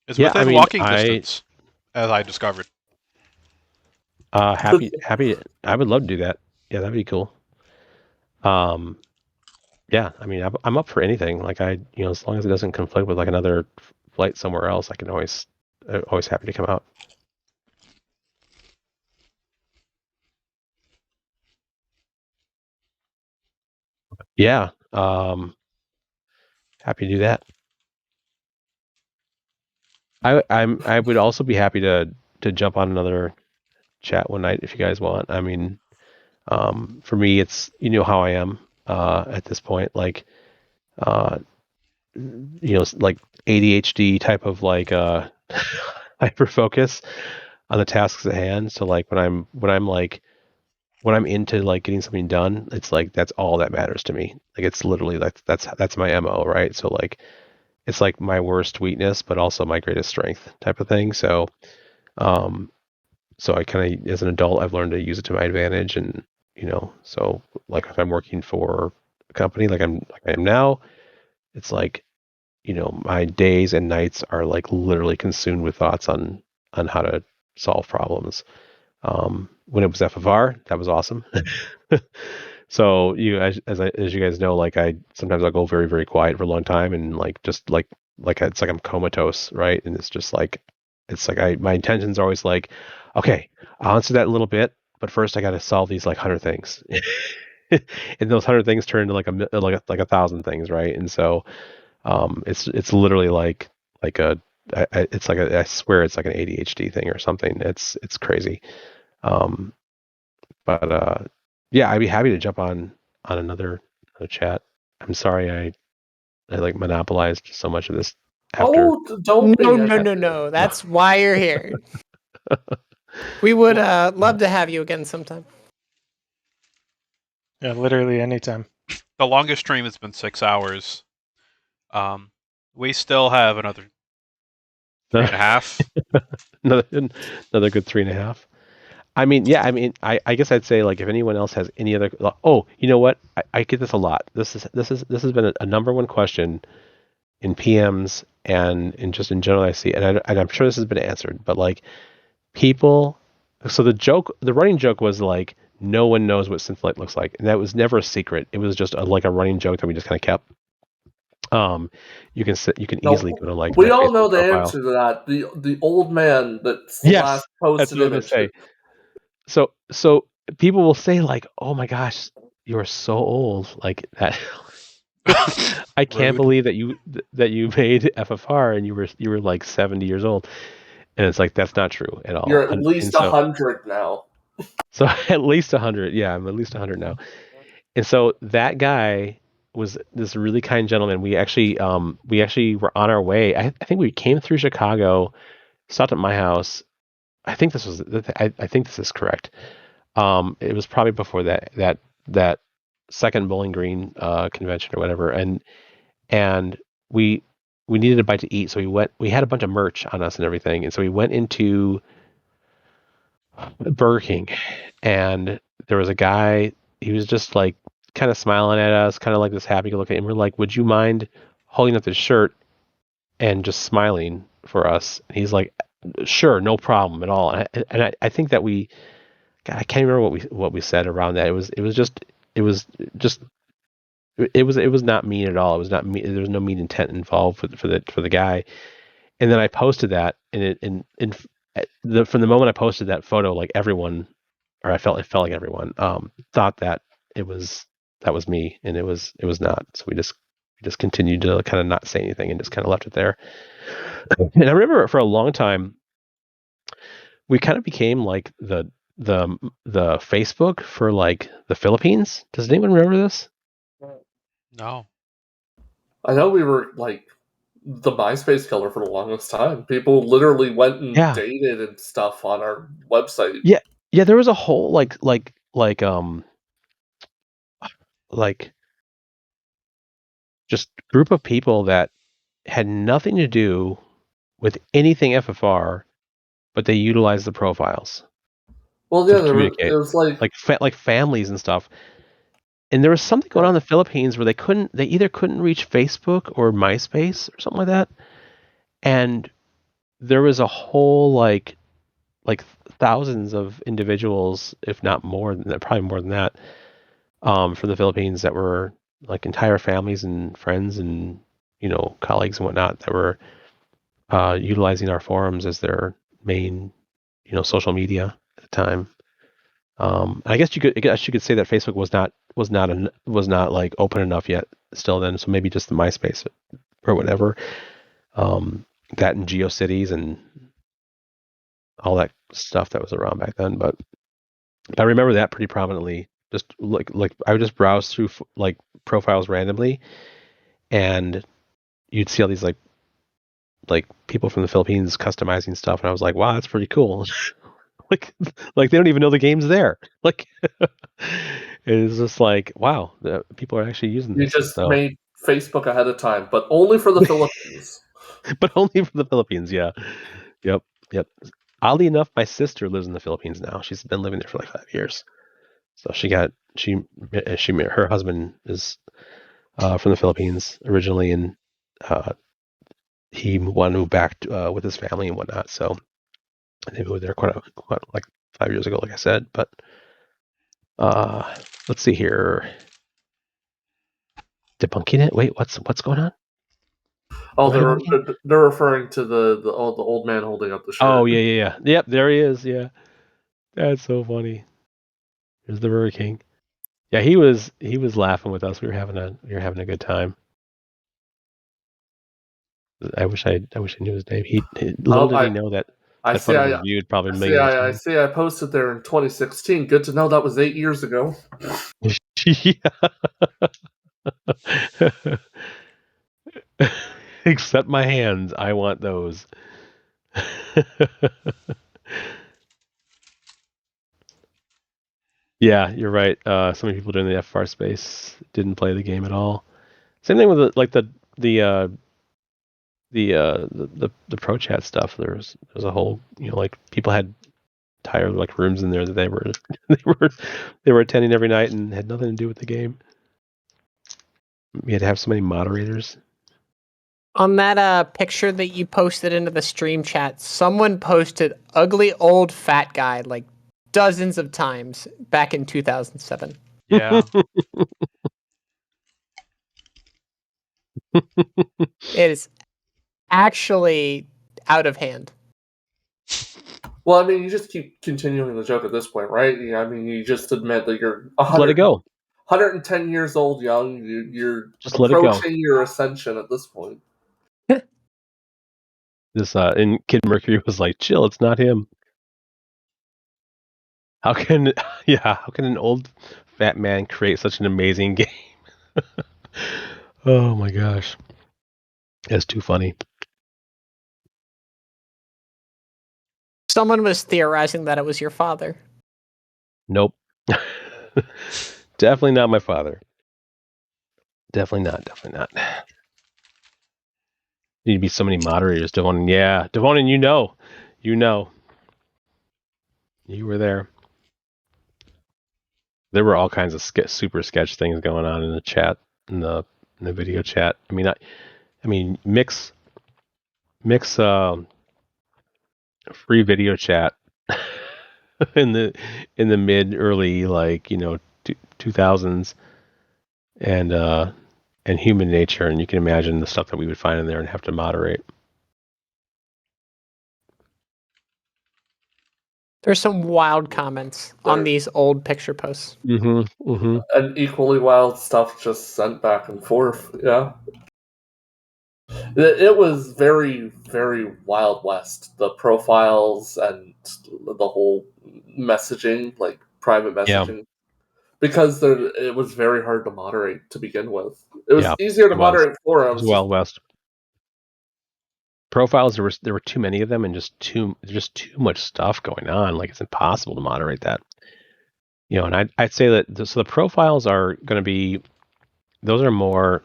It's within walking distance, as I discovered. Happy. I would love to do that. Yeah, that'd be cool. Yeah, I mean, I'm up for anything. Like as long as it doesn't conflict with like another flight somewhere else, I can always happy to come out. Yeah, happy to do that. I would also be happy to jump on another chat one night if you guys want. I mean, for me, it's how I am at this point, like like ADHD type of like hyper focus on the tasks at hand. So like when I'm into like getting something done, it's like that's all that matters to me. Like it's literally that's my MO, right? So like it's like my worst weakness, but also my greatest strength type of thing. So so I kind of, as an adult, I've learned to use it to my advantage, and so like if I'm working for a company like I am now, it's like my days and nights are like literally consumed with thoughts on how to solve problems. When it was FFR, that was awesome. So as you guys know, like sometimes I'll go very, very quiet for a long time, and like just like it's like I'm comatose, right? And it's just like my intentions are always like, okay, I'll answer that in a little bit, but first I got to solve these like 100 things, and those 100 things turn into like like 1,000 things, right? And so it's literally like it's like I swear it's like an ADHD thing or something. It's crazy. But yeah, I'd be happy to jump on another chat. I'm sorry I like monopolized so much of this. Don't be. No. That's why you're here. We would love to have you again sometime. Yeah, literally anytime. The longest stream has been 6 hours. We still have another 3.5. another good 3.5. I mean, yeah. I mean, I guess I'd say like if anyone else has any other. Oh, you know what? I get this a lot. This has been a number one question in PMs and just in general I see, and I'm sure this has been answered. But like people, so the running joke was like no one knows what Synthlight looks like, and that was never a secret. It was just like a running joke that we just kind of kept. You can easily go to like. We all know the answer to that. The old man that's last posted. That's what I was gonna say. So people will say like, "Oh my gosh, you are so old!" Like that. I can't believe that you made FFR and you were like 70 years old, and it's like that's not true at all. You're at least 100 now. So at least 100, yeah, I'm at least 100 now. And so that guy was this really kind gentleman. We actually were on our way. I think we came through Chicago, stopped at my house. I think this is correct. It was probably before that second Bowling Green convention or whatever, and we needed a bite to eat, so we had a bunch of merch on us and everything, and so we went into Burger King, and there was a guy. He was just like kind of smiling at us, kind of like this happy looking, and we're like, would you mind holding up this shirt and just smiling for us? And he's like, sure, no problem at all. And I think that I can't remember what we said around that. It was not mean at all. It was not mean. There was no mean intent involved for the guy. And then I posted that, and from the moment I posted that photo, like everyone, or it felt like everyone thought that that was me, and it was not. So we just just continued to kind of not say anything and just kind of left it there. And I remember for a long time, we kind of became like the Facebook for like the Philippines. Does anyone remember this? No. I know we were like the MySpace killer for the longest time. People literally went and dated and stuff on our website. Yeah. There was a whole like just group of people that had nothing to do with anything FFR, but they utilized the profiles. Well, yeah, it was like families and stuff. And there was something going on in the Philippines where they either couldn't reach Facebook or MySpace or something like that. And there was a whole like thousands of individuals, if not more than that, probably more than that, from the Philippines that were like entire families and friends and, colleagues and whatnot that were utilizing our forums as their main, social media at the time. I guess you could say that Facebook was not like open enough yet still then. So maybe just the MySpace or whatever, that and GeoCities and all that stuff that was around back then. But I remember that pretty prominently. Just like I would just browse through like profiles randomly, and you'd see all these like people from the Philippines customizing stuff, and I was like, wow, that's pretty cool. like they don't even know the game's there. Like it's just like, wow, people are actually using this. You just made Facebook ahead of time, but only for the Philippines. But only for the Philippines, yeah. Yep. Oddly enough, my sister lives in the Philippines now. She's been living there for like 5 years. So her husband is from the Philippines originally, and he wanted to move back with his family and whatnot. So they moved there quite like 5 years ago, like I said. But let's see here. Debunking it. Wait, what's going on? Oh, they're referring to the old man holding up the shirt. Oh yeah. Yep, there he is. Yeah, that's so funny. There's the Burger King. Yeah, he was laughing with us. We were having a good time. I wish I knew his name. Little did he know that photo was viewed probably millions of times. I see. I posted there in 2016. Good to know that was 8 years ago. Except my hands. I want those. Yeah, you're right. So many people doing the FFR space didn't play the game at all. Same thing with the pro chat stuff. There's a whole, like people had entire like rooms in there that they were attending every night and had nothing to do with the game. You had to have so many moderators. On that picture that you posted into the stream chat, someone posted ugly old fat guy like dozens of times back in 2007. Yeah. It is actually out of hand. Well, I mean, you just keep continuing the joke at this point, right? I mean, you just admit that you're let it go. 110 years old, young. You're just approaching your ascension at this point. This and Kid Mercury was like, "Chill, it's not him." How can an old fat man create such an amazing game? Oh my gosh, that's too funny. Someone was theorizing that it was your father. Nope. Definitely not my father. Definitely not. Need to be so many moderators, Devonin. Yeah, Devonin, you know. You were there. There were all kinds of super sketch things going on in the chat, in the video chat. I mean, mix free video chat in the mid early 2000s and Human Nature, and you can imagine the stuff that we would find in there and have to moderate. There's some wild comments on these old picture posts. Mm-hmm. Mm-hmm. And equally wild stuff just sent back and forth. Yeah. It was very, very Wild West. The profiles and the whole messaging, like private messaging, because it was very hard to moderate to begin with. It was easier to moderate forums. It was Wild West. Profiles, there were too many of them and just too much stuff going on. Like, it's impossible to moderate that. And I'd say that the profiles are going to be, those are more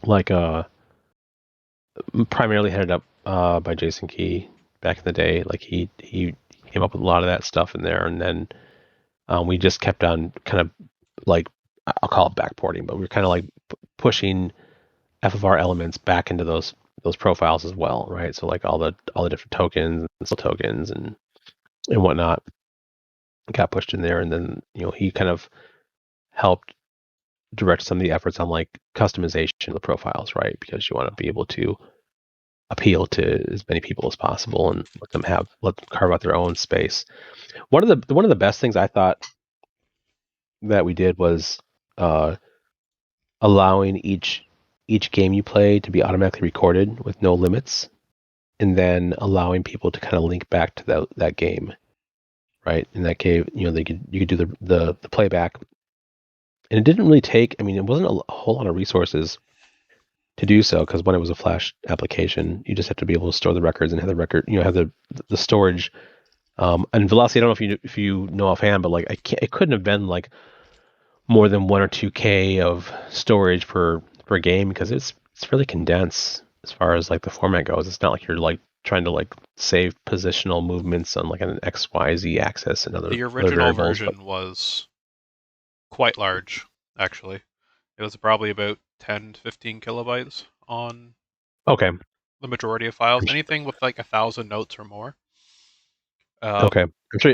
like primarily headed up by Jason Key back in the day. Like, he came up with a lot of that stuff in there, and then we just kept on kind of, like, I'll call it backporting, but we're kind of like pushing FFR elements back into those profiles as well, right? So, like, all the different tokens and whatnot got pushed in there, and then he kind of helped direct some of the efforts on, like, customization of the profiles, right? Because you want to be able to appeal to as many people as possible and let them carve out their own space. One of the best things I thought that we did was allowing each game you play to be automatically recorded with no limits, and then allowing people to kind of link back to that game, right? And that gave you could do the playback, and it didn't really take. I mean, it wasn't a whole lot of resources to do so, because when it was a Flash application, you just have to be able to store the records and have the record, have the storage. And Velocity, I don't know if you know offhand, but like it couldn't have been like more than 1 or 2K of storage per game, because it's really condensed as far as like the format goes. It's not like you're like trying to like save positional movements on like an XYZ axis and other. The original version was quite large, actually. It was probably about 10 to 15 kilobytes on the majority of files. Anything with like 1,000 notes or more. Okay,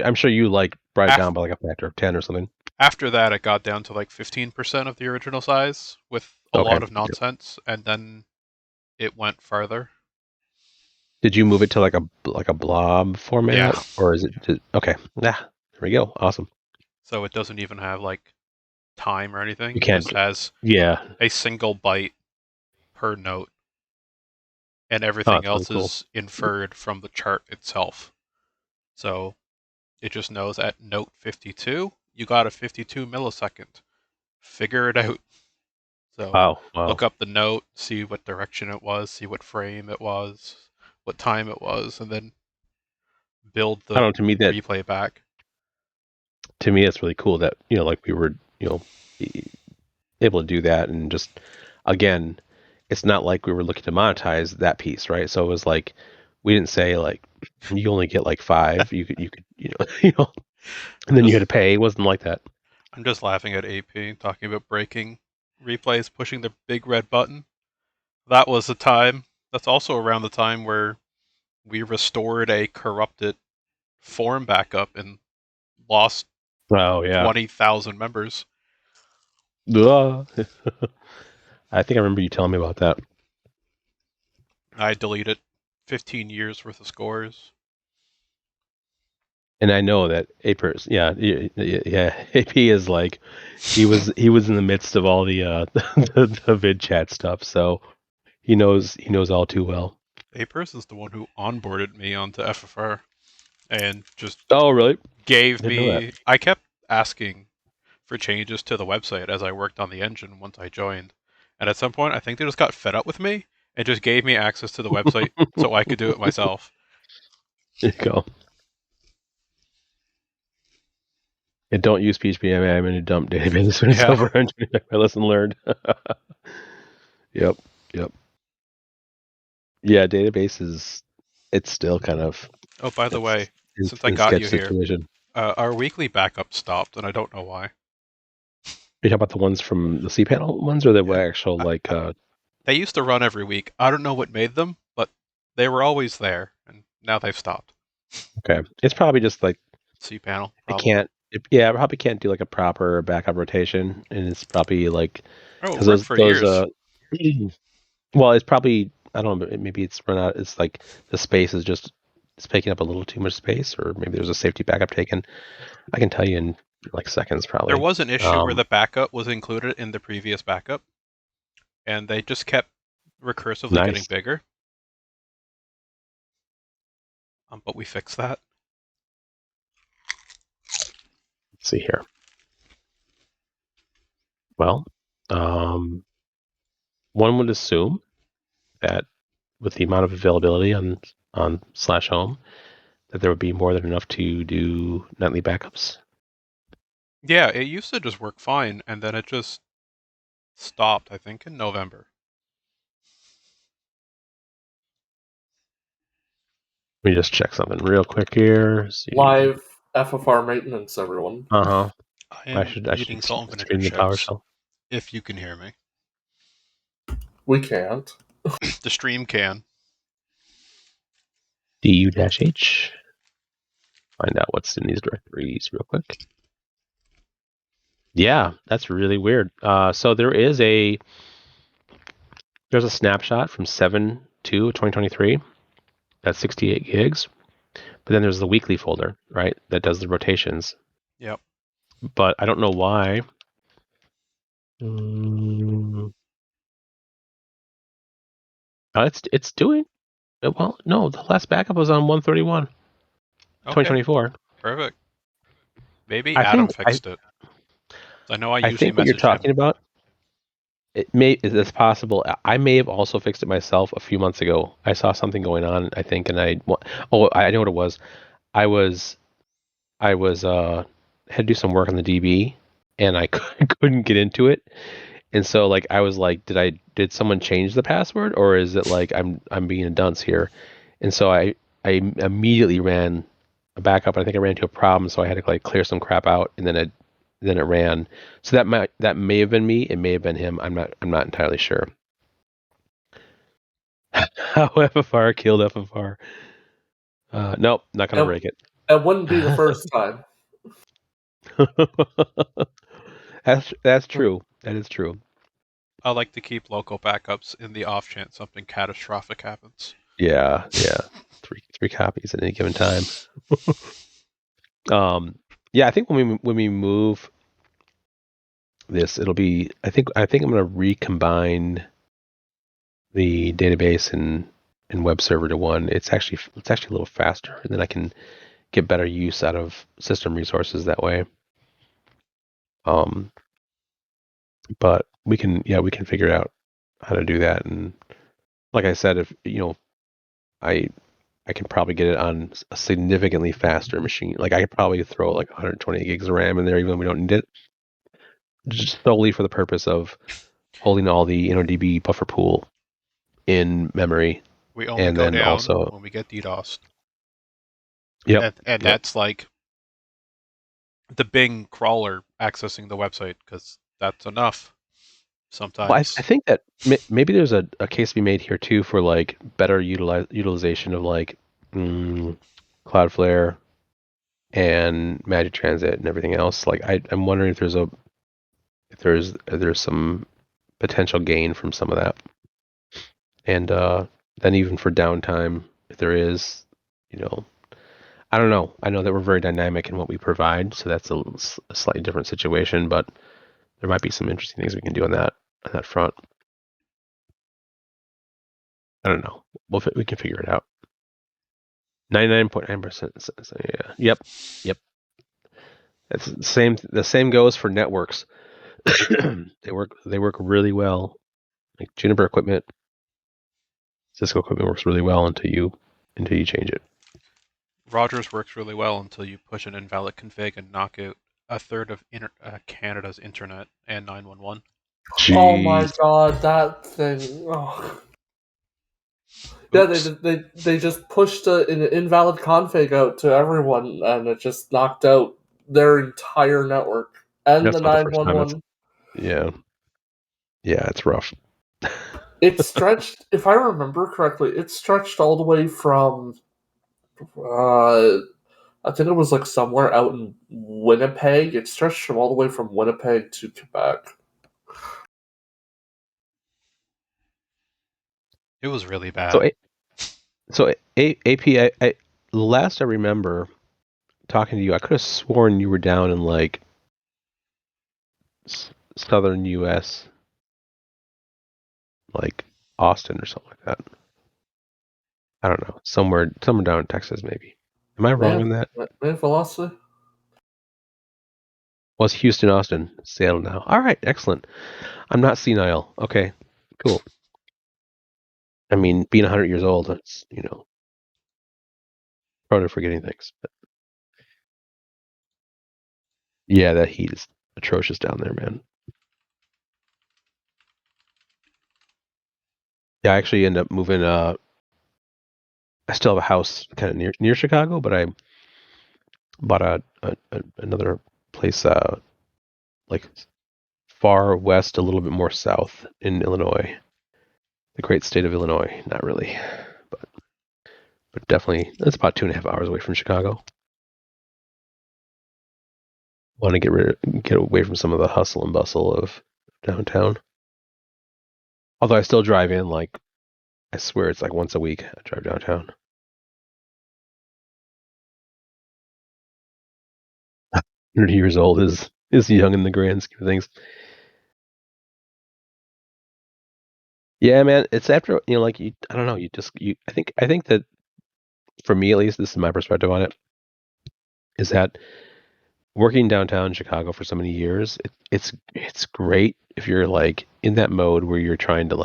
I'm sure you like brought it down by like a factor of 10 or something. After that, it got down to like 15% of the original size with a lot of nonsense, and then it went farther. Did you move it to like a blob format? Yeah. Or is it okay? Yeah, there we go. Awesome. So it doesn't even have like time or anything. You can't, it just has a single byte per note, and everything else is inferred from the chart itself. So it just knows at note 52, you got a 52 millisecond. Figure it out. So wow. Look up the note, see what direction it was, see what frame it was, what time it was, and then build the replay back. To me, it's really cool that like we were able to do that, and just again, it's not like we were looking to monetize that piece, right? So it was like we didn't say like you only get like 5, you could and then you had to pay. It wasn't like that. I'm just laughing at AP talking about breaking replays, pushing the big red button. That was the time. That's also around the time where we restored a corrupted forum backup and lost 20,000 members. I think I remember you telling me about that. I deleted 15 years worth of scores. And I know that AP is like he was in the midst of all the the vid chat stuff, so he knows all too well. Apers is the one who onboarded me onto FFR, and just really gave me. I kept asking for changes to the website as I worked on the engine once I joined, and at some point I think they just got fed up with me and just gave me access to the website so I could do it myself. There you go. And don't use PHP I'm in a dump database when it's over 100. My lesson learned. Yep. Yeah, database it's still kind of. Oh, by the way, since I got you here, our weekly backup stopped, and I don't know why. You talking about the ones from the cPanel ones, or the actual like? They used to run every week. I don't know what made them, but they were always there, and now they've stopped. Okay, it's probably just like cPanel. I probably can't do like a proper backup rotation, and it's probably like those for years. Well, it's probably, I don't know, maybe it's run out. It's like the space is just it's taking up a little too much space, or maybe there's a safety backup taken. I can tell you in like seconds, probably. There was an issue where the backup was included in the previous backup, and they just kept recursively getting bigger. But we fixed that. Let's see here. Well, one would assume that with the amount of availability on /home, that there would be more than enough to do nightly backups. Yeah, it used to just work fine, and then it just stopped, I think, in November. Let me just check something real quick here. Live FFR maintenance, everyone. Uh-huh. I should eating salt and vinegar the chips, PowerShell. if you can hear me. We can't. The stream can. du-h. Find out what's in these directories real quick. Yeah, that's really weird. So there's a snapshot from 7/2/2023. That's 68 gigs. But then there's the weekly folder, right? That does the rotations. Yep. But I don't know why. It's doing well. No, the last backup was on 1/31, 2024. Perfect. Maybe Adam fixed it. I know I usually think what you're talking about. It's possible. I may have also fixed it myself a few months ago. I saw something going on, I think, and I know what it was. I had to do some work on the DB, and I couldn't get into it. And so, like, I was like, did someone change the password, or is it like I'm being a dunce here? And so I immediately ran a backup. I think I ran into a problem, so I had to like clear some crap out, and then it ran. So that may have been me. It may have been him. I'm not entirely sure. How FFR killed FFR. Nope, not gonna break it. It wouldn't be the first time. That's true. That is true. I like to keep local backups in the off chance something catastrophic happens. Yeah. Three copies at any given time. Yeah, I think when we move this, it'll be. I think I'm going to recombine the database and web server to one. It's actually a little faster, and then I can get better use out of system resources that way. But we can figure out how to do that. And like I said, if I can probably get it on a significantly faster machine. Like I could probably throw like 120 gigs of RAM in there, even when we don't need it, just solely for the purpose of holding all the InnoDB buffer pool in memory. We only go down also when we get DDoSed. Yep. And that's like the Bing crawler accessing the website, because that's enough sometimes. Well, I think that maybe there's a case to be made here too for like better utilization of like Cloudflare and Magic Transit and everything else. Like I'm wondering if there's some potential gain from some of that. And then even for downtime, if there is, I don't know. I know that we're very dynamic in what we provide, so that's a slightly different situation, but there might be some interesting things we can do on that front. I don't know. We can figure it out. 99.9%. Yeah. Yep. That's the same goes for networks. They work really well. Like Juniper equipment, Cisco equipment works really well until you change it. Rogers works really well until you push an invalid config and knock out a third of Canada's internet and 911. Jeez. Oh my god, that thing! Oh. Yeah, they just pushed an invalid config out to everyone, and it just knocked out their entire network and the 911. Yeah, it's rough. It stretched, if I remember correctly, it stretched all the way from, I think it was like somewhere out in Winnipeg. It stretched from all the way from Winnipeg to Quebec. It was really bad. So API, the last I remember talking to you, I could have sworn you were down in like southern U.S., like Austin or something like that. I don't know, somewhere down in Texas, maybe. Am I wrong in that? Man, philosophy. Well, it's Houston, Austin, Seattle now. All right, excellent. I'm not senile. Okay, cool. I mean, being 100 years old, that's, prone to forgetting things. But yeah, that heat is atrocious down there, man. Yeah, I actually end up moving. I still have a house kind of near Chicago, but I bought another place like far west, a little bit more south in Illinois, the great state of Illinois. Not really, but definitely that's about 2.5 hours away from Chicago. Want to get away from some of the hustle and bustle of downtown. Although I still drive in, like, I swear it's like once a week I drive downtown. 100 years old is young in the grand scheme of things. Yeah, man, it's after, like, I don't know, I think that for me at least, this is my perspective on it, is that working downtown Chicago for so many years, it's great if you're like in that mode where you're trying to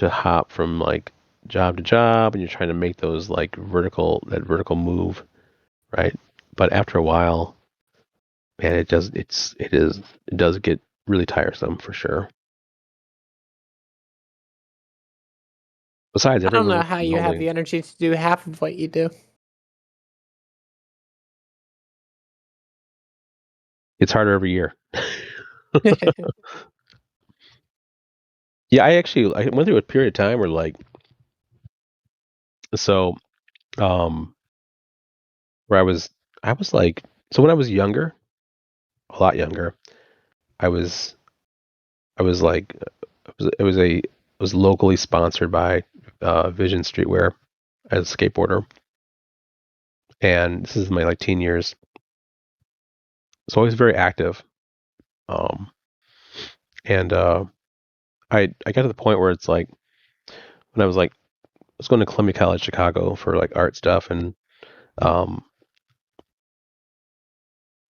hop from like job to job, and you're trying to make those like vertical move, right? But after a while, man, it does get really tiresome for sure. Besides, I don't everyone know was how you have the energy to do half of what you do. It's harder every year. Yeah, I went through a period of time where like, so, where I was like, so when I was younger, a lot younger, I was like, it was locally sponsored by Vision Streetwear as a skateboarder, and this is my like teen years, so I was very active, and I got to the point where it's like when I was going to Columbia College Chicago for like art stuff, and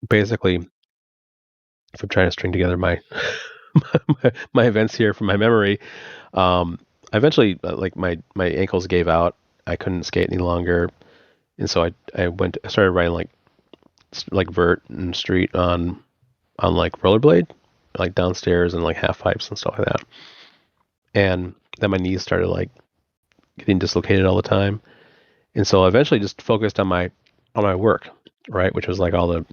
basically, if I'm trying to string together my my events here from my memory, eventually like my ankles gave out. I couldn't skate any longer, and so I started riding like vert and street on like rollerblade, like downstairs and like half pipes and stuff like that. And then my knees started like getting dislocated all the time, and so I eventually just focused on my work, right, which was like all the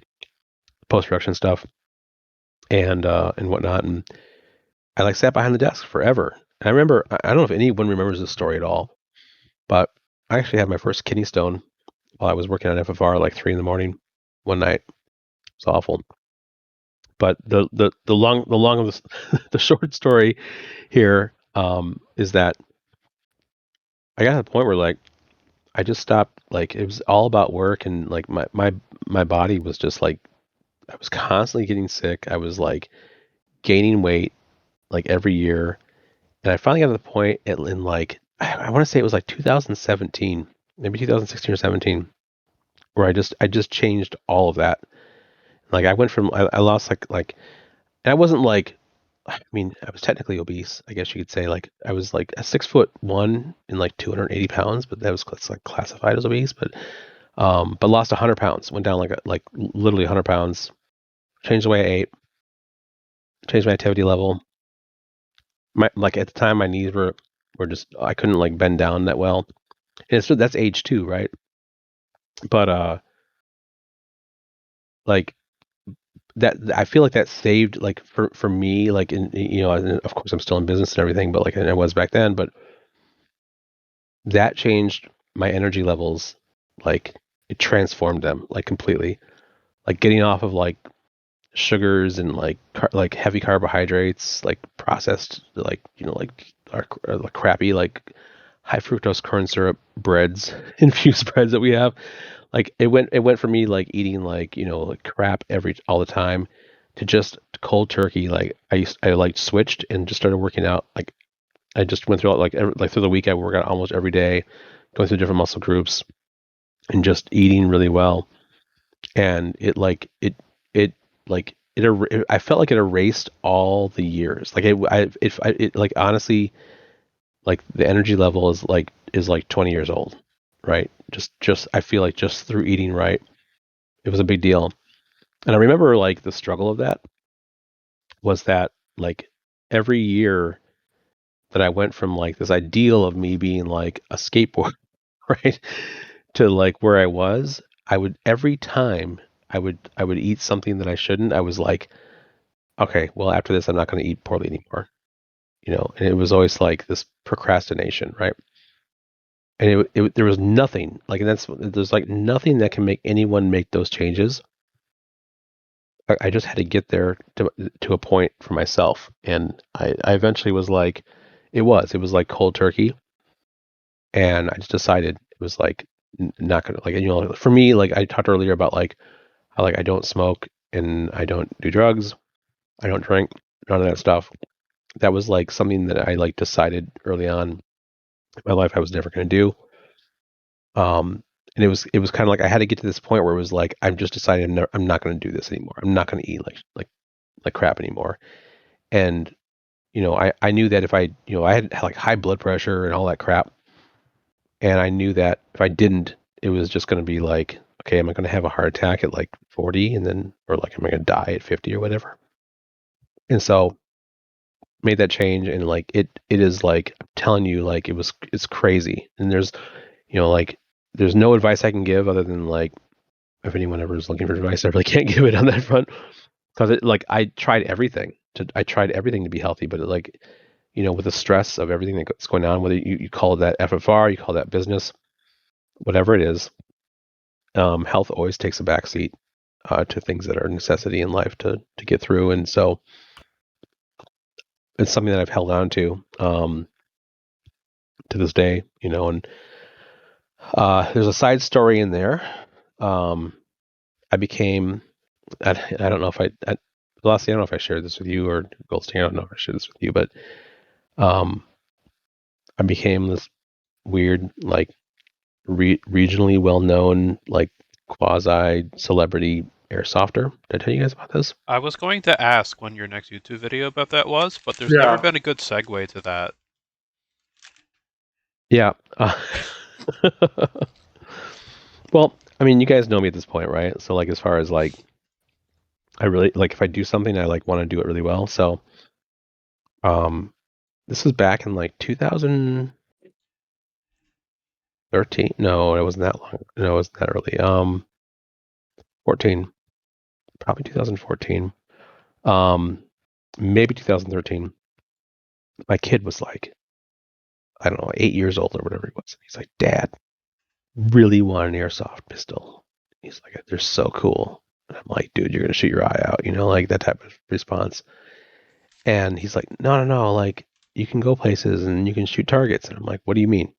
post production stuff and whatnot. And I like sat behind the desk forever. And I remember, I don't know if anyone remembers this story at all, but I actually had my first kidney stone while I was working on FFR like 3 a.m. one night. It's awful. But the long of this, the short story here is that I got to the point where like I just stopped. Like it was all about work, and like my body was just like I was constantly getting sick. I was like gaining weight like every year, and I finally got to the point in like I want to say it was like 2017, maybe 2016 or 17, where I just changed all of that. Like I went from I lost and I wasn't like, I mean, I was technically obese, I guess you could say. Like I was like a 6'1" and like 280 pounds, but that was like classified as obese. But lost 100 pounds, went down like literally 100 pounds, changed the way I ate, changed my activity level. Like at the time, my knees were just, I couldn't like bend down that well. And that's age 2, right? But like that, I feel like that saved like for me, like and of course I'm still in business and everything, but like I was back then, but that changed my energy levels. Like it transformed them like completely. Like getting off of like sugars and like heavy carbohydrates, like processed, like like crappy like high fructose corn syrup breads, infused breads that we have. Like it went for me like eating like like crap all the time to just cold turkey. Like I like switched and just started working out. Like I just went through like through the week I work out almost every day, going through different muscle groups and just eating really well. And it I felt like it erased all the years. Like it like honestly, like the energy level is like 20 years old, right? Just I feel like just through eating right, it was a big deal. And I remember like the struggle of that was that like every year that I went from like this ideal of me being like a skateboard, right, to like where I was, I would every time I would eat something that I shouldn't, I was like, okay, well after this I'm not going to eat poorly anymore. And it was always like this procrastination, right? And there was nothing like, and there's like nothing that can make anyone make those changes. I just had to get there to a point for myself, and I eventually was like, it was like cold turkey, and I just decided it was like not gonna like for me, like I talked earlier about like how like I don't smoke and I don't do drugs, I don't drink, none of that stuff. That was like something that I like decided early on in my life I was never going to do. And it was kind of like I had to get to this point where it was like I'm just deciding I'm not going to do this anymore. I'm not going to eat like crap anymore. And I knew that if I I had like high blood pressure and all that crap, and I knew that if I didn't, it was just going to be like, okay, am I going to have a heart attack at like 40, and then or like am I going to die at 50 or whatever? And so made that change, and like it is like I'm telling you, like it's crazy. And there's like there's no advice I can give other than like if anyone ever is looking for advice, I really can't give it on that front because I tried everything to be healthy, but with the stress of everything that's going on, whether you call that FFR, you call that business, whatever it is, health always takes a backseat to things that are a necessity in life to get through, and so it's something that I've held on to this day, and there's a side story in there. I became, I don't know if Velocity, I don't know if I shared this with you, or Goldstein, I don't know if I shared this with you, but I became this weird, like regionally well-known, like quasi celebrity airsofter. Did I tell you guys about this? I was going to ask when your next YouTube video about that was, but there's never been a good segue to that. Yeah. Well, I mean, you guys know me at this point, right? So like as far as like I really like if I do something, I like want to do it really well. So this was back in like 2013. No, it wasn't that long. No, it wasn't that early. 14. Probably 2014. Maybe 2013. My kid was like, I don't know, 8 years old or whatever he was. He's like, Dad, really want an airsoft pistol. He's like, they're so cool. And I'm like, dude, you're gonna shoot your eye out, like that type of response. And he's like, no, like you can go places and you can shoot targets. And I'm like, what do you mean?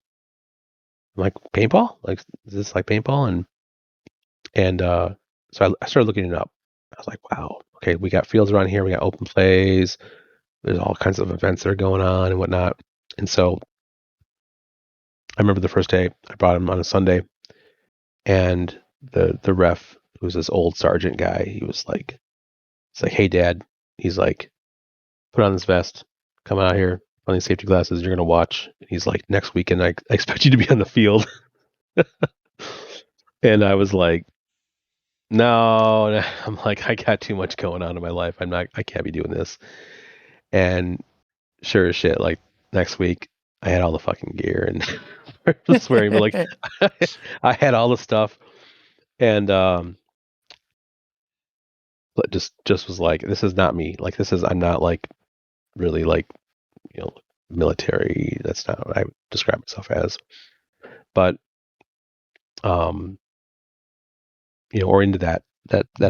I'm like, paintball? Like, is this like paintball? And so I started looking it up. I was like, wow, okay, we got fields around here, we got open plays, there's all kinds of events that are going on and whatnot. And so I remember the first day I brought him on a Sunday, and the ref, who was this old sergeant guy, he was like, it's like, hey Dad, he's like, put on this vest, come out here, on these safety glasses, you're gonna watch. And he's like, next weekend I expect you to be on the field. And I was like, no, I'm like, I got too much going on in my life. I can't be doing this. And sure as shit, like next week I had all the fucking gear and swearing, but like I had all the stuff, and but just was like, this is not me. Like I'm not like really like military. That's not what I would describe myself as. But or into that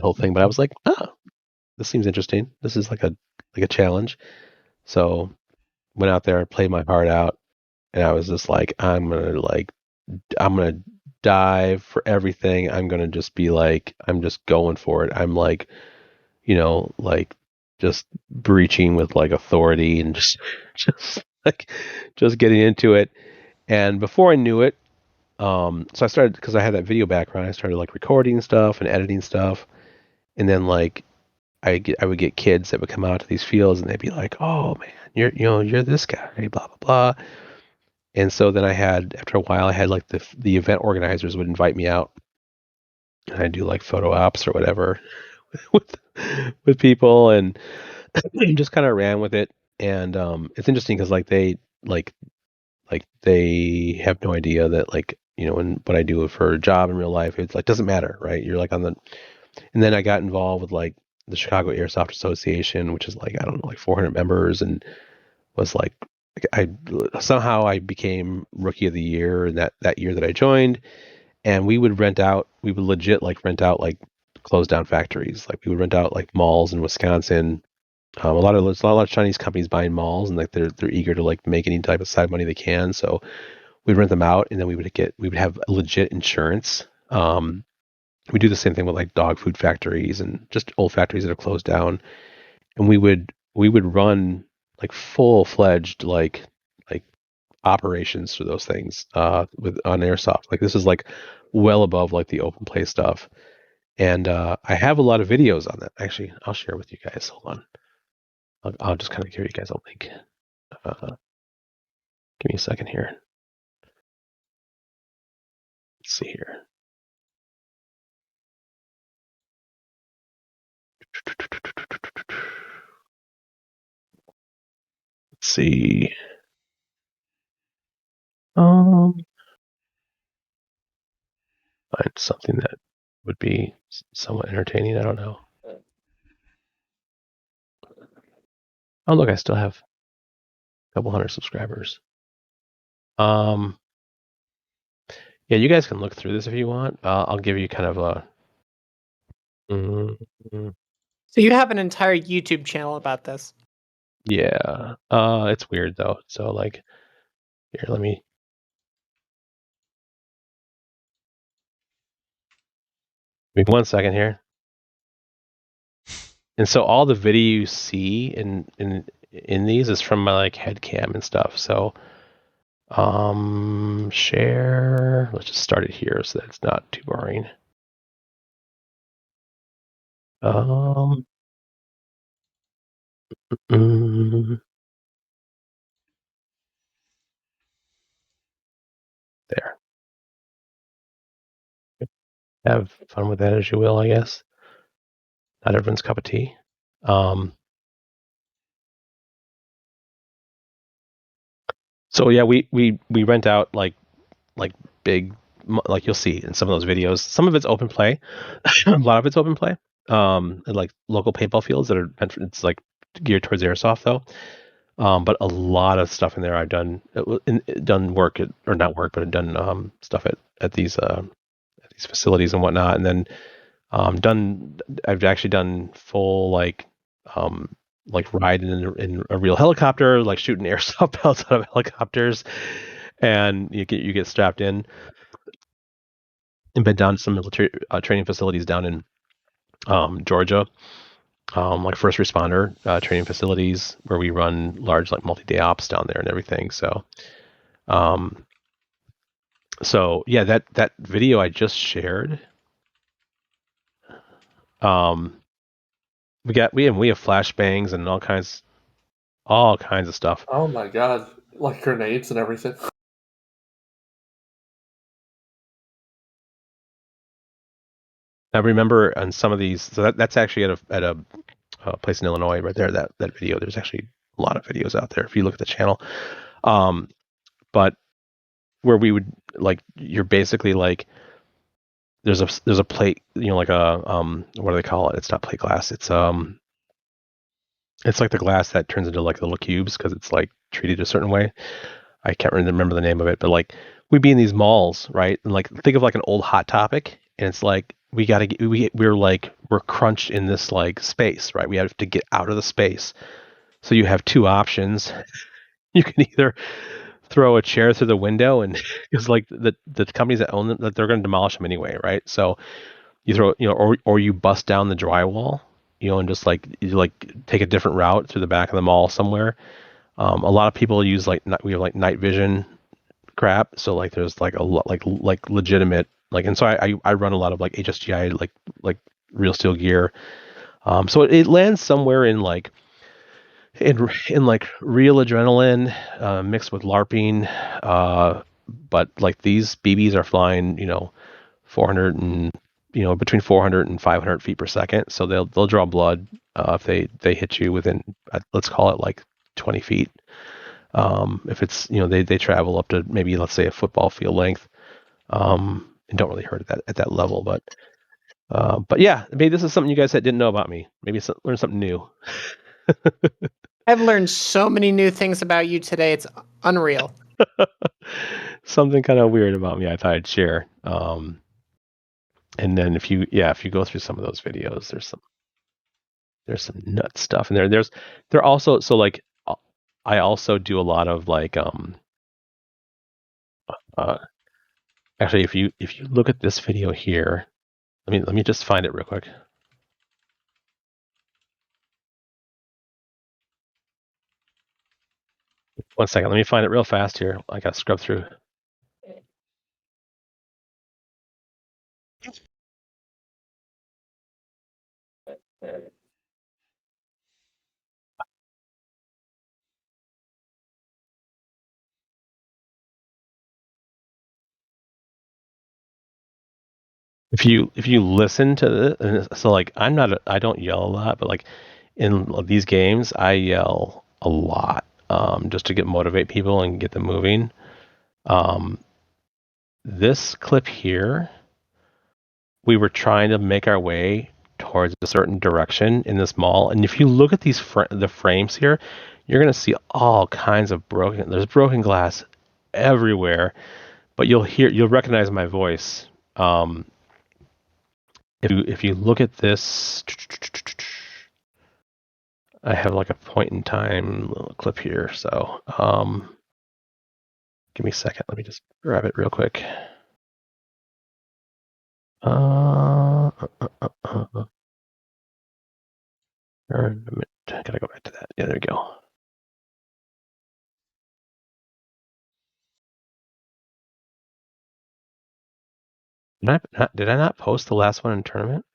whole thing. But I was like, this seems interesting. This is like a challenge. So went out there and played my heart out. and I was just like, I'm gonna dive for everything. I'm gonna just be like, I'm just going for it. I'm like, like just breaching with like authority and just just getting into it. And before I knew it, so I started, because I had that video background, I started like recording stuff and editing stuff, and then like I would get kids that would come out to these fields and they'd be like, "Oh man, you're this guy, blah blah blah." And so then after a while, I had like the event organizers would invite me out, and I'd do like photo ops or whatever with people, and just kind of ran with it. And it's interesting because they have no idea that and what I do for a job in real life, it's like doesn't matter, right? You're like and then I got involved with like the Chicago Airsoft Association, which is like, I don't know, like 400 members, and was like I became rookie of the year in that year that I joined. And we would legit like rent out like closed down factories. Like we would rent out like malls in Wisconsin. A lot of Chinese companies buying malls, and like they're eager to like make any type of side money they can. So we'd rent them out, and then we would have legit insurance. We do the same thing with like dog food factories and just old factories that have closed down. And we would run like full-fledged like operations for those things on airsoft. Like this is like well above like the open play stuff. And I have a lot of videos on that. Actually, I'll share with you guys. Hold on. I'll just kind of give you guys a link. Give me a second here. Let's see here. Let's see. Find something that would be somewhat entertaining. I don't know. Oh, look, I still have a couple hundred subscribers. Yeah, you guys can look through this if you want. I'll give you kind of a. So you have an entire YouTube channel about this? Yeah. It's weird though. So like, here, let me. Give me 1 second here. And so all the video you see in these is from my like head cam and stuff. So share. Let's just start it here so that it's not too boring. There. Have fun with that as you will, I guess. Not everyone's cup of tea. So yeah, we rent out like big, like you'll see in some of those videos. Some of it's open play, a lot of it's open play. And like local paintball fields that are it's like geared towards airsoft though. But a lot of stuff in there I've done work at, or not work, but I've done stuff at these facilities and whatnot, and then I've actually done full like riding in a real helicopter, like shooting airsoft pellets out of helicopters, and you get strapped in. And been down to some military training facilities down in Georgia, like first responder training facilities where we run large like multi-day ops down there and everything. So, yeah, that video I just shared. We have flashbangs and all kinds of stuff. Oh my god, like grenades and everything. I remember on some of these, so that's actually at a place in Illinois right there. That video. There's actually a lot of videos out there if you look at the channel. But where we would like, you're basically like, there's a plate, like a what do they call it? It's not plate glass. It's like the glass that turns into like little cubes because it's like treated a certain way. I can't remember the name of it, but like we'd be in these malls, right? And like think of like an old Hot Topic, and it's like we're crunched in this like space, right? We have to get out of the space. So you have two options. You can either throw a chair through the window, and because like the companies that own them, that they're going to demolish them anyway, right? So you throw, or you bust down the drywall, and just like you like take a different route through the back of the mall somewhere. A lot of people use we have like night vision crap, so like there's like a lot like legitimate and so I run a lot of like HSGI like real steel gear. So it lands somewhere in like in like real adrenaline mixed with LARPing, but like these BBs are flying 400 and between 400 and 500 feet per second, so they'll draw blood if they hit you within let's call it like 20 feet. If it's they travel up to maybe let's say a football field length, and don't really hurt at that level, but yeah, maybe this is something you guys didn't know about me. Maybe learn something new. I've learned so many new things about you today. It's unreal. Something kind of weird about me I thought I'd share. And then if you go through some of those videos, there's some nut stuff in there. They're also, so like I also do a lot of like actually if you look at this video here, let me just find it real quick. One second, let me find it real fast here. I gotta scrub through. If you listen to this, so like I don't yell a lot, but like in these games I yell a lot, just to motivate people and get them moving. This clip here, we were trying to make our way towards a certain direction in this mall, and if you look at these the frames here, you're gonna see all kinds of there's broken glass everywhere, but you'll recognize my voice. If you look at this, I have like a point in time little clip here. So give me a second. Let me just grab it real quick. Gotta go back to that. Yeah, there we go. Did I not post the last one in tournament?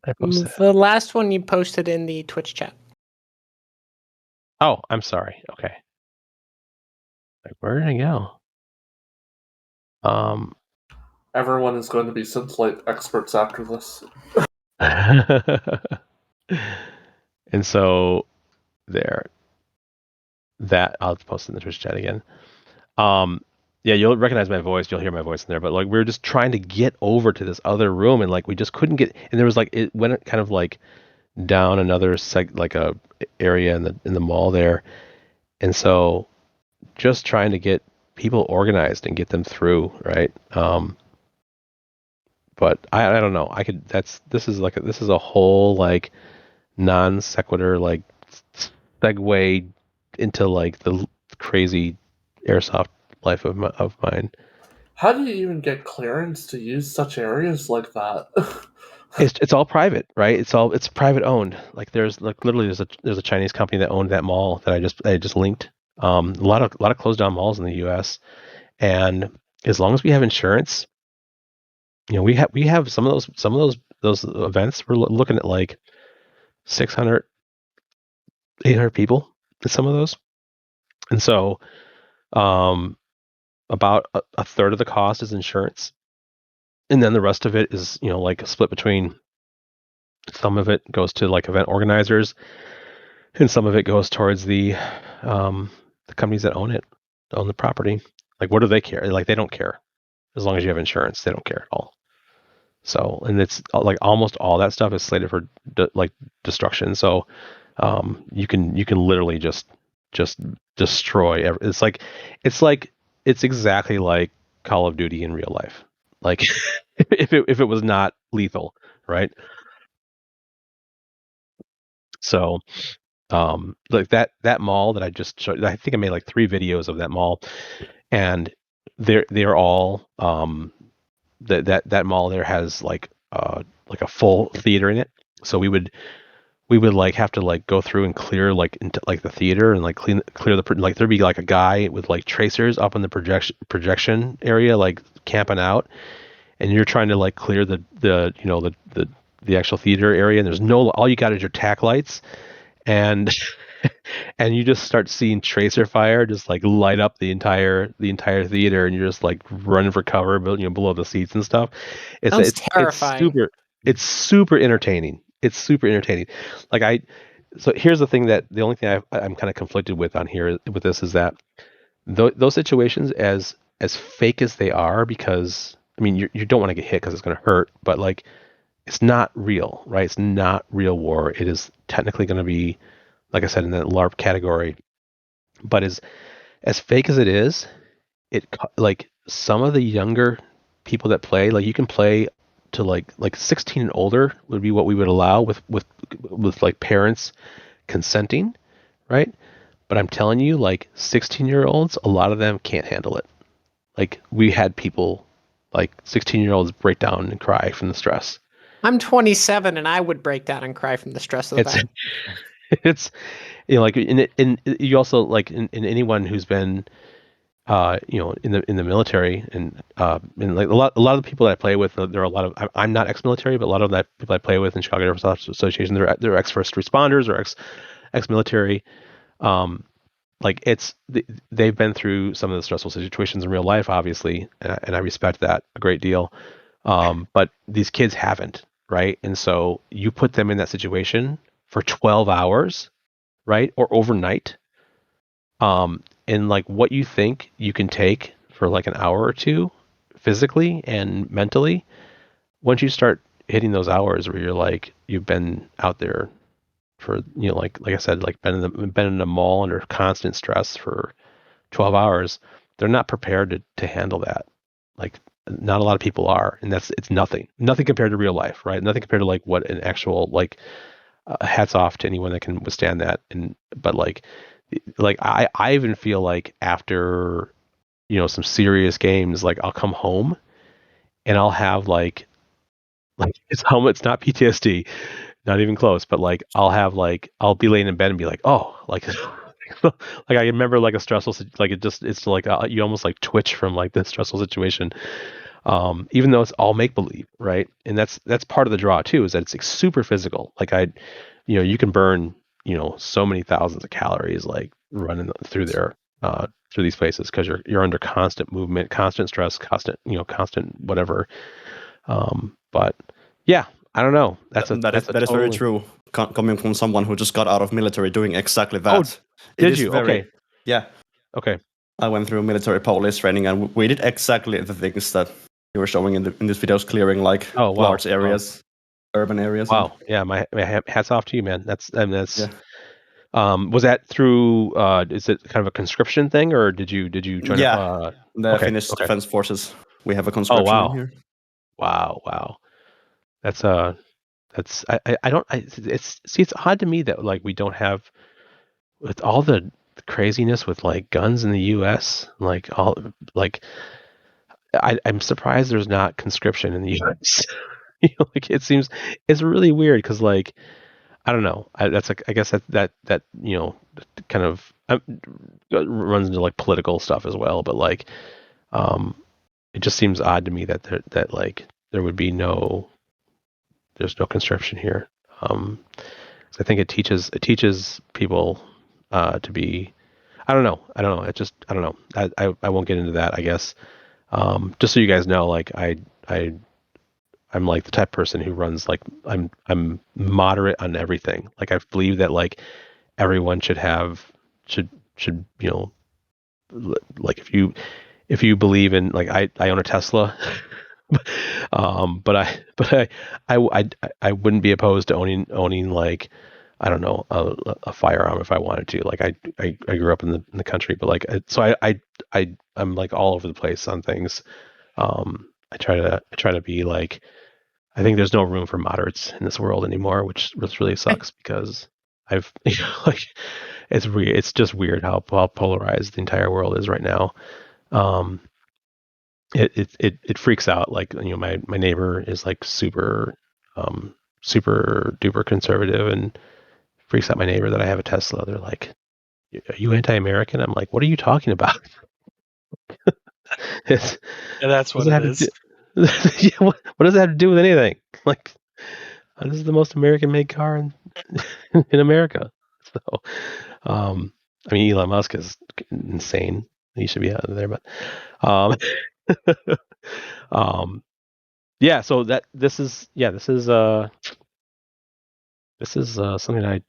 I posted The last one you posted in the Twitch chat. Oh, I'm sorry. Okay. Like, where did I go? Everyone is going to be Synthlight experts after this. And so there. That I'll post in the Twitch chat again. Yeah, you'll recognize my voice. You'll hear my voice in there. But like, we were just trying to get over to this other room, and like, we just couldn't get. And there was like, it went kind of like down another like a area in the mall there, and so just trying to get people organized and get them through, right? But I don't know. This is a whole like non sequitur like segue into like the crazy airsoft life of mine. How do you even get clearance to use such areas like that? It's all private, right? It's private owned. Like there's like literally there's a Chinese company that owned that mall that I just linked. A lot of closed down malls in the U.S. And as long as we have insurance, we have some of those events. We're looking at like 600, 800 people at some of those, and so about a third of the cost is insurance, and then the rest of it is like a split between. Some of it goes to like event organizers, and some of it goes towards the companies that own the property. Like, what do they care? Like, they don't care as long as you have insurance. They don't care at all. So, and it's like almost all that stuff is slated for like destruction. So, you can literally just destroy. It's exactly like Call of Duty in real life. Like, if it was not lethal, right? So, like that mall that I just showed. I think I made like 3 videos of that mall, and they're all that mall there has like a full theater in it. So we would like have to like go through and clear like into like the theater and like clear the like there'd be like a guy with like tracers up in the projection area like camping out, and you're trying to like clear the the actual theater area, and there's no, all you got is your tack lights, and and you just start seeing tracer fire just like light up the entire theater, and you're just like running for cover, but below the seats and stuff. Sounds terrifying. It's super entertaining. It's super entertaining. Like so here's the thing, that the only thing I'm kind of conflicted with on here with this is that those situations, as fake as they are, because I mean you don't want to get hit because it's going to hurt, but like it's not real, right? It's not real war. It is technically going to be, like I said, in that LARP category. But as fake as it is, it like some of the younger people that play, like you can play to like 16 and older would be what we would allow with like parents consenting, right? But I'm telling you, like 16-year-olds, a lot of them can't handle it. Like we had people, like 16-year-olds, break down and cry from the stress. I'm 27 and I would break down and cry from the stress of that. It's like in you also like in anyone who's been in the military, and like a lot of the people that I play with, there are a lot of, I'm not ex-military, but a lot of that people I play with in Chicago Air Force Association, they're ex-first responders or ex-military. Like they've been through some of the stressful situations in real life, obviously, and I respect that a great deal. But these kids haven't, right? And so you put them in that situation for 12 hours, right? Or overnight. And like what you think you can take for like an hour or two physically and mentally, once you start hitting those hours where you're like, you've been out there for, like I said, like been in a mall under constant stress for 12 hours, they're not prepared to handle that. Like not a lot of people are, and it's nothing compared to real life, right? Nothing compared to like what an actual, like, hats off to anyone that can withstand that. But like I even feel like after some serious games, like I'll come home and I'll have like it's not PTSD, not even close, but like I'll be laying in bed and be like, oh, like like I remember like a stressful, like it's like you almost like twitch from like this stressful situation, even though it's all make believe, right? And that's part of the draw too, is that it's like super physical. Like you can burn so many thousands of calories like running through there, through these places, because you're under constant movement, constant stress, constant whatever. But yeah, I don't know. That is very true. Coming from someone who just got out of military, doing exactly that. Oh, did you? Okay. Yeah. Okay. I went through military police training, and we did exactly the things that you were showing in these videos, clearing like large areas, urban areas. Wow. Yeah, my hats off to you, man. That's. Yeah. Was that through? Is it kind of a conscription thing, or did you join? Yeah, the Finnish Defense Forces. We have a conscription in here. Wow. That's I don't. It's odd to me that like we don't have, with all the craziness with like guns in the U.S. like all like I'm surprised there's not conscription in the U.S. Like it's really weird, because like I don't know. That's like, I guess that kind of runs into like political stuff as well. But like, it just seems odd to me that like there would be there's no conscription here. I think it teaches people to be. I don't know. I don't know. I won't get into that, I guess. Just so you guys know, like I'm like the type of person who runs like I'm moderate on everything. Like I believe that like everyone should like if you believe in, like I own a Tesla, but I wouldn't be opposed to owning like, I don't know, a firearm if I wanted to. Like I grew up in the country, but like so I'm like all over the place on things. I try to be like, I think there's no room for moderates in this world anymore, which really sucks, because like it's weird. It's just weird how polarized the entire world is right now. It freaks out. Like, my neighbor is like super duper conservative, and freaks out my neighbor that I have a Tesla. They're like, "Are you anti-American?" I'm like, "What are you talking about?" That's what it is. Yeah, what does that have to do with anything? Like, this is the most American-made car in America. So, I mean, Elon Musk is insane. He should be out of there, but, yeah. So this is something I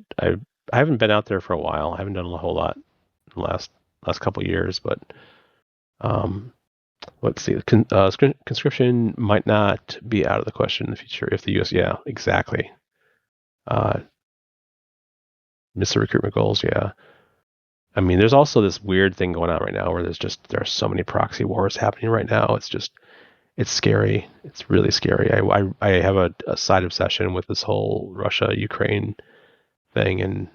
haven't been out there for a while. I haven't done a whole lot in the last couple of years, but, let's see. Conscription might not be out of the question in the future if the U.S. Yeah, exactly. Miss the recruitment goals. Yeah. I mean, there's also this weird thing going on right now where there are so many proxy wars happening right now. It's scary. It's really scary. I have a side obsession with this whole Russia-Ukraine thing, and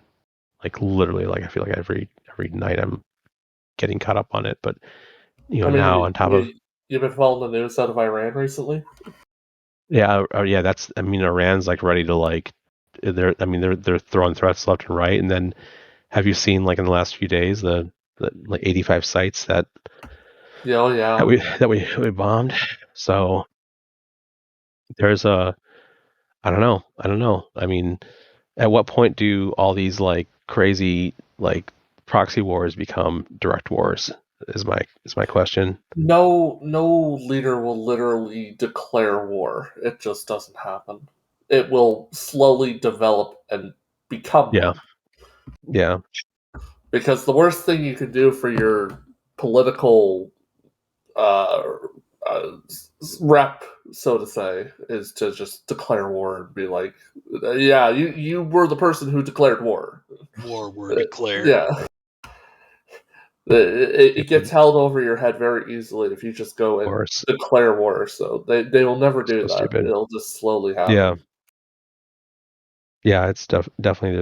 like literally, like I feel like every night I'm getting caught up on it. But now on top of, you've been following the news out of Iran recently. Yeah, Iran's like ready to like, they're throwing threats left and right, and then have you seen like in the last few days the like 85 sites that we bombed? So there's I don't know. I mean, at what point do all these like crazy like proxy wars become direct wars? Is my question. No leader will literally declare war. It just doesn't happen. It will slowly develop and become one. Yeah. Because the worst thing you could do for your political rep, so to say, is to just declare war and be like, yeah, you were the person who declared war. War were declared. Yeah. It gets held over your head very easily if you just go and declare war. So they will never do that. Stupid. It'll just slowly happen. Yeah, it's definitely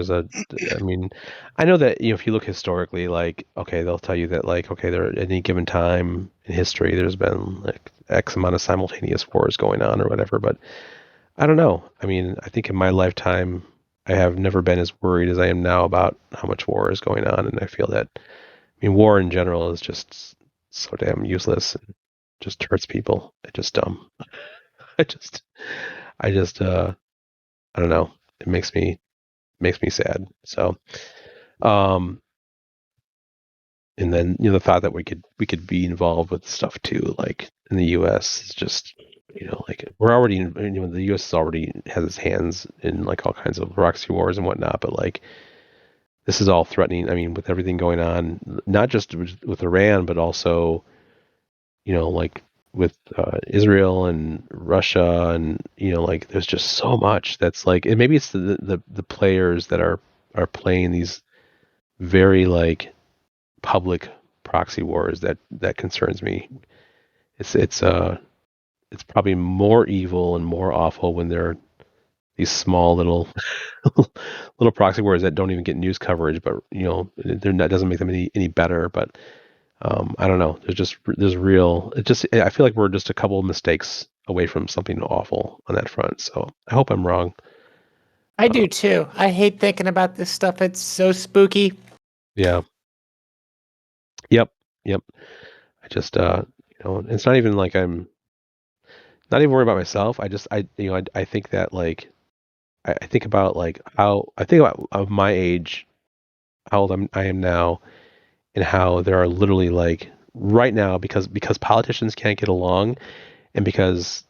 I mean, I know that if you look historically, like, okay, they'll tell you that like, okay, there at any given time in history there's been like X amount of simultaneous wars going on or whatever, but I don't know. I mean, I think in my lifetime I have never been as worried as I am now about how much war is going on, and I feel that war in general is just so damn useless and just hurts people. It's just dumb. I don't know. It makes me sad. So, and then the thought that we could be involved with stuff too, like in the U.S. is just like we're already the U.S. already has its hands in like all kinds of proxy wars and whatnot, but like this is all threatening. I mean, with everything going on, not just with Iran, but also like with Israel and Russia, and like there's just so much that's like, and maybe it's the players that are playing these very like public proxy wars that concerns me. It's probably more evil and more awful when they're these small little proxy wars that don't even get news coverage, but that doesn't make them any better. But I don't know. There's real. I feel like we're just a couple of mistakes away from something awful on that front. So I hope I'm wrong. I do too. I hate thinking about this stuff. It's so spooky. Yeah. Yep. I just it's not even like I'm not even worried about myself. I think that like I think about like how I think about of my age, how old I am now, and how there are literally like right now because politicians can't get along, and because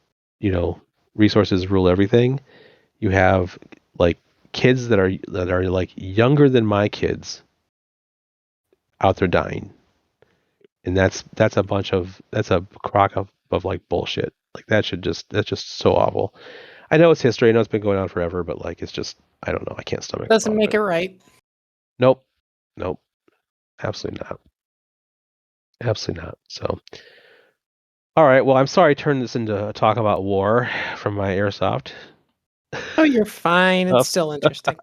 resources rule everything, you have like kids that are like younger than my kids out there dying, and that's a crock of like bullshit. Like that's just so awful. I know it's history. I know it's been going on forever, but like it's just I don't know. I can't stomach. Doesn't make it right. Nope. Absolutely not. So, all right. Well, I'm sorry I turned this into a talk about war from my airsoft. Oh, you're fine. It's still interesting.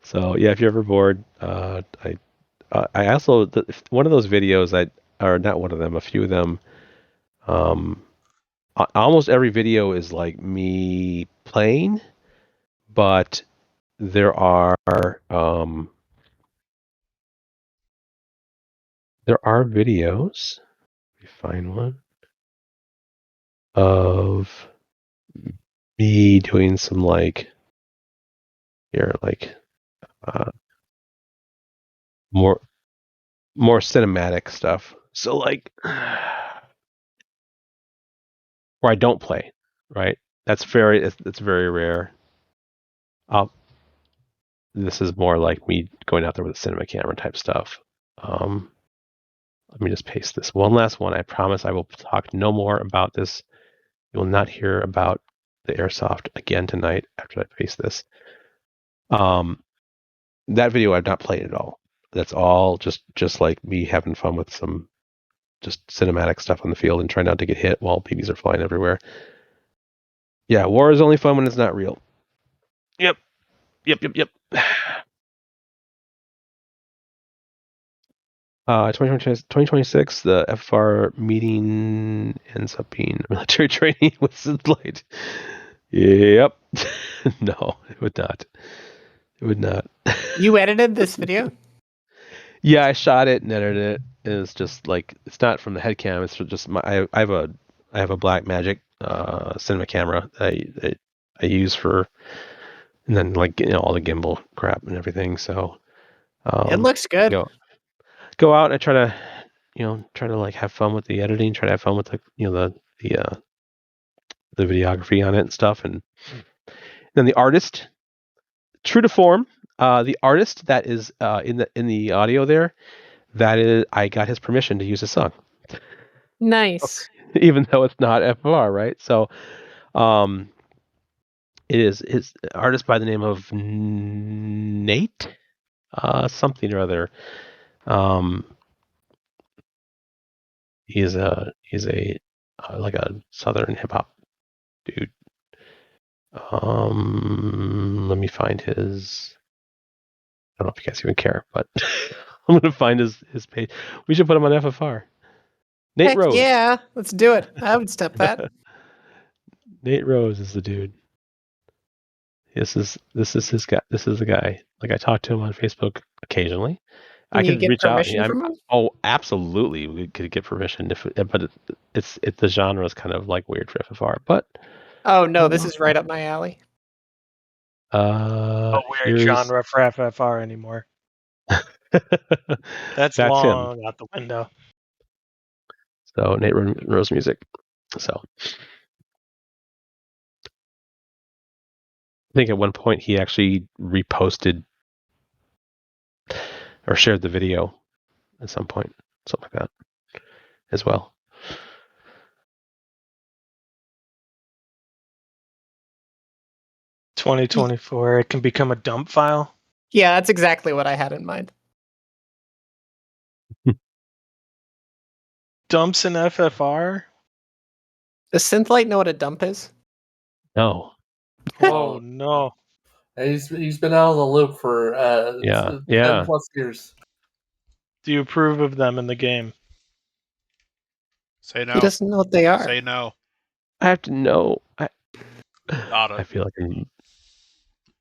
So yeah, if you're ever bored, I also one of those videos or not one of them, a few of them. Almost every video is like me playing, but there are videos. Let me find one of me doing some like more cinematic stuff. So like where I don't play, right? That's very rare. This is more like me going out there with a cinema camera type stuff. Let me just paste this one last one. I promise I will talk no more about this. You will not hear about the airsoft again tonight after I paste this. That video I've not played at all. That's all just like me having fun with some just cinematic stuff on the field and trying not to get hit while babies are flying everywhere. Yeah, war is only fun when it's not real. Yep. 2026, the FFR meeting ends up being military training with Synthlight. Yep. No, it would not. It would not. You edited this video? Yeah, I shot it and edited it. It's just like it's not from the head cam. It's just I have a Blackmagic cinema camera that I use for, and then like all the gimbal crap and everything. So It looks good. Go out and I try to like have fun with the editing, try to have fun with the videography on it and stuff, and then the artist, true to form, the artist that is in the audio there, that is I got his permission to use his song. Nice. Even though it's not FFR, right? So, it is his artist by the name of Nate, something or other. He's a like a southern hip hop dude. Let me find his. I don't know if you guys even care, but I'm gonna find his page. We should put him on FFR. Nate Rose. Yeah, let's do it. I would step that. Nate Rose is the dude. This is his guy. This is the guy. Like I talk to him on Facebook occasionally. I could reach out. Oh, absolutely, we could get permission but it's the genre is kind of like weird for FFR. But oh no, this is right up my alley. A weird genre for FFR anymore. That's long him. Out the window. So Nate Rose music. So I think at one point he actually reposted or shared the video at some point, something like that, as well. "2024, it can become a dump file." Yeah, that's exactly what I had in mind. Dumps in FFR? Does Synthlight know what a dump is? No. Oh no. He's been out of the loop for 10 plus years. Do you approve of them in the game? Say no. He doesn't know what they are. Say no. I have to know. I feel like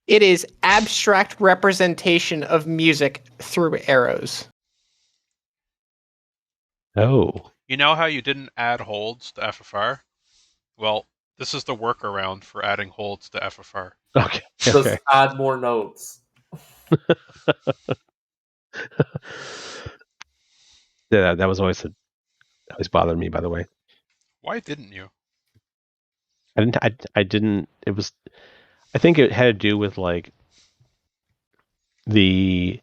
it is abstract representation of music through arrows. Oh. You know how you didn't add holds to FFR? Well, this is the workaround for adding holds to FFR. Okay. Just add more notes. Yeah, that was always bothered me, by the way. Why didn't you? I didn't. It was. I think it had to do with like the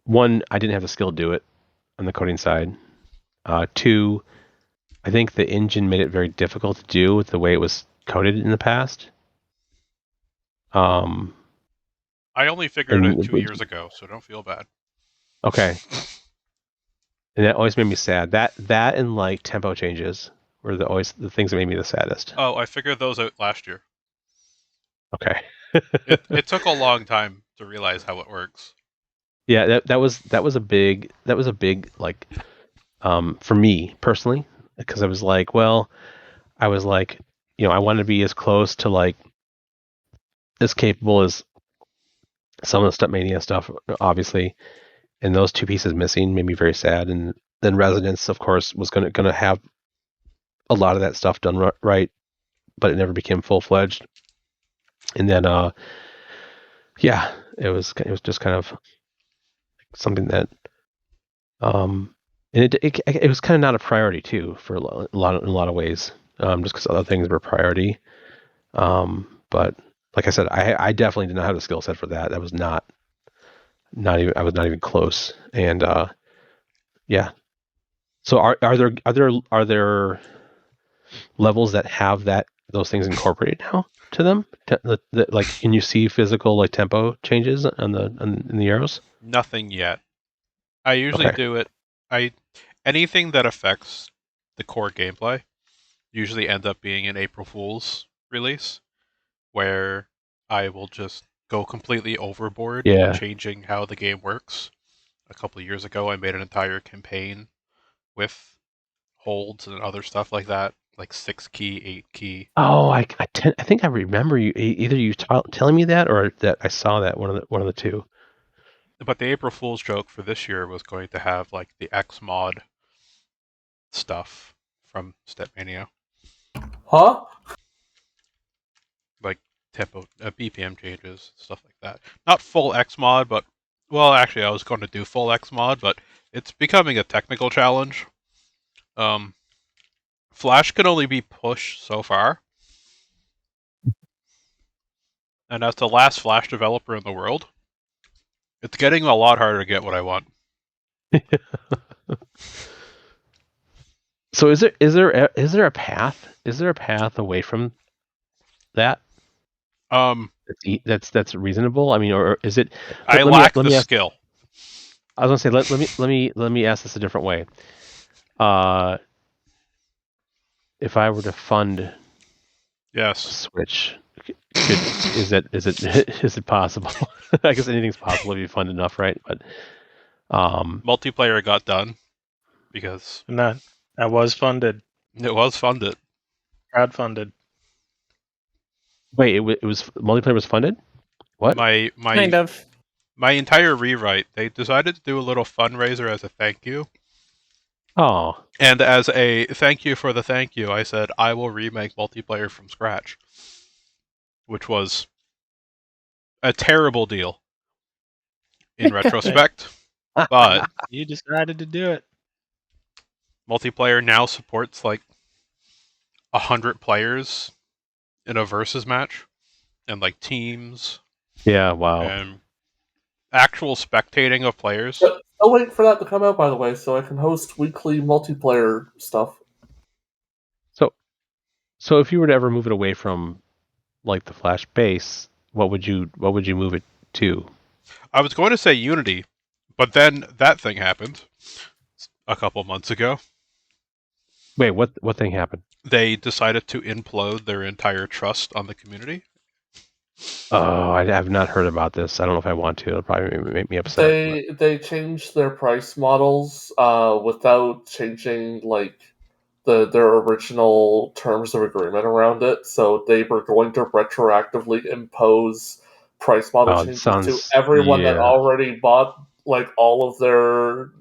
one. I didn't have the skill to do it on the coding side. Two, I think the engine made it very difficult to do with the way it was coded in the past. I only figured it 2 years ago, so don't feel bad. Okay. And that always made me sad. That and like tempo changes were the things that made me the saddest. Oh, I figured those out last year. Okay. It took a long time to realize how it works. Yeah, that was a big like for me personally, because I was like, I wanted to be as close to like as capable as some of the Stepmania stuff, obviously, and those two pieces missing made me very sad. And then Resonance, of course, was gonna have a lot of that stuff done right, but it never became full fledged. And then, it was just kind of something that, and it was kind of not a priority too for in a lot of ways, just because other things were priority. But like I said, I definitely did not have the skill set for that. That was not even, I was not even close. And yeah. So are there levels that have those things incorporated now to them? Like, can you see physical like tempo changes in the arrows? Nothing yet. I usually do it. Anything that affects the core gameplay usually ends up being an April Fool's release, where I will just go completely overboard, changing how the game works. A couple of years ago, I made an entire campaign with holds and other stuff like that, like 6 key, 8 key. Oh, I think I remember you either you telling me that or that I saw that one of the two. But the April Fool's joke for this year was going to have like the X mod stuff from Stepmania. Huh? Like tempo, BPM changes, stuff like that. Not full X mod, but well, actually, I was going to do full X mod, but it's becoming a technical challenge. Flash can only be pushed so far, and as the last Flash developer in the world, it's getting a lot harder to get what I want. So is there a path? Is there a path away from that? That's reasonable. I mean, or is it? I lack the skill. I was gonna say let me ask this a different way. If I were to fund, Switch, is it possible? I guess anything's possible if you fund enough, right? But multiplayer got done because that was funded. It was funded. Crowdfunded. Wait, it was multiplayer was funded? What? My kind of. My entire rewrite, they decided to do a little fundraiser as a thank you. Oh. And as a thank you for the thank you, I said I will remake multiplayer from scratch, which was a terrible deal in retrospect. But you decided to do it. Multiplayer now supports like 100 players in a versus match, and like teams. Yeah, wow. And actual spectating of players. I'll wait for that to come out, by the way, so I can host weekly multiplayer stuff. So if you were to ever move it away from like the Flash base, what would you move it to? I was going to say Unity, but then that thing happened a couple months ago. Wait, what thing happened? They decided to implode their entire trust on the community. Oh, I have not heard about this. I don't know if I want to. It'll probably make me upset. They changed their price models without changing like their original terms of agreement around it. So they were going to retroactively impose price model changes to everyone that already bought like all of their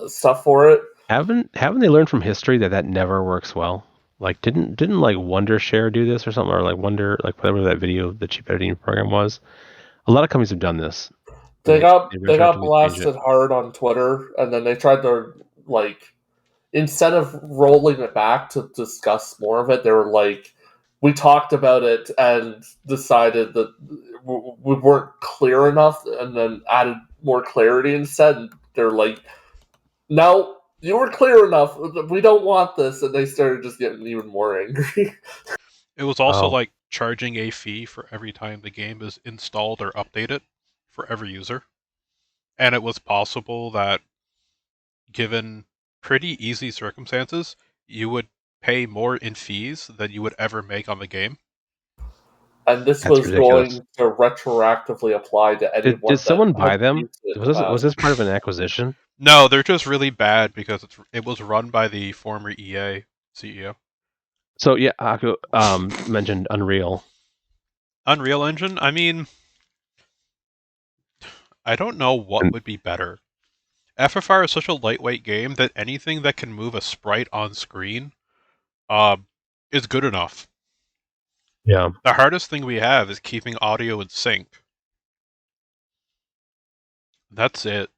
stuff for it. Haven't they learned from history that never works well? Like didn't like Wondershare do this or something, or like whatever that video, the cheap editing program was? A lot of companies have done this. They got blasted hard on Twitter, and then they tried to like, instead of rolling it back to discuss more of it, they were like, we talked about it and decided that we weren't clear enough, and then added more clarity instead. And they're like, no, you were clear enough. We don't want this. And they started just getting even more angry. It was also like charging a fee for every time the game is installed or updated for every user. And it was possible that, given pretty easy circumstances, you would pay more in fees than you would ever make on the game. And this was ridiculous. Going to retroactively apply to anyone. Did someone buy them? Was this part of an acquisition? No, they're just really bad because it was run by the former EA CEO. So yeah, Aku mentioned Unreal. Unreal Engine? I mean, I don't know what would be better. FFR is such a lightweight game that anything that can move a sprite on screen is good enough. Yeah. The hardest thing we have is keeping audio in sync. That's it.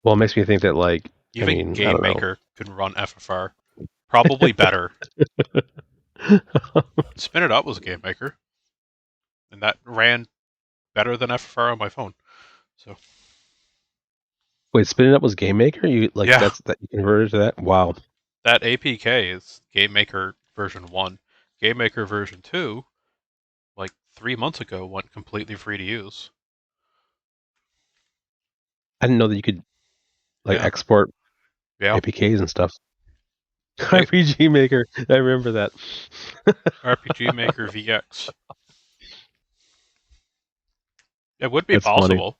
Well, it makes me think that, like, even Game Maker can run FFR. Probably better. Spin It Up was a Game Maker. And that ran better than FFR on my phone. So wait, Spin It Up was Game Maker? You that you converted to that? Wow. That APK is Game Maker version 1. Game Maker version 2, like 3 months ago, went completely free to use. I didn't know that you could export APKs and stuff. RPG Maker, I remember that. RPG Maker VX. It would be possible.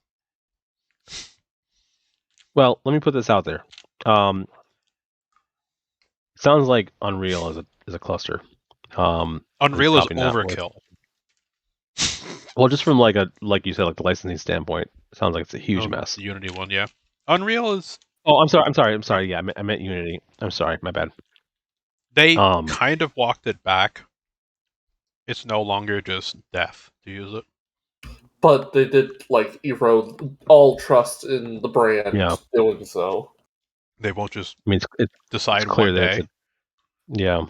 Funny. Well, let me put this out there. Sounds like Unreal is a cluster. Unreal is overkill. Well, just from like you said, like the licensing standpoint, it sounds like it's a huge mess. The Unity one, yeah. Unreal is. Oh, I'm sorry. Yeah, I meant Unity. I'm sorry, my bad. They kind of walked it back. It's no longer just death to use it. But they did erode all trust in the brand doing so. They won't just it's decide one day. Yeah.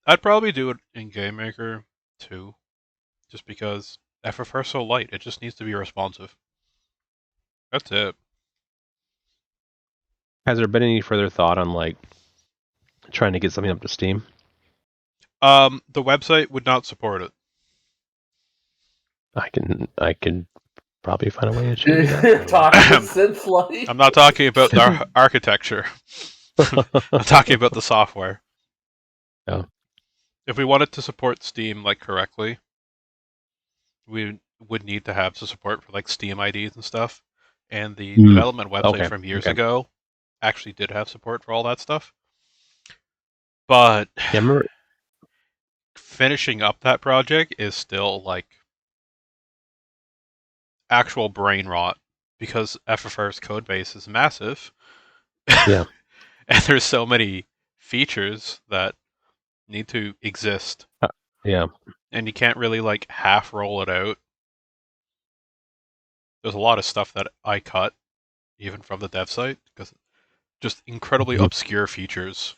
I'd probably do it in Game Maker too, just because FFR is so light. It just needs to be responsive. That's it. Has there been any further thought on trying to get something up to Steam? The website would not support it. I can probably find a way to change that. You're talking synth-like. I'm not talking about the architecture. I'm talking about the software. Yeah. If we wanted to support Steam correctly, we would need to have the support for Steam IDs and stuff. And the development website from years ago actually did have support for all that stuff. But finishing up that project is still actual brain rot because FFR's codebase is massive. Yeah. And there's so many features that need to exist. Yeah. And you can't really half roll it out. There's a lot of stuff that I cut even from the dev site because just incredibly obscure features.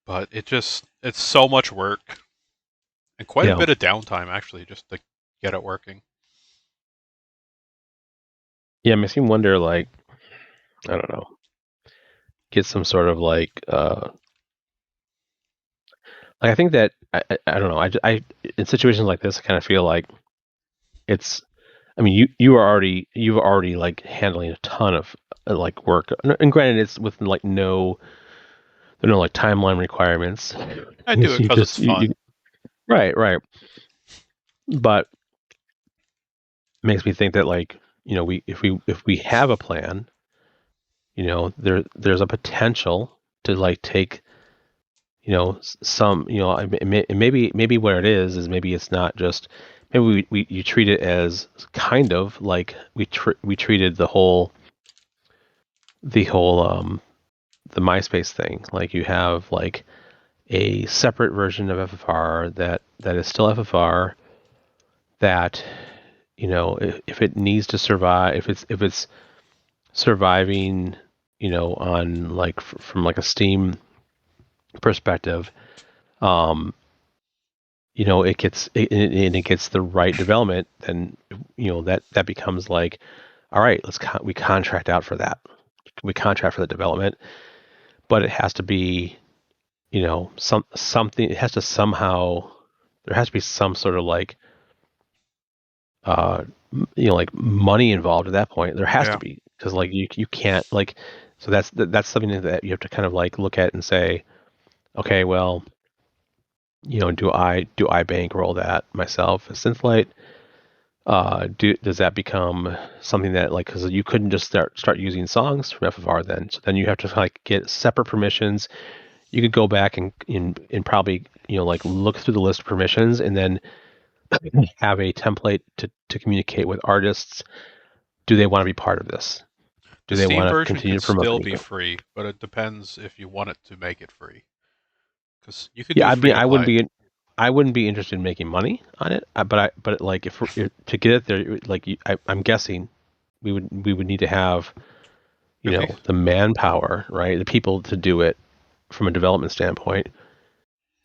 But it's so much work and quite a bit of downtime actually just to get it working. Yeah, it makes me wonder I don't know, get some sort of I think that I don't know. I in situations like this, I kind of feel like it's. I mean, you've already handling a ton of work, and granted, it's with no timeline requirements. I do it because it's fun. Right. But it makes me think that if we have a plan, there's a potential to take some maybe what it is maybe it's not just maybe you treat it as kind of like we treated the whole the MySpace thing, you have a separate version of FFR that is still FFR that if it needs to survive, if it's surviving on from a Steam perspective, it gets the right development, then that becomes all right, we contract out for that, we contract for the development, but it has to be something, it has to somehow, there has to be some sort of money involved at that point. There has to be, because like you can't like, so that's something that you have to kind of like look at and say, okay, well, do I bankroll that myself as Synthlight? Does that become something that like, because you couldn't just start using songs from FFR then, so then you have to like get separate permissions. You could go back and probably like look through the list of permissions and then have a template to communicate with artists. Do they want to be part of this? Do the they Steam want to version continue could to promote still the be game? free, but it depends if you want it to make it free. Because you could Yeah, do I free mean, to play. I wouldn't be interested in making money on it. But like if to get it there, like I'm guessing we would need to have Really? the manpower, right? The people to do it from a development standpoint.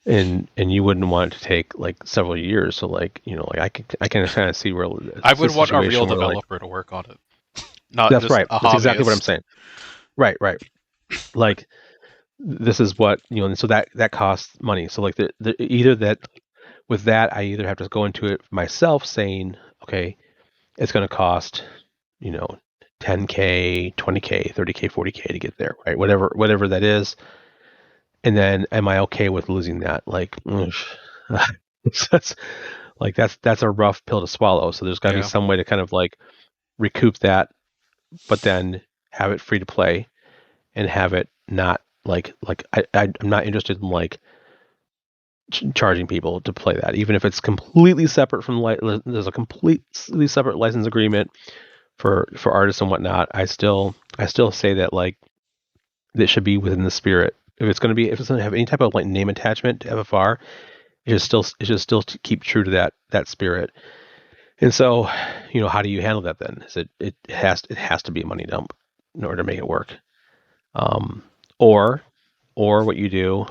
And you wouldn't want it to take like several years. So like I can kind of see where I it's a would want a real situation where like developer to work on it, not that's just right. a That's exactly what I'm hobbyist. saying. Right. Like this is what and so that costs money. So like the either that with that I either have to go into it myself saying, okay, it's going to cost 10K, 20K, 30K, 40K to get there, right? Whatever that is. And then am I okay with losing that? Like that's that's a rough pill to swallow. So there's got to be Yeah. some way to kind of like recoup that, but then have it free to play and have it not I'm not interested in like charging people to play that, even if it's completely separate from there's a completely separate license agreement for artists and whatnot. I still say that like that should be within the spirit. If it's going to have any type of like name attachment to FFR, it should still keep true to that spirit. And so, how do you handle that then? Is it has to be a money dump in order to make it work. Or what you do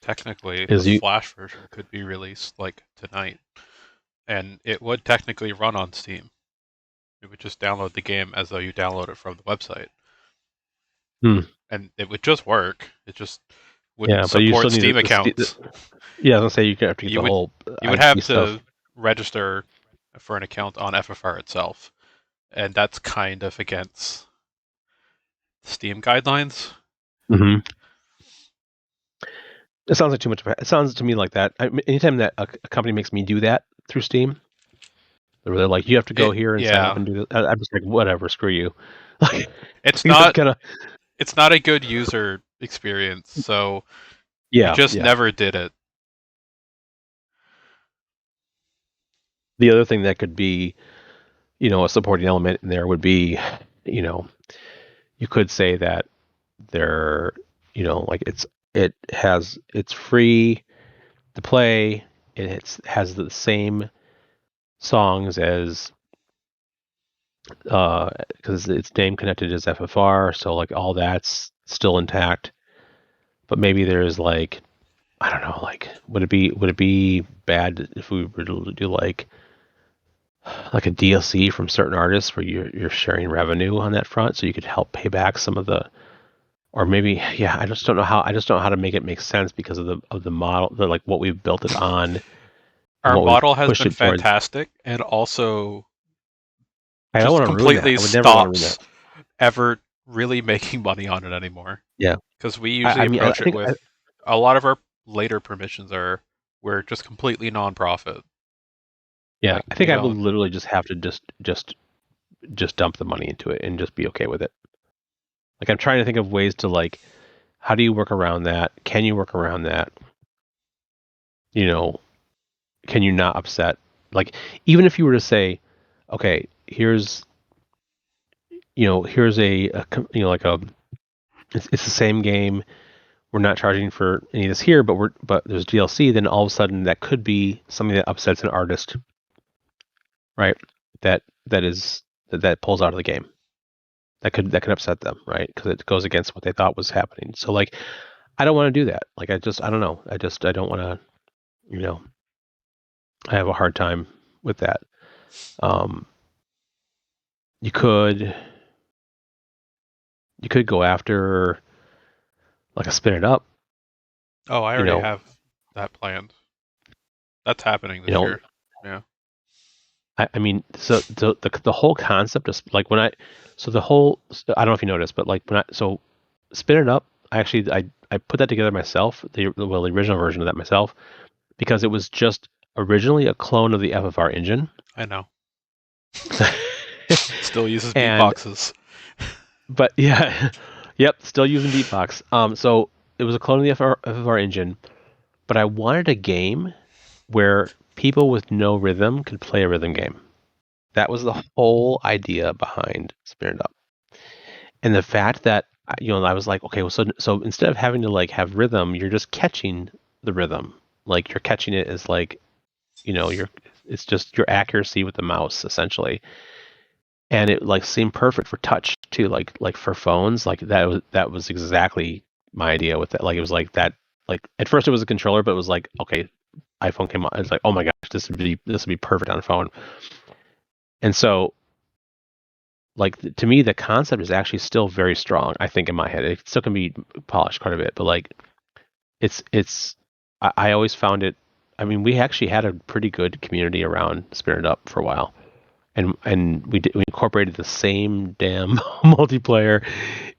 Technically, the is Flash version could be released like tonight, and it would technically run on Steam. You would just download the game as though you download it from the website, and it would just work. It just wouldn't but you still support need Steam accounts. I was gonna say you have to get You the would whole you would IP have stuff. to register for an account on FFR itself, and that's kind of against Steam guidelines. Mm-hmm. It sounds like too much. It sounds to me like that. Anytime that a company makes me do that through Steam, they're like, you have to go here and sign up and do this. I'm just like, whatever, screw you. Like, it's not it's not a good user experience, so we just never did it. The other thing that could be, a supporting element in there would be, you could say that they're, like it's free to play. It has the same songs as because it's name connected as FFR, so like all that's still intact. But maybe there's like, I don't know, like would it be bad if we were to do like a DLC from certain artists where you're sharing revenue on that front, so you could help pay back some of the, or maybe I just don't know how to make it make sense because of the model, like what we've built it on. Our model has been fantastic, and also I don't want to ruin that. I would never want to ruin that. Ever really making money on it anymore. Yeah, because we usually approach it with a lot of our later permissions we're just completely non-profit. Yeah, like, I think I will literally just have to just dump the money into it and just be okay with it. Like I'm trying to think of ways to like, how do you work around that? Can you work around that? Can you not upset? Like, even if you were to say, okay, here's it's the same game. We're not charging for any of this here, but there's DLC. Then all of a sudden, that could be something that upsets an artist, right? That pulls out of the game. That could upset them, right? Because it goes against what they thought was happening. So like, I don't want to do that. Like I don't know. I don't want to, I have a hard time with that. You could go after like a spin it up. Oh, I already have that planned. That's happening this year. Yeah. I mean, so the whole concept is like I don't know if you noticed, but like Spin It Up, I put that together myself, the original version of that myself, because it was just originally a clone of the FFR engine. I know. Still uses beatboxes. But yeah, yep, still using beatbox. So it was a clone of the FFR engine, but I wanted a game where people with no rhythm could play a rhythm game. That was the whole idea behind Spin It Up. And the fact that I was like, okay, well, so instead of having to like have rhythm, you're just catching the rhythm. Like you're catching it as like, it's just your accuracy with the mouse essentially. And it like seemed perfect for touch too, like for phones. Like that was exactly my idea with it. Like it was like that. Like at first it was a controller, but it was like, okay, iPhone came out. It's like, oh my gosh, this would be perfect on a phone. And so, like to me, the concept is actually still very strong. I think in my head, it still can be polished quite a bit. But like, I always found it. I mean, we actually had a pretty good community around Spin It Up for a while, and we incorporated the same damn multiplayer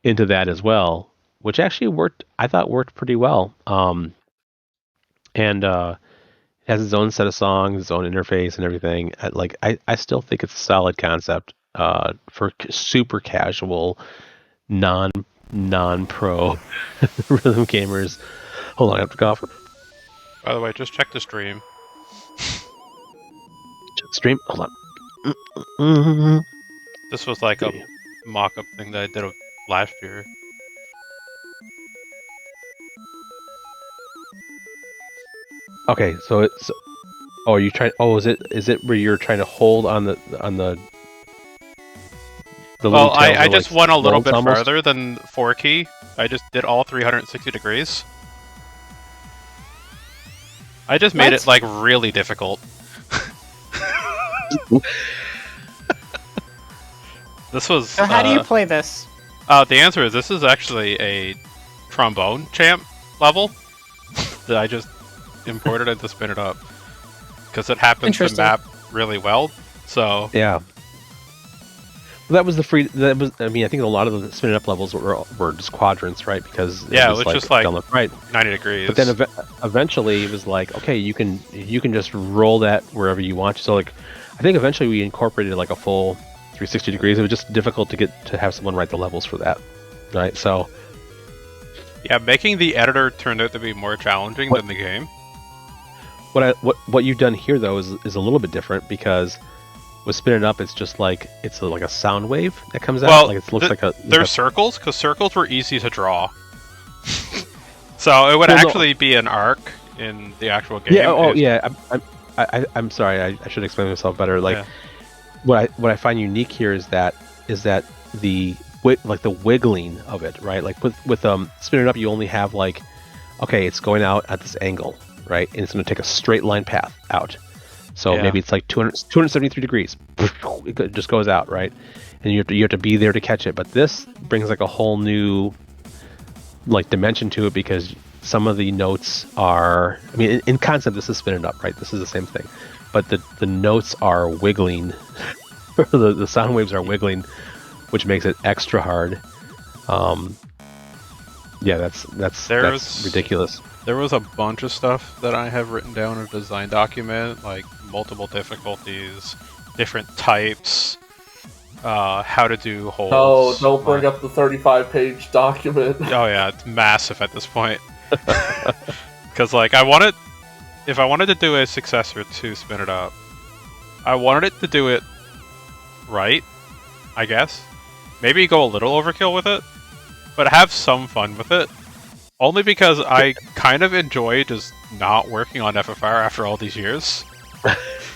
into that as well, which actually worked. I thought worked pretty well. And it has its own set of songs, its own interface, and everything. I still think it's a solid concept for super casual, non-pro rhythm gamers. Hold on, I have to cough. By the way, just check the stream. Stream? Hold on. This was like a mock-up thing that I did last year. Okay, so it's. Oh, are you trying? Oh, is it where you're trying to hold on the well, I just went a little bit further than 4 key. I just did all 360 degrees. I just made it like really difficult. This was. So how do you play this? The answer is this is actually a trombone champ level that I just imported it to Spin It Up because it happens to map really well. So yeah. Well, that was the free. That was. I mean, I think a lot of the Spin It Up levels were just quadrants, right? Because it was just like down the right 90 degrees. But then eventually it was like, okay, you can just roll that wherever you want. So like, I think eventually we incorporated like a full 360 degrees. It was just difficult to have someone write the levels for that, right? So yeah, making the editor turned out to be more challenging than the game. What you've done here though is a little bit different because with Spin It Up, it's just like like a sound wave that comes out. Well, like it looks like a. There's circles because circles were easy to draw. So it would actually be an arc in the actual game. Yeah. Yeah. I'm sorry. I should explain myself better. Like what I find unique here is that the wiggling of it, right? Like with Spin It Up, you only have like, okay, it's going out at this angle, right? And it's going to take a straight line path out. So maybe it's like 273 degrees. It just goes out, right? And you have to be there to catch it. But this brings like a whole new like dimension to it because some of the notes are. I mean, in concept, this is Spin It Up, right? This is the same thing, but the notes are wiggling. the sound waves are wiggling, which makes it extra hard. Yeah, that's ridiculous. There was a bunch of stuff that I have written down in a design document, like multiple difficulties, different types, how to do holds. Oh, don't bring up the 35-page document. Oh yeah, it's massive at this point. Because like if I wanted to do a successor to Spin It Up, I wanted it to do it right, I guess. Maybe go a little overkill with it, but have some fun with it. Only because I kind of enjoy just not working on FFR after all these years.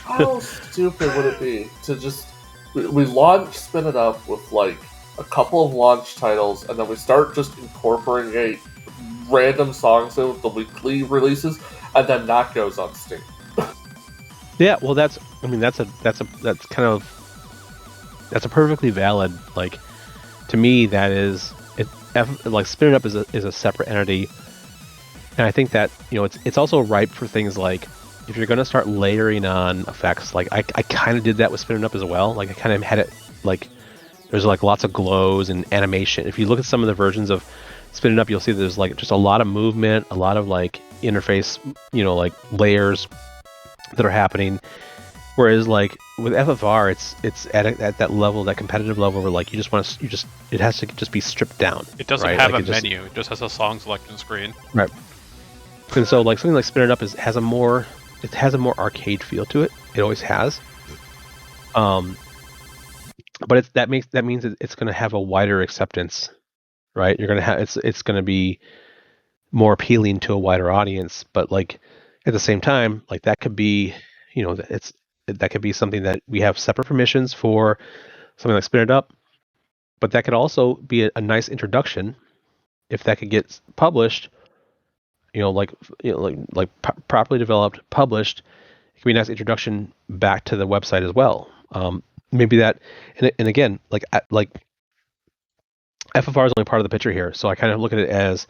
How stupid would it be to just... We launch Spin It Up with like a couple of launch titles, and then we start just incorporating random songs in with the weekly releases, and then that goes on Steam. Yeah, well, that's kind of a perfectly valid, like, to me that is like Spin It Up is a separate entity, and I think that it's also ripe for things like if you're gonna start layering on effects, like I kind of did that with spinning up as well. Like I kind of had it like there's like lots of glows and animation. If you look at some of the versions of spinning up, you'll see there's like just a lot of movement, a lot of like interface, like layers that are happening. Whereas like with FFR, it's at that level, that competitive level, where like it has to just be stripped down. It doesn't right? have like a menu. It just has a song selection screen. Right. And so like something like Spin It Up has a more arcade feel to it. It always has. But that means it's going to have a wider acceptance, right? You're going to have it's going to be more appealing to a wider audience. But like at the same time, like that could be, that could be something that we have separate permissions for something like Spin It Up. But that could also be a nice introduction if that could get published. Properly developed, published, it could be a nice introduction back to the website as well. Maybe that, and again, like FFR is only part of the picture here, so I kind of look at it as,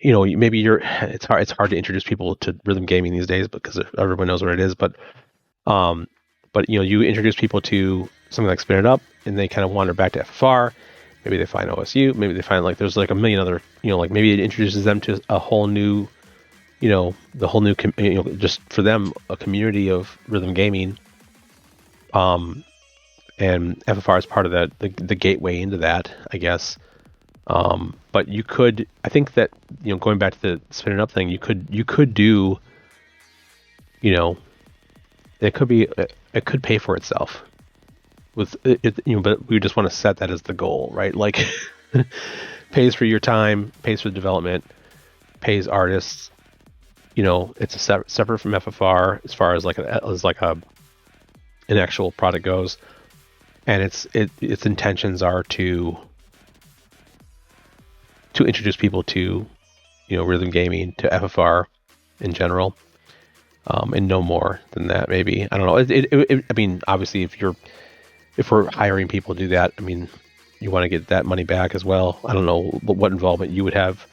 maybe it's hard to introduce people to rhythm gaming these days because everyone knows what it is, but you introduce people to something like Spin It Up, and they kind of wander back to FFR. Maybe they find OSU. Maybe they find like there's like a million other, like maybe it introduces them to a whole new, the whole new, just for them a community of rhythm gaming. And FFR is part of the gateway into that, I guess. But you could, I think that going back to the Spin It Up thing, you could do, it could pay for itself. With it, but we just want to set that as the goal, right? Like, pays for your time, pays for the development, pays artists. It's a separate from FFR as far as an actual product goes, and its intentions are to introduce people to rhythm gaming, to FFR in general, and no more than that. Maybe, I don't know. I mean, obviously, if we're hiring people to do that, I mean, you want to get that money back as well. I don't know what involvement you would have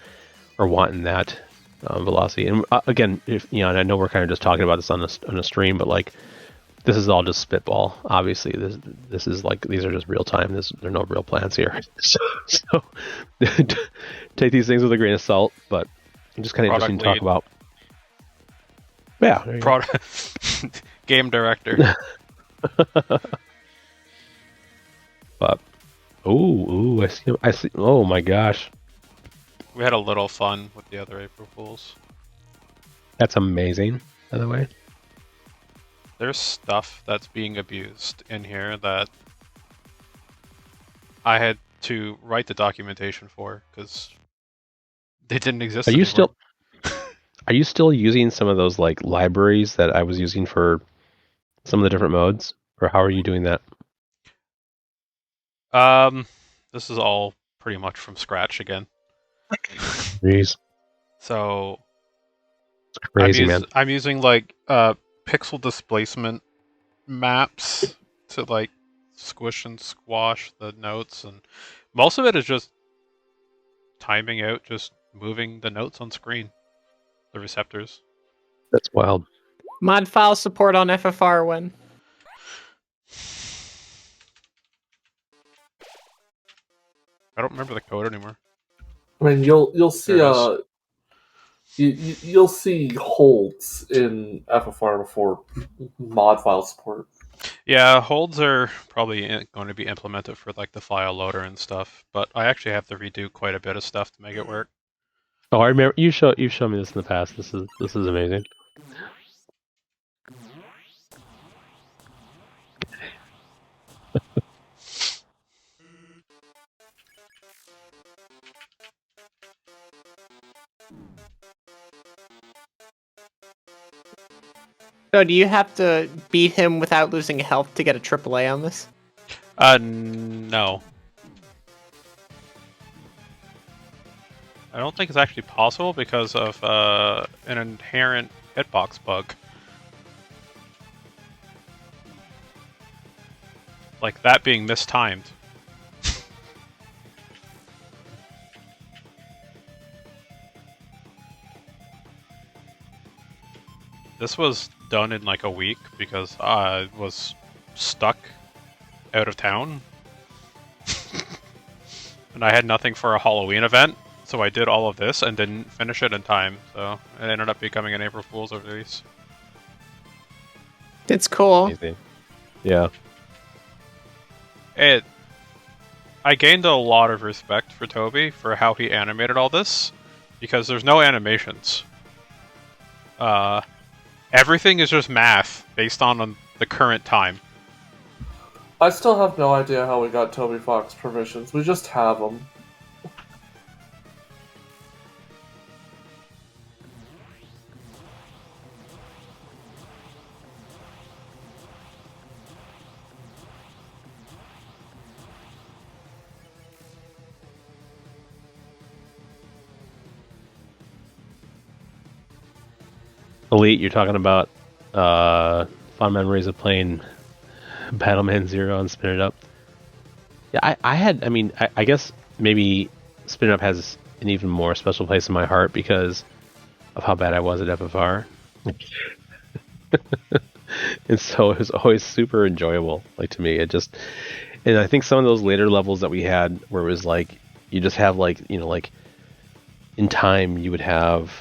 or want in that, Velocity. And again, and I know we're kind of just talking about this on a stream, but like, this is all just spitball. Obviously, this is like, these are just real time. There are no real plans here. So take these things with a grain of salt. But I'm just kind of interesting to talk about. Yeah, product game director. But I see. Oh my gosh, we had a little fun with the other April Fools. That's amazing, by the way. There's stuff that's being abused in here that I had to write the documentation for because they didn't exist anymore. Are you still using some of those like libraries that I was using for some of the different modes, or how are you doing that? This is all pretty much from scratch again. Jeez. So crazy, man. I'm using like pixel displacement maps to like squish and squash the notes, and most of it is just timing out, just moving the notes on screen, the receptors. That's wild. Mod file support on FFR when? I don't remember the code anymore. I mean, you'll see you'll see holds in FFR before mod file support. Yeah, holds are probably going to be implemented for like the file loader and stuff, but I actually have to redo quite a bit of stuff to make it work. Oh, I remember you've shown me this in the past. This is amazing. So do you have to beat him without losing health to get a AAA on this? No. I don't think it's actually possible because of an inherent hitbox bug. Like that being mistimed. This was done in like a week because I was stuck out of town. And I had nothing for a Halloween event, so I did all of this and didn't finish it in time. So it ended up becoming an April Fool's release. It's cool. Amazing. Yeah. I gained a lot of respect for Toby for how he animated all this, because there's no animations. Everything is just math based on the current time. I still have no idea how we got Toby Fox permissions. We just have them. Elite, you're talking about fond memories of playing Battleman Zero and Spin It Up. Yeah, I guess maybe Spin It Up has an even more special place in my heart because of how bad I was at FFR. And so it was always super enjoyable, like, to me. And I think some of those later levels that we had where it was like, you just have like, like in time you would have,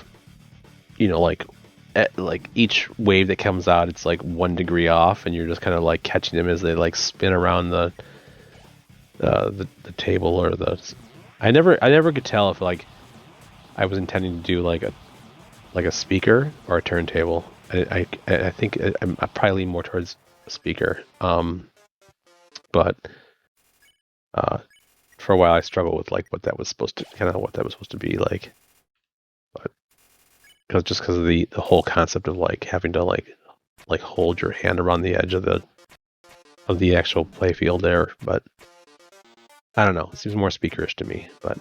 like each wave that comes out, it's like 1 degree off, and you're just kind of like catching them as they like spin around the table or the. I never could tell if like I was intending to do like a speaker or a turntable. I think I'm probably lean more towards a speaker. But for a while I struggled with like what that was supposed to be like. But because of the whole concept of like having to like hold your hand around the edge of the actual play field there, but I don't know. It seems more speakerish to me, but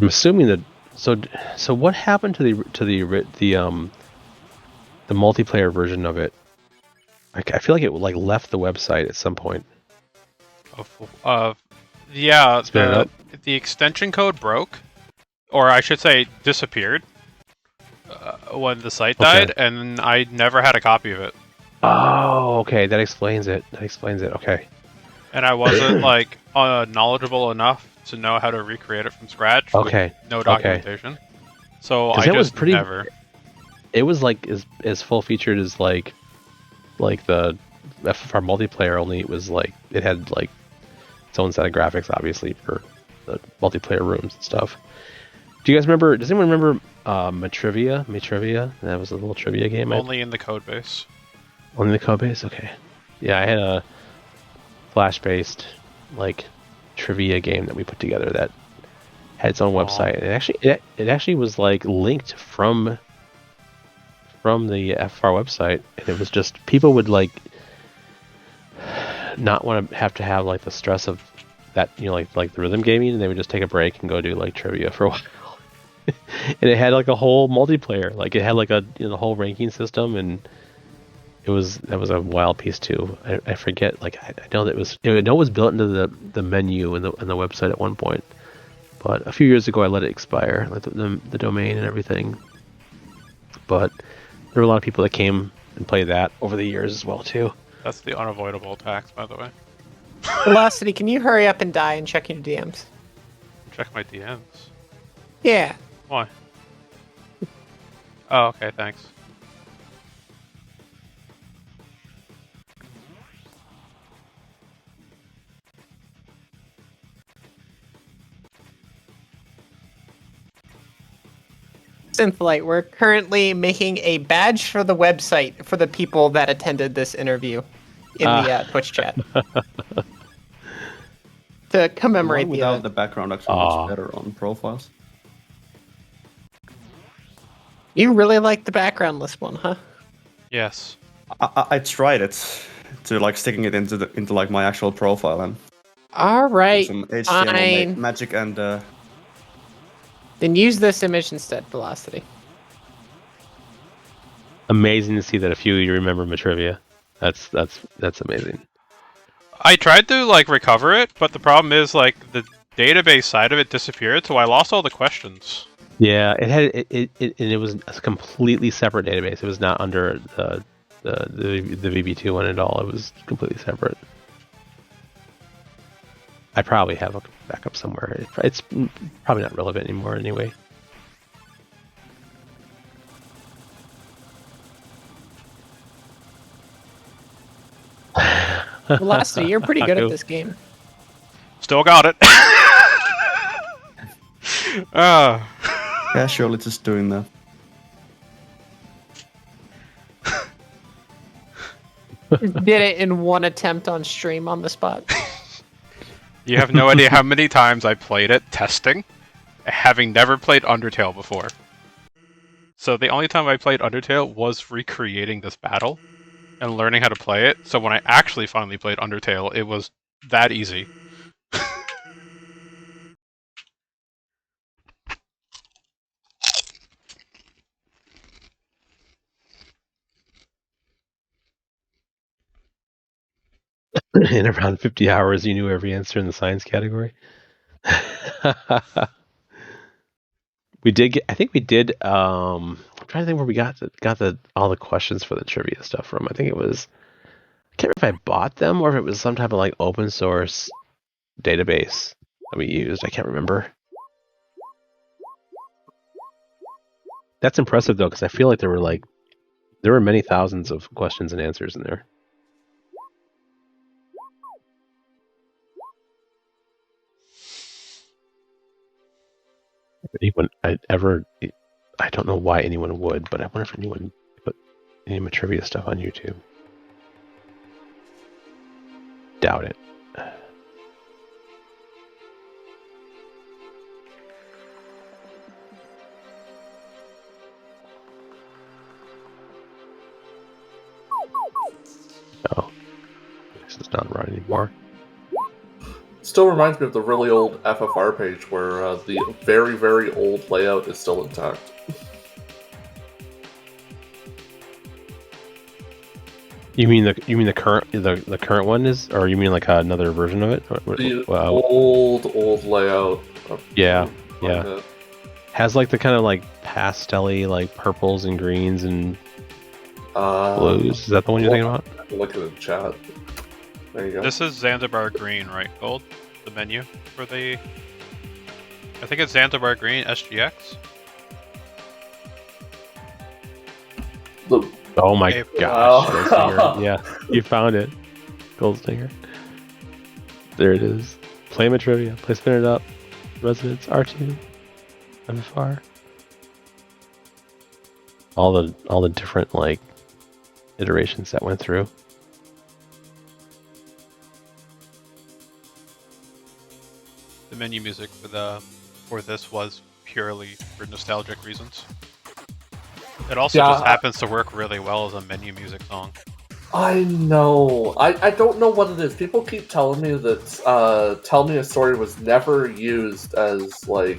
I'm assuming that. So what happened to the multiplayer version of it? I feel like it like left the website at some point. Yeah, the extension code broke, or I should say disappeared, when the site died, and I never had a copy of it. Oh, okay, that explains it. Okay. And I wasn't like knowledgeable enough to know how to recreate it from scratch. Okay. With no documentation. So I just never. It was like as full featured as like the FFR multiplayer, only it was like it had like its own set of graphics, obviously, for the multiplayer rooms and stuff. Do you guys remember? Does anyone remember Matrivia? That was a little trivia game. Only in the code base. Only the code base? Okay. Yeah, I had a Flash-based like trivia game that we put together that had its own website. And it actually was like linked from the FFR website, and it was just people would like not want to have like the stress of that, like the rhythm gaming, and they would just take a break and go do like trivia for a while. And it had like a whole multiplayer, like it had like a whole ranking system, and that was a wild piece too. I forget, like I know that it was built into the menu in the website at one point, but a few years ago I let it expire, like the domain and everything. But there were a lot of people that came and played that over the years as well too. That's the unavoidable tax, by the way. Velocity, can you hurry up and die and check your DMs? Check my DMs. Yeah. Why? Oh, okay, thanks. Synthlight, we're currently making a badge for the website for the people that attended this interview in the Twitch chat. To commemorate the event. The background actually looks better on profiles. You really like the backgroundless one, huh? Yes. I tried it to like sticking it into like my actual profile and all right, some HTML magic and then use this image instead, Velocity. Amazing to see that a few of you remember Matrivia. That's amazing. I tried to like recover it, but the problem is like database side of it disappeared, so I lost all the questions. Yeah, it was a completely separate database. It was not under the VB2 one at all. It was completely separate. I probably have a backup somewhere. It's probably not relevant anymore anyway. Velocity, you're pretty good at this game. Still got it. Yeah, surely just doing that. Did it in one attempt on stream on the spot. You have no idea how many times I played it testing, having never played Undertale before. So the only time I played Undertale was recreating this battle and learning how to play it. So when I actually finally played Undertale, it was that easy. In around 50 hours, you knew every answer in the science category. We did get. I think we did. I'm trying to think where we got all the questions for the trivia stuff from. I think it was. I can't remember if I bought them or if it was some type of like open source database that we used. I can't remember. That's impressive though, because I feel like there were many thousands of questions and answers in there. Anyone I don't know why anyone would, but I wonder if anyone put any trivia stuff on YouTube. Doubt it. Oh, this is not right anymore. Still reminds me of the really old FFR page where the very, very old layout is still intact. You mean the current one is, or you mean like another version of it? The old layout. Yeah. Has like the kind of like pastel-y like purples and greens and blues. Is that the one you're thinking about? Look at the chat. There you go. This is Zanzibar Green, right, Gold? The menu for the... I think it's Zanzibar Green SGX. Oh my gosh. Wow. Yeah, you found it. Gold Stinger. There it is. Play my trivia. Play Spin It Up. Residence R2. MFR. All the different like iterations that went through. The menu music for this was purely for nostalgic reasons. It also just happens to work really well as a menu music song. I know. I don't know what it is. People keep telling me that Tell Me a Story was never used as like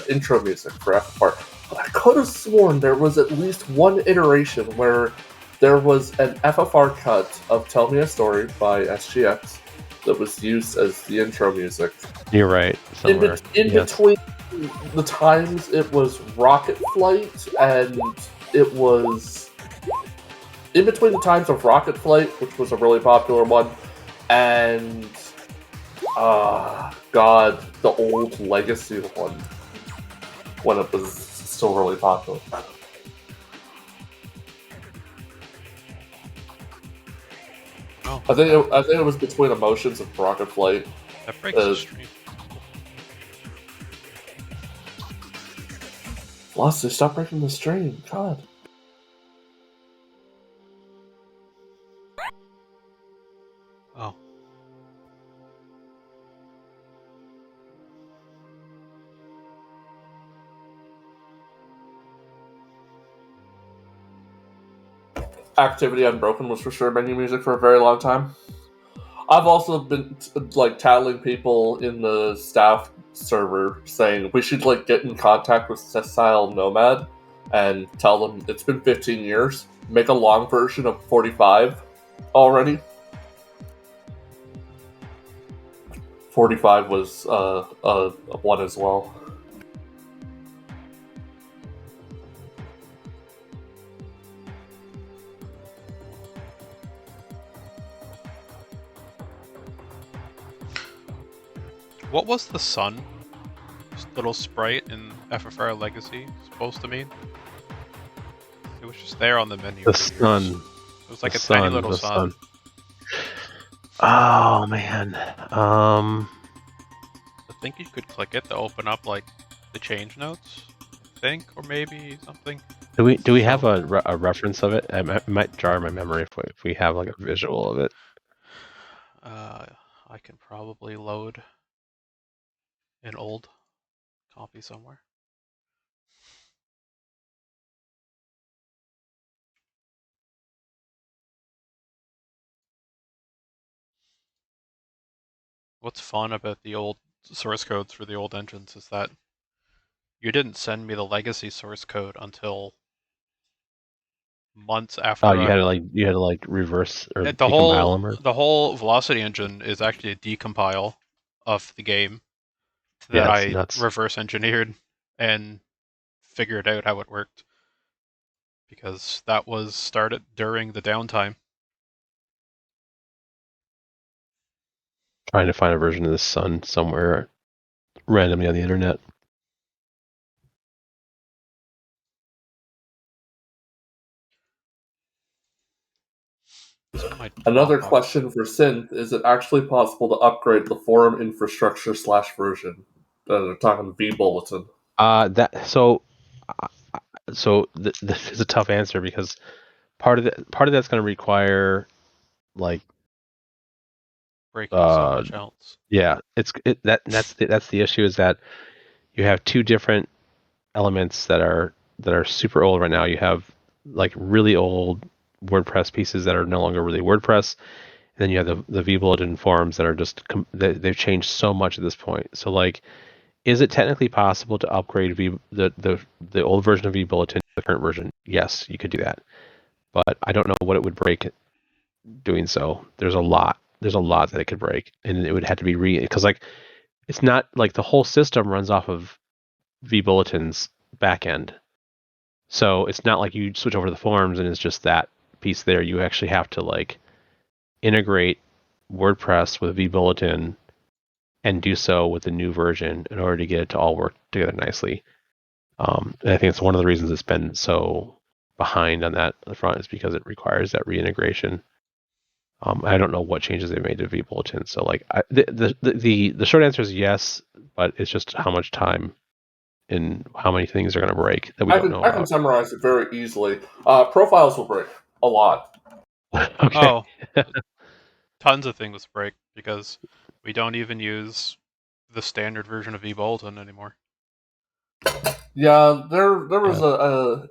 intro music for FFR. But I could have sworn there was at least one iteration where there was an FFR cut of Tell Me a Story by SGX that was used as the intro music. You're right. In between the times it was Rocket Flight, and it was in between the times of Rocket Flight, which was a really popular one, and God, the old Legacy one, when it was still really popular. Oh. I think it was between Emotions and Rocket Flight. That breaks the stream. Velocity, stop breaking the stream. God. Oh. Activity Unbroken was for sure menu music for a very long time. I've also been like tattling people in the staff server saying we should like get in contact with Sessile Nomad and tell them it's been 15 years. Make a long version of 45 already. 45 was one as well. What was the sun little sprite in FFR Legacy supposed to mean? It was just there on the menu. The sun. It was like a tiny little sun. Oh man. I think you could click it to open up like the change notes. I think, or maybe something. Do we have a reference of it? It might jar my memory if we have like a visual of it. I can probably load an old copy somewhere. What's fun about the old source codes for the old engines is that you didn't send me the legacy source code until months after. Oh, you had to like reverse or decompile them. The whole Velocity engine is actually a decompile of the game that I reverse engineered and figured out how it worked, because that was started during the downtime. Trying to find a version of the sun somewhere randomly on the internet. Another question for Synth: is it actually possible to upgrade the forum infrastructure /version? They're talking vBulletin. This is a tough answer because part of that's going to require like breaking so much else. Yeah, that's the issue, is that you have two different elements that are super old right now. You have like really old WordPress pieces that are no longer really WordPress, and then you have the vBulletin forums that are just they've changed so much at this point. So like, is it technically possible to upgrade the old version of vBulletin to the current version? Yes, you could do that, but I don't know what it would break doing so. There's a lot that it could break, and it would have to be because like, it's not like the whole system runs off of vBulletin's backend. So it's not like you switch over to the forums and it's just that piece there. You actually have to like integrate WordPress with vBulletin and do so with the new version in order to get it to all work together nicely. And I think it's one of the reasons it's been so behind on that front, is because it requires that reintegration. I don't know what changes they made to vBulletin. So like, the short answer is yes, but it's just how much time and how many things are going to break that we don't know about. I can summarize it very easily. Profiles will break a lot. Okay. Oh, tons of things break because we don't even use the standard version of vBulletin anymore. Yeah, there was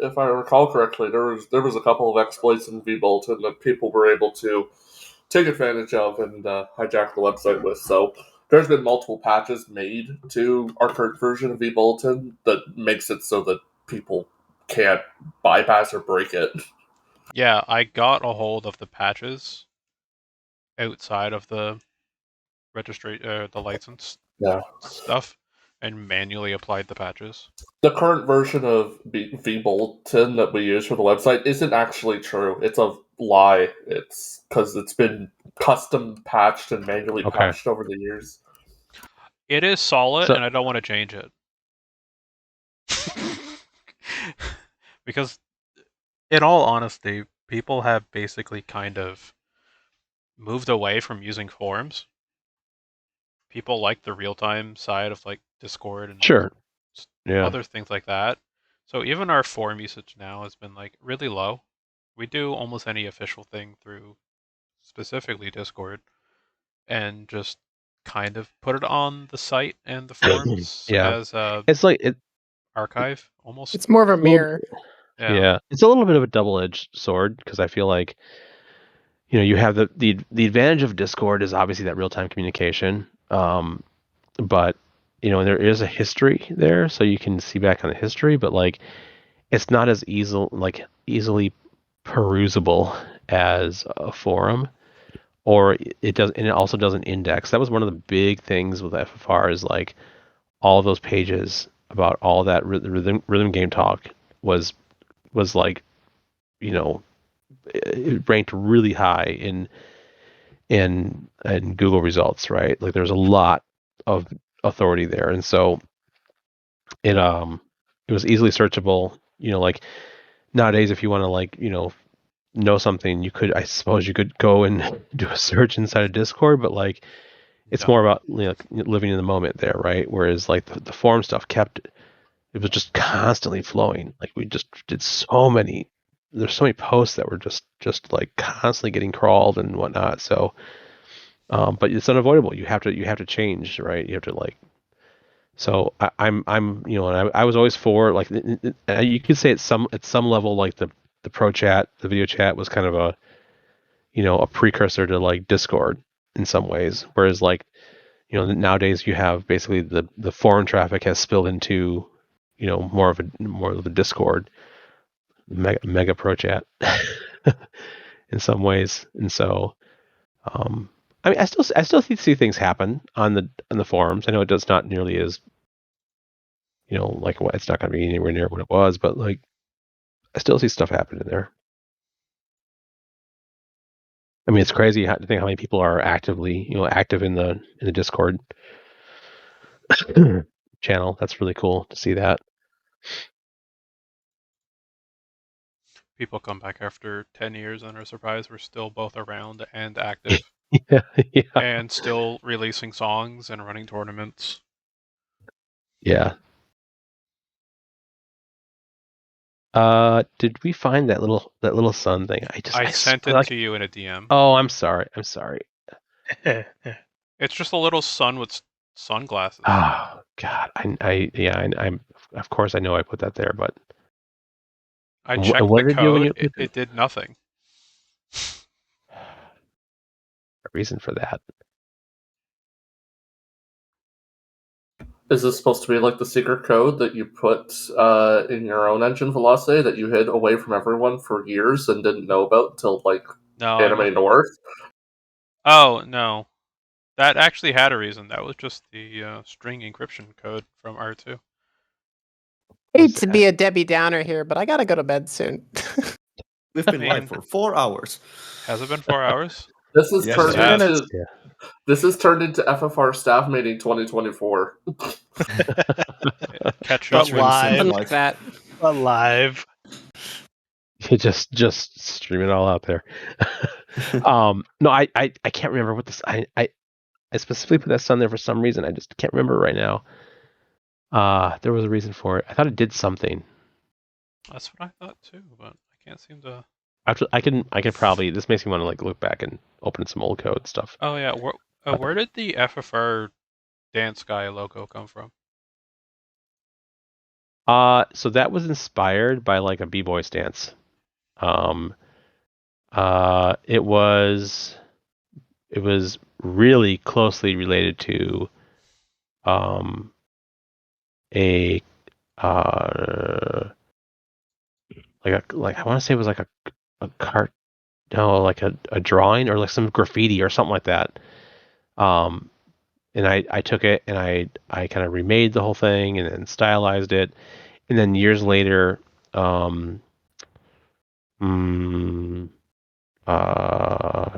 if I recall correctly, there was a couple of exploits in vBulletin that people were able to take advantage of and hijack the website with. So there's been multiple patches made to our current version of vBulletin that makes it so that people can't bypass or break it. Yeah, I got a hold of the patches outside of the registry, the license stuff, and manually applied the patches. The current version of vBulletin that we use for the website isn't actually true. It's a lie. It's because it's been custom patched and manually patched over the years. It is solid, and I don't want to change it. Because, in all honesty, people have basically kind of moved away from using forums. People like the real-time side of like Discord and other things like that. So even our forum usage now has been like really low. We do almost any official thing through specifically Discord, and just kind of put it on the site and the forums as it's like archive almost. It's more of a mirror. Yeah, it's a little bit of a double-edged sword, because I feel like, you know, you have the advantage of Discord is obviously that real-time communication, but you know, there is a history there, so you can see back on the history, but like, it's not as easily perusable as a forum. or it does, and it also doesn't index. That was one of the big things with FFR is like all of those pages about all that rhythm game talk was like, it ranked really high in Google results, right? Like there's a lot of authority there, and so it was easily searchable. Like nowadays, if you want to like know something, I suppose you could go and do a search inside of Discord, but like it's more about living in the moment there, right? Whereas like the forum stuff it was just constantly flowing. Like we just did there's so many posts that were just like constantly getting crawled and whatnot. So, but it's unavoidable. You have to change, right? You have to like. So I'm and I was always for like you could say at some level like the pro chat, the video chat was kind of a precursor to like Discord in some ways, whereas like nowadays you have basically the foreign traffic has spilled into more of a Discord mega pro chat in some ways. And so I mean I still see things happen on the forums. I know it does not nearly as like it's not going to be anywhere near what it was, but like I still see stuff happening there. I mean, it's crazy to think how many people are actively active in the Discord channel. That's really cool to see that. People come back after 10 years and are surprised we're still both around and active. yeah. And still releasing songs and running tournaments. Yeah. Did we find that little sun thing? I sent it to you in a DM. Oh, I'm sorry. It's just a little sun with sunglasses. Oh God, I'm of course I know I put that there, but I checked the code. It did nothing. A reason for that. Is this supposed to be like the secret code that you put in your own engine Velocity that you hid away from everyone for years and didn't know about until like Anime North? Oh no, that actually had a reason. That was just the string encryption code from R2. Hate to be a Debbie Downer here, but I gotta go to bed soon. We've been live for 4 hours. Has it been 4 hours? This is This has turned into FFR staff meeting 2024. Catch up live, like that. Live. You just stream it all out there. No, I can't remember what this. I specifically put that sun there for some reason. I just can't remember right now. There was a reason for it. I thought it did something. That's what I thought too, but I can't seem to. I can probably. This makes me want to like look back and open some old code stuff. Oh yeah, where did the FFR dance guy logo come from? So that was inspired by like a B-boy stance. It was really closely related to a like I want to say it was like a a drawing or like some graffiti or something like that. And I took it and I kind of remade the whole thing and then stylized it, and then years later, I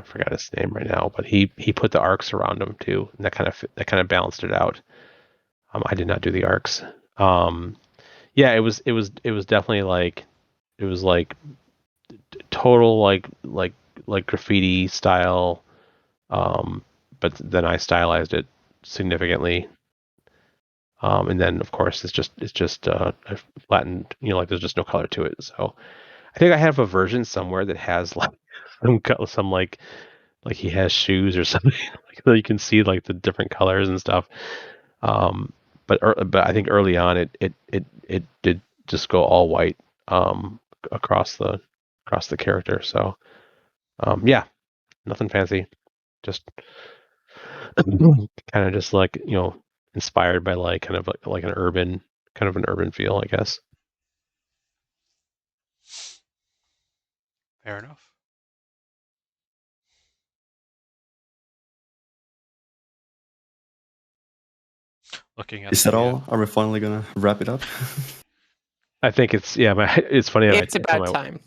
forgot his name right now, but he put the arcs around him too, and that kind of balanced it out. I did not do the arcs. Yeah, it was definitely like it was like total like graffiti style, but then I stylized it significantly. And then of course it's just flattened, like there's just no color to it. So I think I have a version somewhere that has like some like he has shoes or something, like you can see like the different colors and stuff. But I think early on it did just go all white across the character. So yeah, nothing fancy, just kind of just like inspired by like kind of like an urban feel, I guess. Fair enough. looking at. Is that all? Are we finally gonna wrap it up? I think it's but it's funny. It's about time.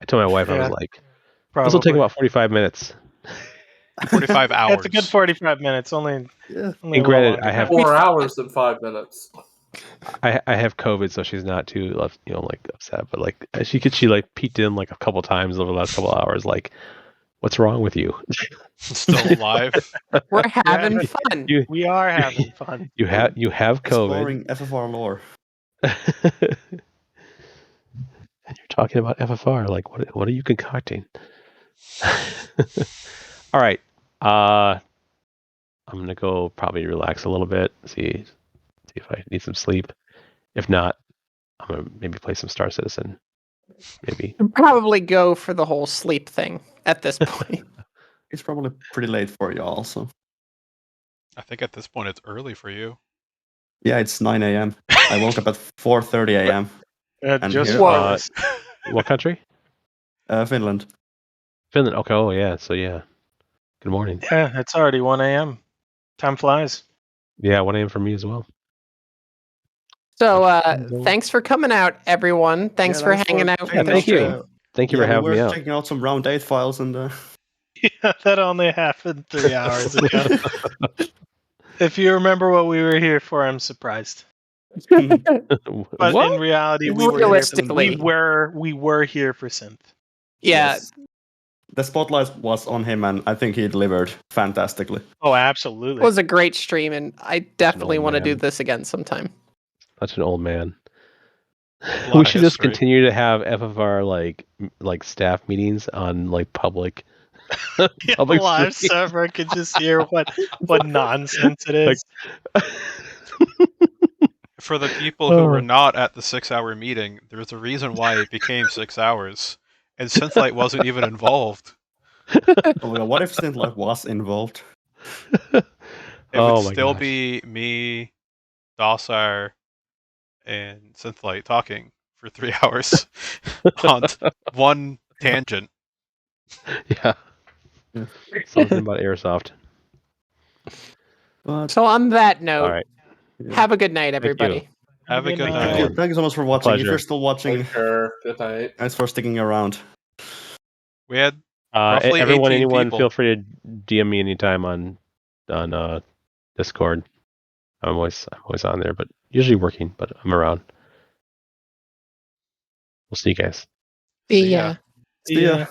I told my wife I was like, probably. this will take about 45 minutes. 45 hours. It's a good 45 minutes. Only and granted, I have 4 hours and 5 minutes. I have COVID, so she's not too like upset. But like she like peeked in like a couple times over the last couple of hours. Like, what's wrong with you? Still alive. We're having fun. We are having fun. You have COVID. Exploring FFR lore. And you're talking about FFR. Like, what are you concocting? All right. I'm gonna go probably relax a little bit. See if I need some sleep. If not, I'm gonna maybe play some Star Citizen. Maybe. Probably go for the whole sleep thing at this point. It's probably pretty late for you also. I think at this point it's early for you. Yeah, it's 9 a.m. I woke up at 4:30 a.m. Just here- What country? Finland. Finland. Okay. Oh yeah. So yeah. Good morning. Yeah, it's already 1 a.m. Time flies. Yeah, 1 a.m. for me as well. So thanks for coming out, everyone. Thanks for thanks hanging for out. Yeah, with the thank you. stream. Thank you for having me We're out. checking out some round 8 files and Yeah, that only happened 3 hours ago. If you remember what we were here for, I'm surprised. But What? in reality, we Realistically. were here for synth. Yeah, Yes. The spotlight was on him, and I think he delivered fantastically. Oh, it absolutely. was a great stream, and I definitely old want to do man. this again sometime. Such an old man. lot We of should just history. continue to have FFR like staff meetings on like public. Yeah, public live stream. server could just hear what nonsense it is. For the people who were not at the 6-hour meeting, there's a reason why it became 6 hours, and Synthlight wasn't even involved. Oh my God, what if Synthlight was involved? It Oh would my still gosh. be me, Dossar, and Synthlight talking for 3 hours on one tangent. Yeah. Something about Airsoft. But So on that note, All right. have a good night, you. everybody. Have a good Good night. night. thank you so much for watching. If Pleasure. you're still watching, Take care. Good night. thanks for sticking around. We had roughly Everyone, 18 anyone, people. feel free to DM me anytime on Discord. I'm always on there, but usually working, but I'm around. We'll see you guys. See See ya. ya. See ya.